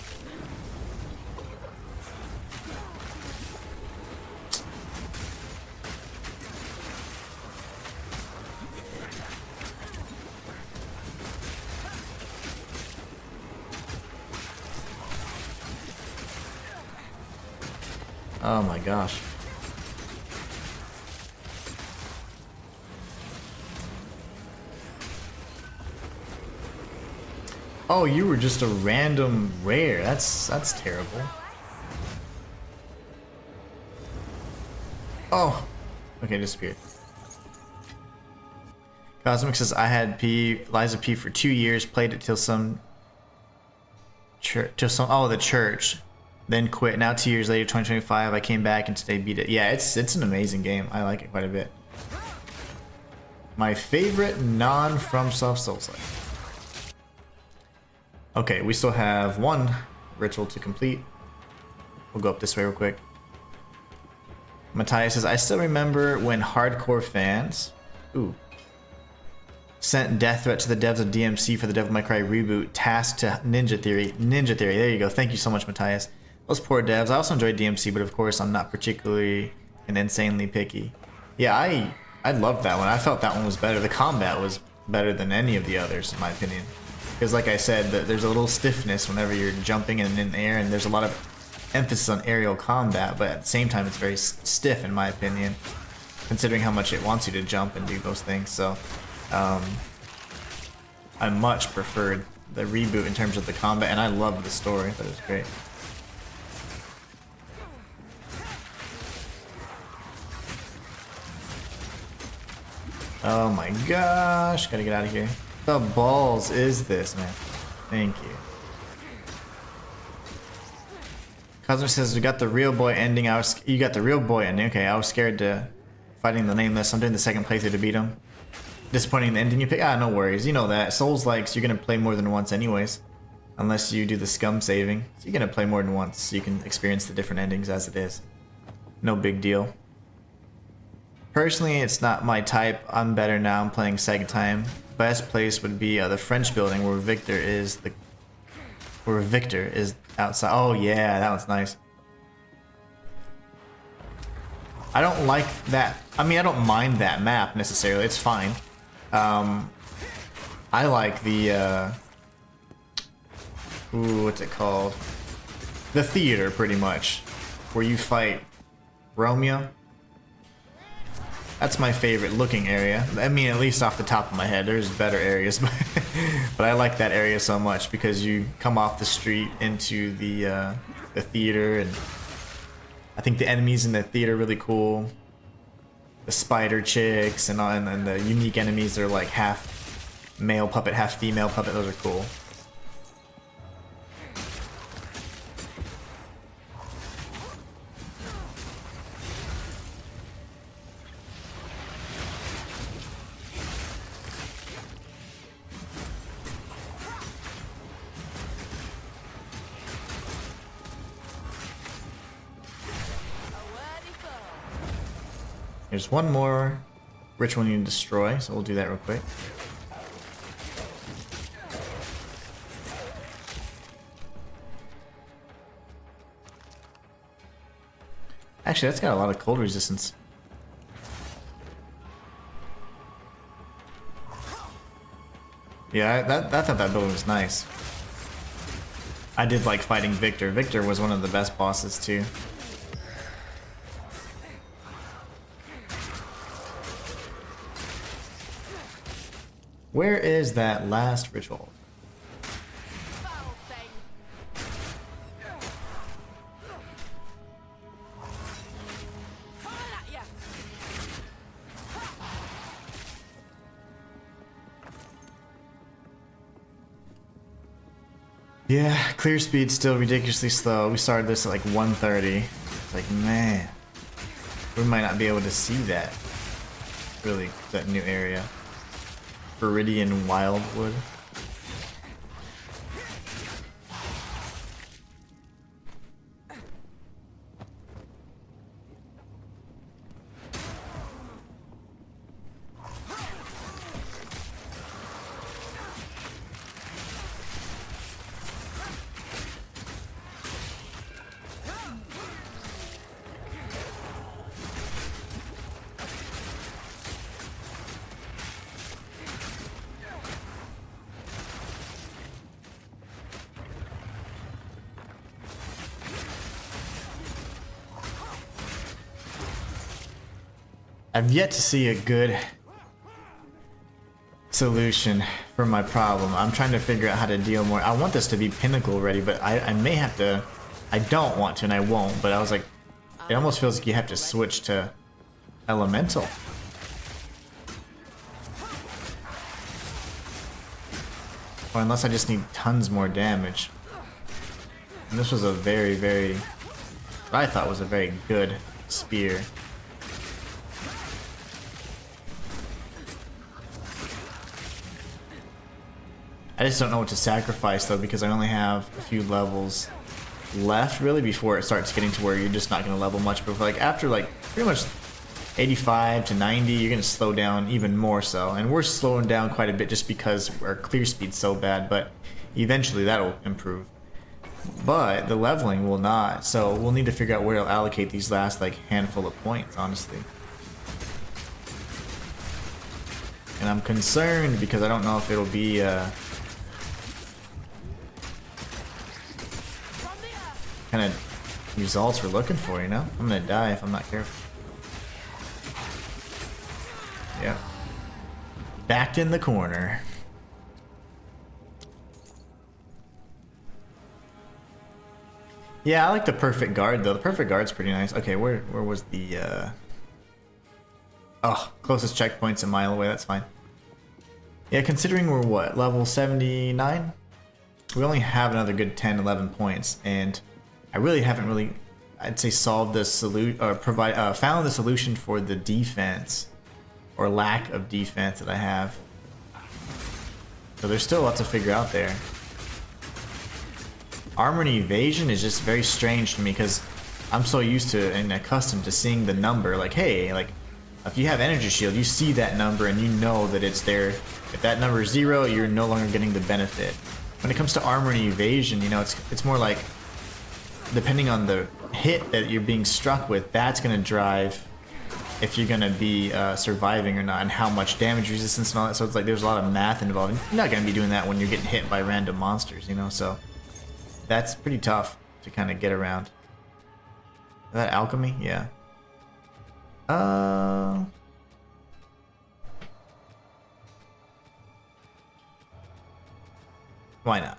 Oh my gosh. Oh, you were just a random rare. That's terrible. Oh. Okay, disappeared. Cosmic says I had Liza P for 2 years, played it till some church, the church, then quit. Now 2 years later, 2025, I came back and today beat it. Yeah, it's an amazing game. I like it quite a bit. My favorite non-FromSoft Souls-like. Okay, we still have one ritual to complete. We'll go up this way real quick. Matthias says, I still remember when hardcore fans sent death threat to the devs of DMC for the Devil May Cry reboot, tasked to Ninja Theory. There you go. Thank you so much, Matthias. Those poor devs. I also enjoyed DMC, but of course I'm not particularly and insanely picky. Yeah, I loved that one. I felt that one was better. The combat was better than any of the others, in my opinion. Because like I said, there's a little stiffness whenever you're jumping and in the air, and there's a lot of emphasis on aerial combat, but at the same time it's very stiff in my opinion, considering how much it wants you to jump and do those things. So I much preferred the reboot in terms of the combat, and I loved the story. That was great. Oh my gosh, gotta get out of here. The balls is this, man? Thank you. Cosmo says we got the real boy ending. You got the real boy ending. Okay, I was scared to fighting the nameless. I'm doing the second playthrough to beat him. Disappointing the ending you pick. Ah, no worries. You know that Souls likes you're gonna play more than once anyways, unless you do the scum saving. So you're gonna play more than once, so you can experience the different endings as it is. No big deal. Personally, it's not my type. I'm better now. I'm playing second time. Best place would be the French building where Victor is outside. Oh yeah, that one's nice. I don't like that. I mean, I don't mind that map necessarily. It's fine. I like the what's it called? The theater, pretty much, where you fight Romeo. That's my favorite looking area. I mean, at least off the top of my head. There's better areas, but I like that area so much because you come off the street into the theater, and I think the enemies in the theater are really cool. The spider chicks and the unique enemies that are like half male puppet, half female puppet. Those are cool. There's one more ritual you need to destroy, so we'll do that real quick. Actually, that's got a lot of cold resistance. Yeah, I thought that building was nice. I did like fighting Victor. Victor was one of the best bosses too. Where is that last ritual? Foul thing. Yeah, clear speed's still ridiculously slow. We started this at like 130. It's like, man, we might not be able to see that. Really, that new area. Viridian Wildwood. I've yet to see a good solution for my problem. I'm trying to figure out how to deal more. I want this to be pinnacle ready, but I may have to. I don't want to and I won't, but I was like, it almost feels like you have to switch to elemental. Or unless I just need tons more damage. And this was a very, what I thought was a very good spear. I just don't know what to sacrifice though, because I only have a few levels left really before it starts getting to where you're just not going to level much. But like after like pretty much 85 to 90, you're going to slow down even more so. And we're slowing down quite a bit just because our clear speed's so bad, but eventually that'll improve. But the leveling will not, so we'll need to figure out where to allocate these last like handful of points, honestly. And I'm concerned because I don't know if it'll be kind of results we're looking for, you know? I'm gonna die if I'm not careful. Yep. Backed in the corner. Yeah, I like the perfect guard though. The perfect guard's pretty nice. Okay, where was the oh, closest checkpoint's a mile away, that's fine. Yeah, considering we're what, level 79? We only have another good 10, 11 points, and I really haven't I'd say solved the solution or found the solution for the defense or lack of defense that I have. So there's still a lot to figure out there. Armor and evasion is just very strange to me because I'm so used to and accustomed to seeing the number. Like, hey, like if you have energy shield, you see that number and you know that it's there. If that number is 0, you're no longer getting the benefit. When it comes to armor and evasion, you know, it's more like depending on the hit that you're being struck with, that's going to drive if you're going to be surviving or not, and how much damage resistance and all that. So it's like there's a lot of math involved. You're not going to be doing that when you're getting hit by random monsters, you know, so that's pretty tough to kind of get around. Is that alchemy? Yeah. Why not?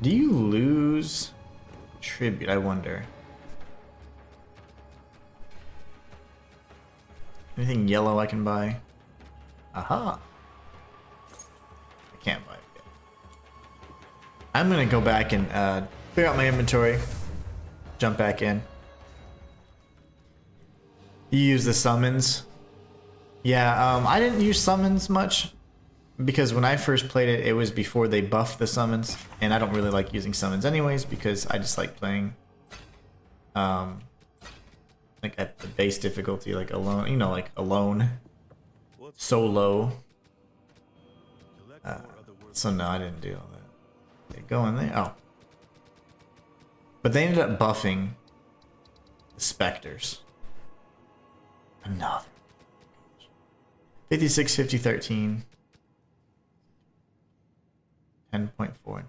Do you lose tribute, I wonder? Anything yellow I can buy? Aha! I can't buy it yet. I'm gonna go back and clear out my inventory. Jump back in. You use the summons. Yeah, I didn't use summons much because when I first played it, it was before they buffed the summons, and I don't really like using summons anyways because I just like playing like at the base difficulty, like alone, you know, like alone, solo. So no, I didn't do all that. Okay, go in there. Oh. But they ended up buffing the specters. Another 56, 50, 13, 10.4 and 20.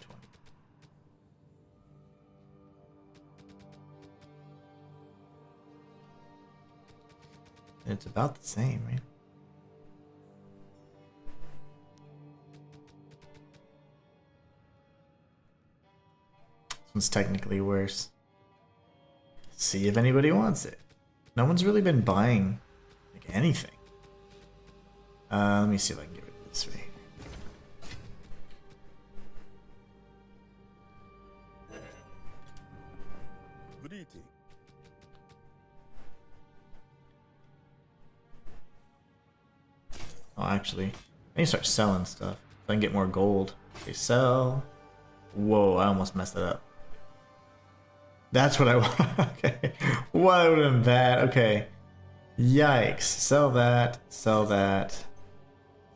It's about the same, right? This one's technically worse. See if anybody wants it. No one's really been buying like anything. Let me see if I can get rid of this right here. Greeting. Oh, actually, I need to start selling stuff so I can get more gold. Okay, sell. Whoa, I almost messed it up. That's what I want. Okay. What would have been bad? Okay. Yikes. Sell that. Sell that.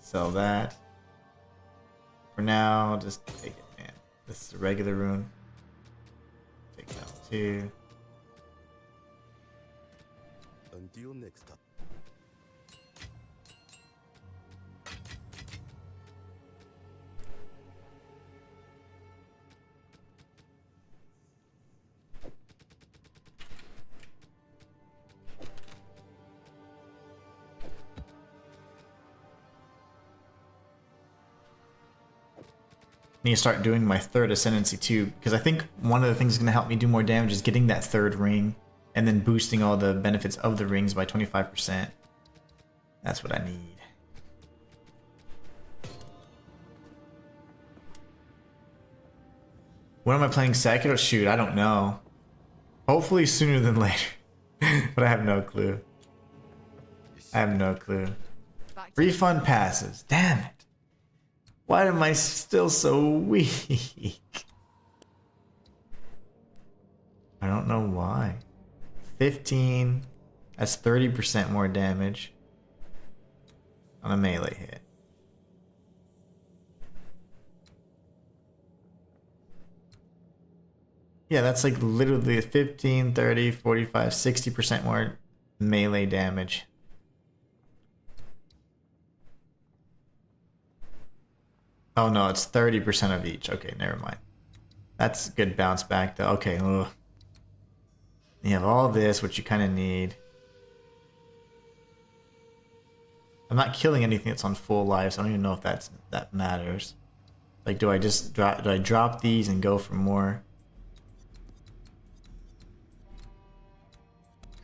Sell that. For now, just take it, man. This is a regular rune. Take that too. Until next time. Need to start doing my third ascendancy too, because I think one of the things that's going to help me do more damage is getting that third ring and then boosting all the benefits of the rings by 25%. That's what I need. When am I playing Sekiro? Shoot, I don't know. Hopefully sooner than later. But I have no clue. I have no clue. Back to Refund passes. Damn it. Why am I still so weak? I don't know why. 15. That's 30% more damage on a melee hit. Yeah, that's like literally 15, 30, 45, 60% more melee damage. Oh no, it's 30% of each. Okay, never mind. That's a good bounce back though. Okay, ugh. You have all this, which you kind of need. I'm not killing anything that's on full life, so I don't even know if that matters. Like, do I just drop? Do I drop these and go for more?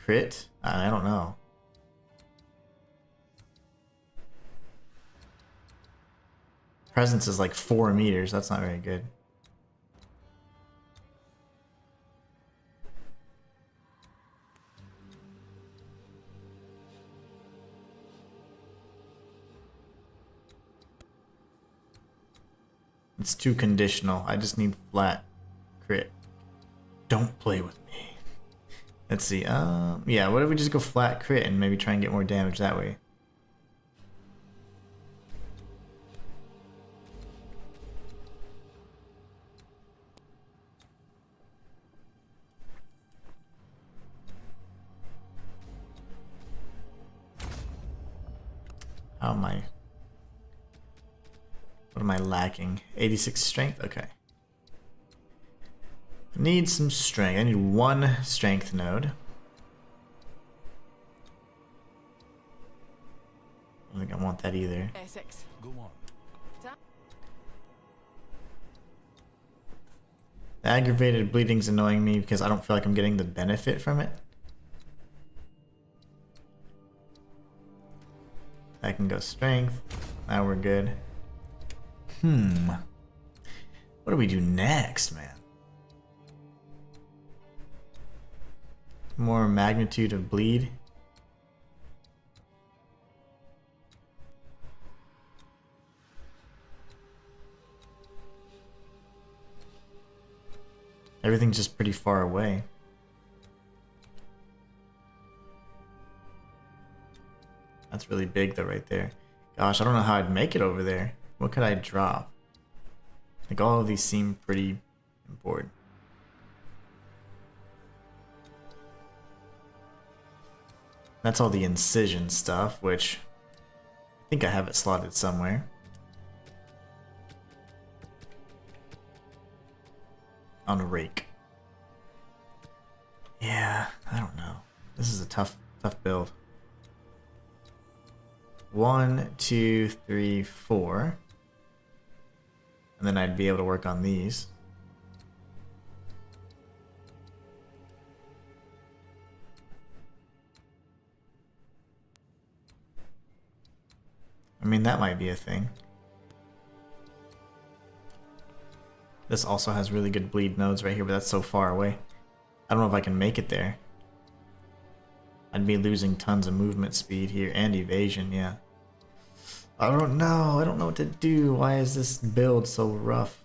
Crit? I don't know. Presence is like 4 meters. That's not very good. It's too conditional. I just need flat crit. Don't play with me. Let's see. Yeah, what if we just go flat crit and maybe try and get more damage that way? How am I? What am I lacking? 86 strength? Okay. Need some strength. I need 1 strength node. I don't think I want that either. Essex. Go on. The aggravated bleeding's annoying me because I don't feel like I'm getting the benefit from it. I can go strength. Now we're good. What do we do next, man? More magnitude of bleed. Everything's just pretty far away. That's really big though right there. Gosh, I don't know how I'd make it over there. What could I drop? Like all of these seem pretty important. That's all the incision stuff, which I think I have it slotted somewhere. On a rake. Yeah, I don't know. This is a tough build. 1, 2, 3, 4. And then I'd be able to work on these. I mean, that might be a thing. This also has really good bleed nodes right here, but that's so far away. I don't know if I can make it there. I'd be losing tons of movement speed here and evasion, yeah. I don't know. I don't know what to do. Why is this build so rough?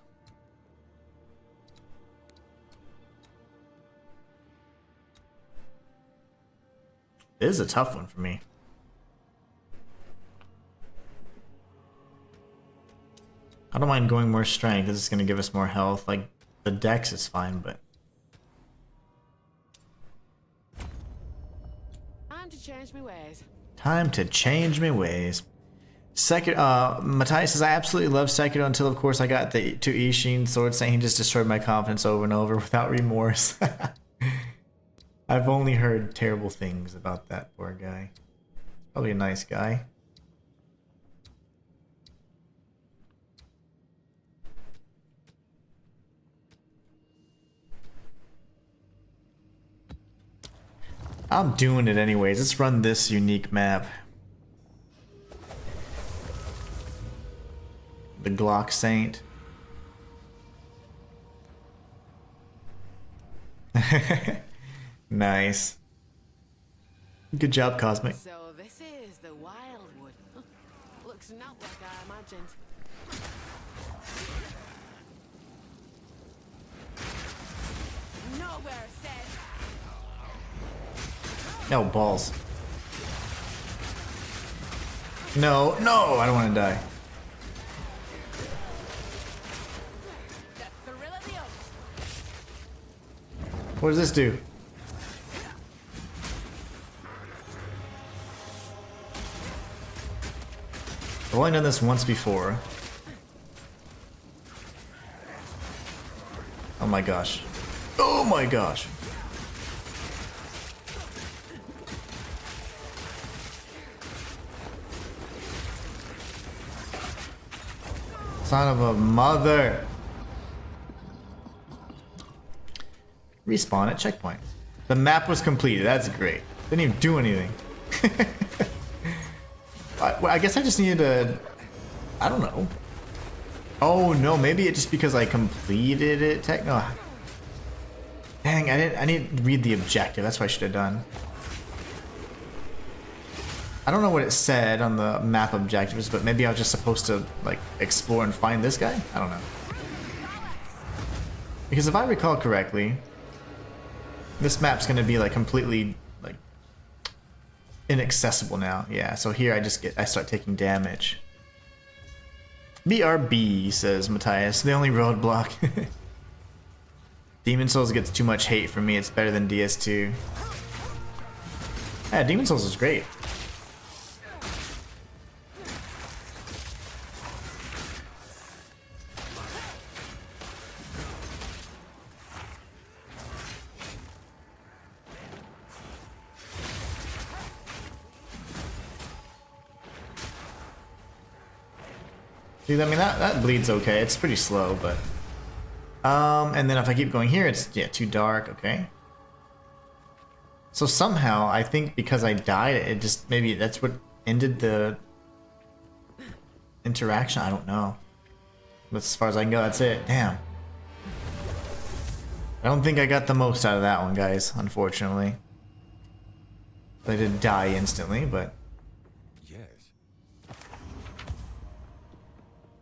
This is a tough one for me. I don't mind going more strength because it's going to give us more health. Like, the dex is fine, but... Time to change my ways. Time to change my ways. Matthias says, I absolutely love Sekiro until, of course, I got the 2 Ishin swords saying he just destroyed my confidence over and over without remorse. I've only heard terrible things about that poor guy. Probably a nice guy. I'm doing it anyways. Let's run this unique map. The Glock Saint. Nice. Good job, Cosmic. So this is the Wildwood. Looks not like I imagined. Nowhere says. No, balls. No, no, I don't want to die. The thrill of the oaks. What does this do? I've only done this once before. Oh my gosh. Oh my gosh. Son of a mother. Respawn at checkpoint. The map was completed. That's great. Didn't even do anything. I guess I just needed to... I don't know. Oh no, maybe it's just because I completed it. No. Dang, I didn't read the objective. That's what I should have done. I don't know what it said on the map objectives, but maybe I was just supposed to like explore and find this guy? I don't know. Because if I recall correctly, this map's gonna be like completely like inaccessible now. Yeah, so here I start taking damage. BRB, says Matthias, the only roadblock. Demon Souls gets too much hate from me. It's better than DS2. Yeah, Demon Souls is great. Dude, I mean that bleeds okay. It's pretty slow, but and then if I keep going here, it's too dark. Okay. So somehow I think because I died, it just maybe that's what ended the interaction. I don't know. But as far as I can go, that's it. Damn. I don't think I got the most out of that one, guys. Unfortunately, I did die instantly, but.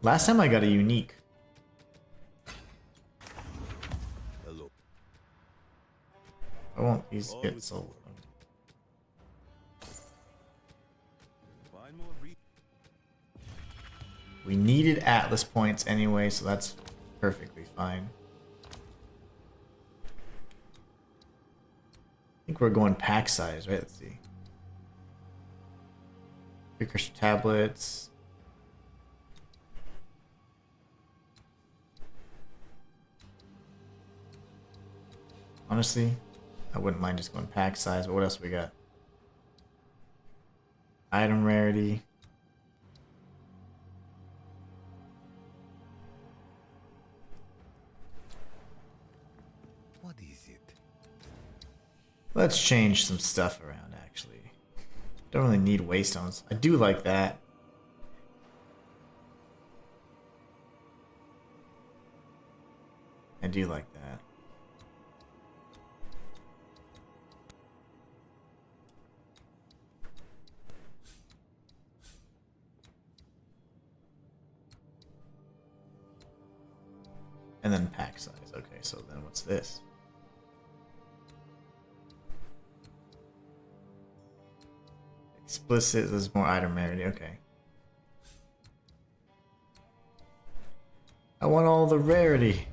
Last time I got a unique. Hello. I won't these get sold. Find more We needed Atlas points anyway, so that's perfectly fine. I think we're going pack size, right? Let's see. Precursor tablets. Honestly, I wouldn't mind just going pack size, but what else we got? Item rarity. What is it? Let's change some stuff around, actually. Don't really need waystones. I do like that. I do like that. And then pack size. Okay, so then what's this? Explicit, there's more item rarity, okay. I want all the rarity.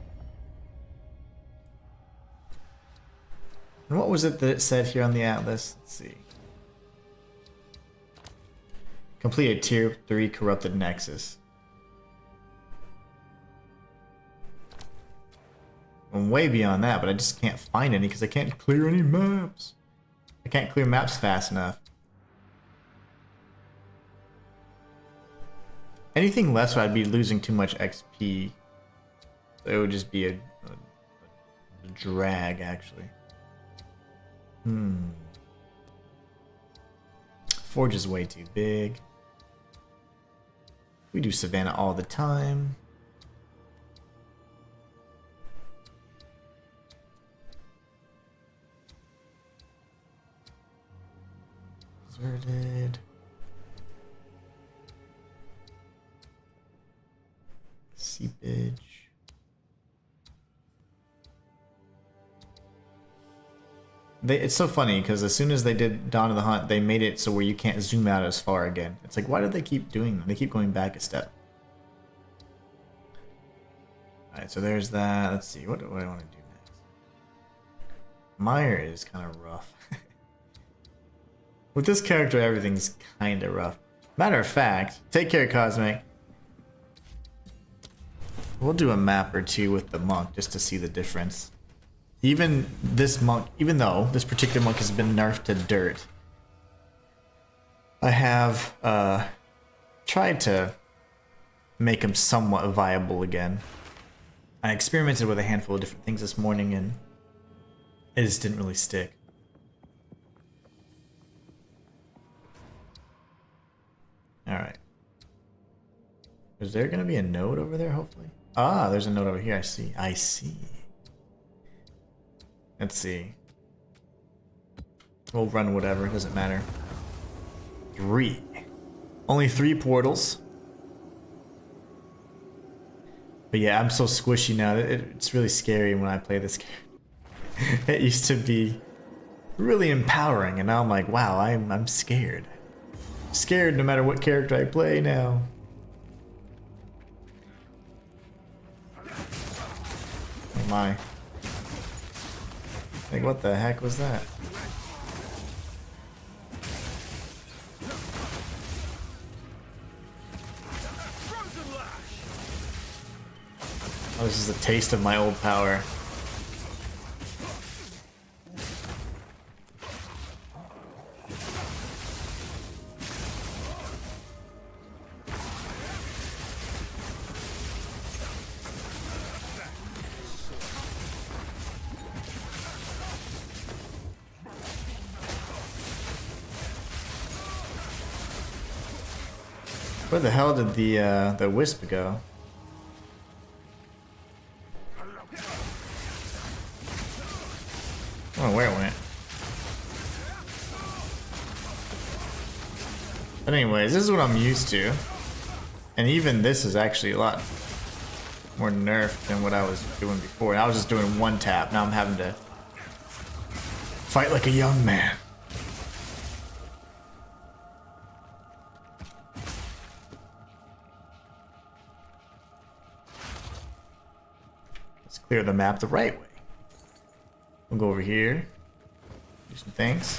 And what was it that it said here on the atlas? Let's see. Complete a tier 3 corrupted nexus. I'm way beyond that, but I just can't find any because I can't clear any maps. I can't clear maps fast enough. Anything less, I'd be losing too much XP. So it would just be a drag, actually. Forge is way too big. We do Savannah all the time. Deserted. Seepage. It's so funny because as soon as they did Dawn of the Hunt, they made it so where you can't zoom out as far again. It's like, why did they keep doing that? They keep going back a step. Alright, so there's that. Let's see, what do I want to do next? Mire is kind of rough. With this character, everything's kind of rough. Matter of fact, take care, Cosmic. We'll do a map or two with the monk just to see the difference. Even this monk, even though this particular monk has been nerfed to dirt, I have tried to make him somewhat viable again. I experimented with a handful of different things this morning and it just didn't really stick. Alright. Is there going to be a node over there, hopefully? Ah, there's a node over here. I see. I see. Let's see. We'll run whatever. It doesn't matter. 3. Only 3 portals. But yeah, I'm so squishy now. It's really scary when I play this game. It used to be really empowering, and now I'm like, wow, I'm scared. Scared no matter what character I play now. Oh my. Like, what the heck was that? Oh, this is a taste of my old power. Where the hell did the wisp go? I don't know where it went. But anyways, this is what I'm used to. And even this is actually a lot more nerfed than what I was doing before. I was just doing one tap. Now I'm having to fight like a young man. Let's clear the map the right way. We'll go over here, do some things.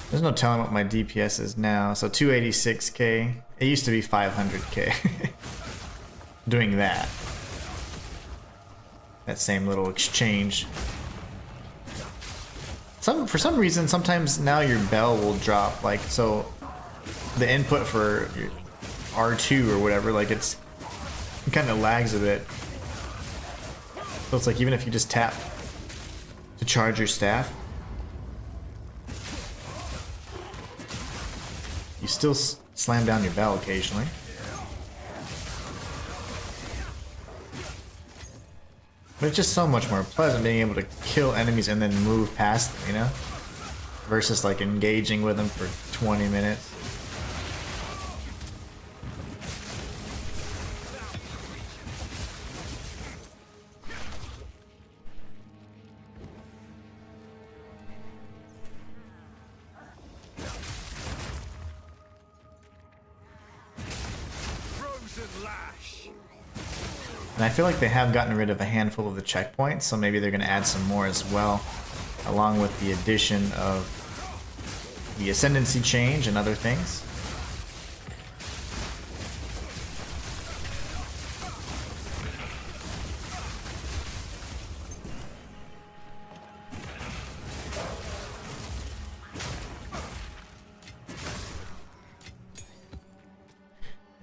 There's no telling what my DPS is now, so 286k. It used to be 500k. Doing that. That same little exchange. For some reason, sometimes now your bell will drop, like, so the input for your R2 or whatever, like it kind of lags a bit. So it's like even if you just tap to charge your staff, you still slam down your bell occasionally. But it's just so much more pleasant being able to kill enemies and then move past them, you know? Versus like engaging with them for 20 minutes. And I feel like they have gotten rid of a handful of the checkpoints, so maybe they're going to add some more as well, along with the addition of the ascendancy change and other things.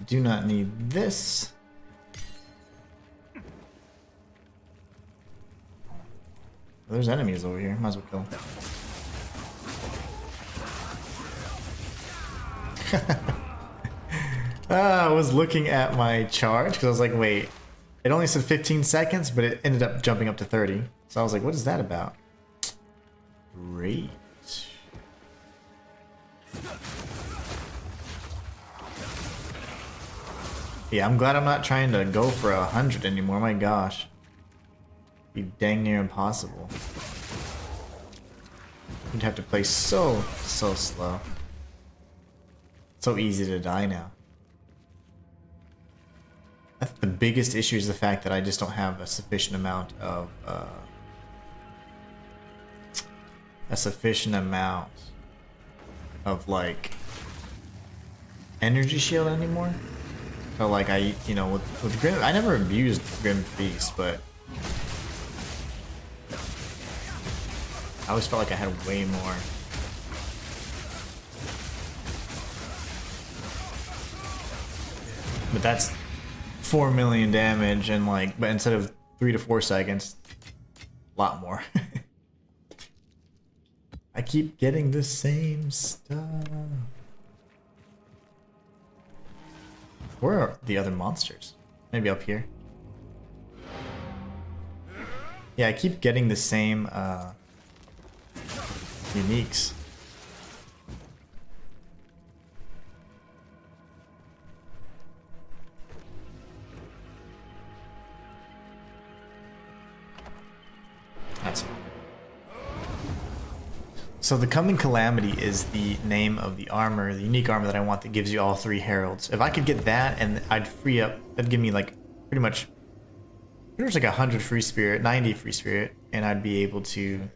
Do not need this. There's enemies over here. Might as well kill them. I was looking at my charge because I was like, wait, it only said 15 seconds, but it ended up jumping up to 30. So I was like, what is that about? Great. Yeah, I'm glad I'm not trying to go for 100 anymore. My gosh. Be dang near impossible. You'd have to play so slow. So easy to die now. I think the biggest issue is the fact that I just don't have a sufficient amount of like energy shield anymore. So like you know, with Grim, I never abused Grim Feast, but I always felt like I had way more. But that's 4 million damage and like, but instead of 3 to 4 seconds, a lot more. I keep getting the same stuff. Where are the other monsters? Maybe up here. Yeah, I keep getting the same uniques. That's fine. So the Coming Calamity is the name of the armor, the unique armor that I want that gives you all 3 heralds. If I could get that, and I'd free up, that'd give me like pretty much like 100 free spirit, 90 free spirit, and I'd be able to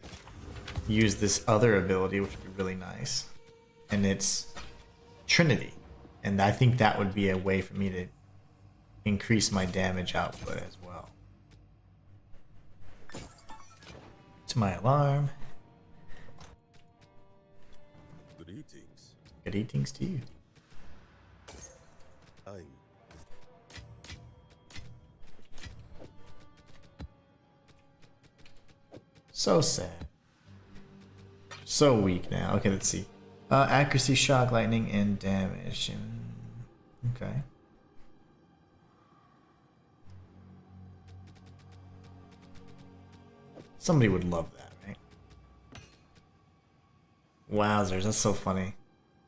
use this other ability, which would be really nice. And it's Trinity. And I think that would be a way for me to increase my damage output as well. To my alarm. Greetings. Good eatings to you. I'm So sad. So weak now. Okay, let's see. Accuracy, shock, lightning, and damage. Okay. Somebody would love that, right? Wowzers, that's so funny.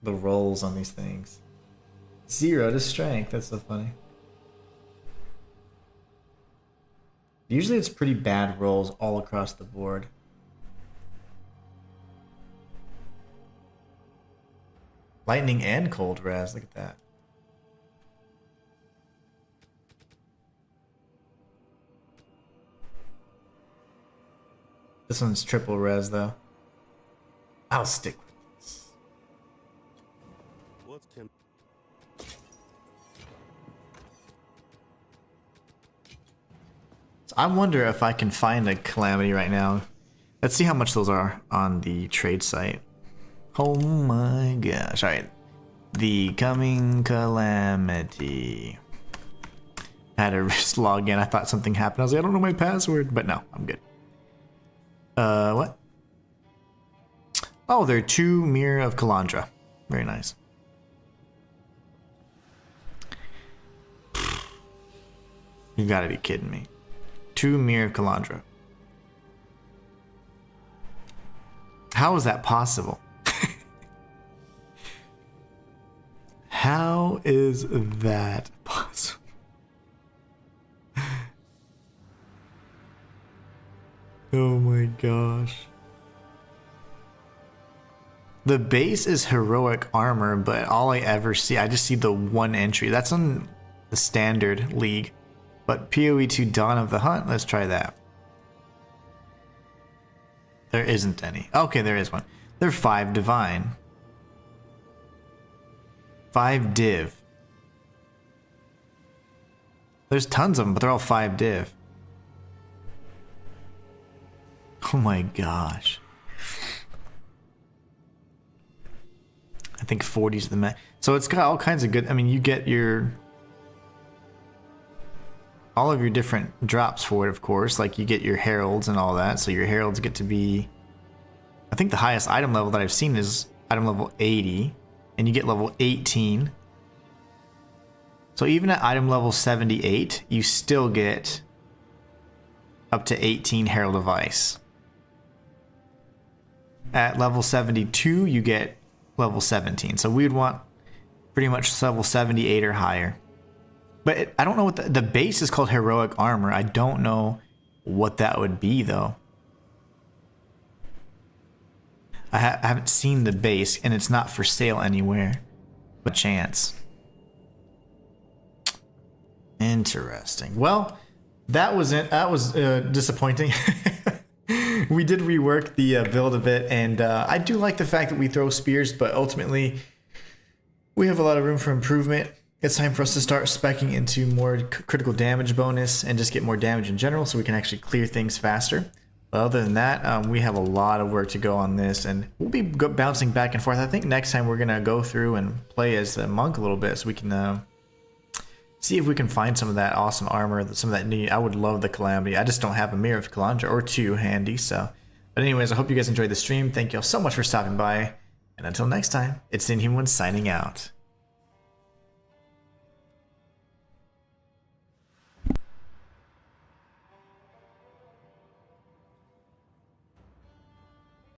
The rolls on these things. 0 to strength, that's so funny. Usually it's pretty bad rolls all across the board. Lightning and cold res, look at that. This one's triple res though. I'll stick with this. what can So I wonder if I can find a calamity right now. Let's see how much those are on the trade site. Oh my gosh. Alright. The Coming Calamity. I had to just log in. I thought something happened. I was like, I don't know my password. But no, I'm good. What? Oh, they're 2 Mirror of Kalandra. Very nice. You gotta be kidding me. True Mirror of Kalandra. How is that possible? How is that possible? Oh my gosh. The base is heroic armor, but all I ever see, I just see the one entry. That's on the standard league. But PoE 2 Dawn of the Hunt, let's try that. There isn't any. Okay, there is one. They're 5 divine. 5 div. There's tons of them, but they're all 5 div. Oh my gosh. I think 40 is the max. So it's got all kinds of good, I mean, you get your all of your different drops for it, of course. Like you get your heralds and all that. So your heralds get to be, I think the highest item level that I've seen is item level 80, and you get level 18. So even at item level 78, you still get up to 18 Herald of Ice. At level 72, you get level 17. So we would want pretty much level 78 or higher. But I don't know what the base is called heroic armor. I don't know what that would be though. I haven't seen the base, and it's not for sale anywhere. But chance. Interesting. Well, that was it. That was disappointing. We did rework the build a bit, and I do like the fact that we throw spears, but ultimately we have a lot of room for improvement. It's time for us to start speccing into more critical damage bonus and just get more damage in general so we can actually clear things faster. But other than that, we have a lot of work to go on this, and we'll be bouncing back and forth. I think next time we're going to go through and play as the monk a little bit so we can see if we can find some of that awesome armor, some of that neat. I would love the Calamity. I just don't have a Mirror of Kalandra or 2 handy. So, but anyways, I hope you guys enjoyed the stream. Thank you all so much for stopping by. And until next time, it's Inhuman signing out.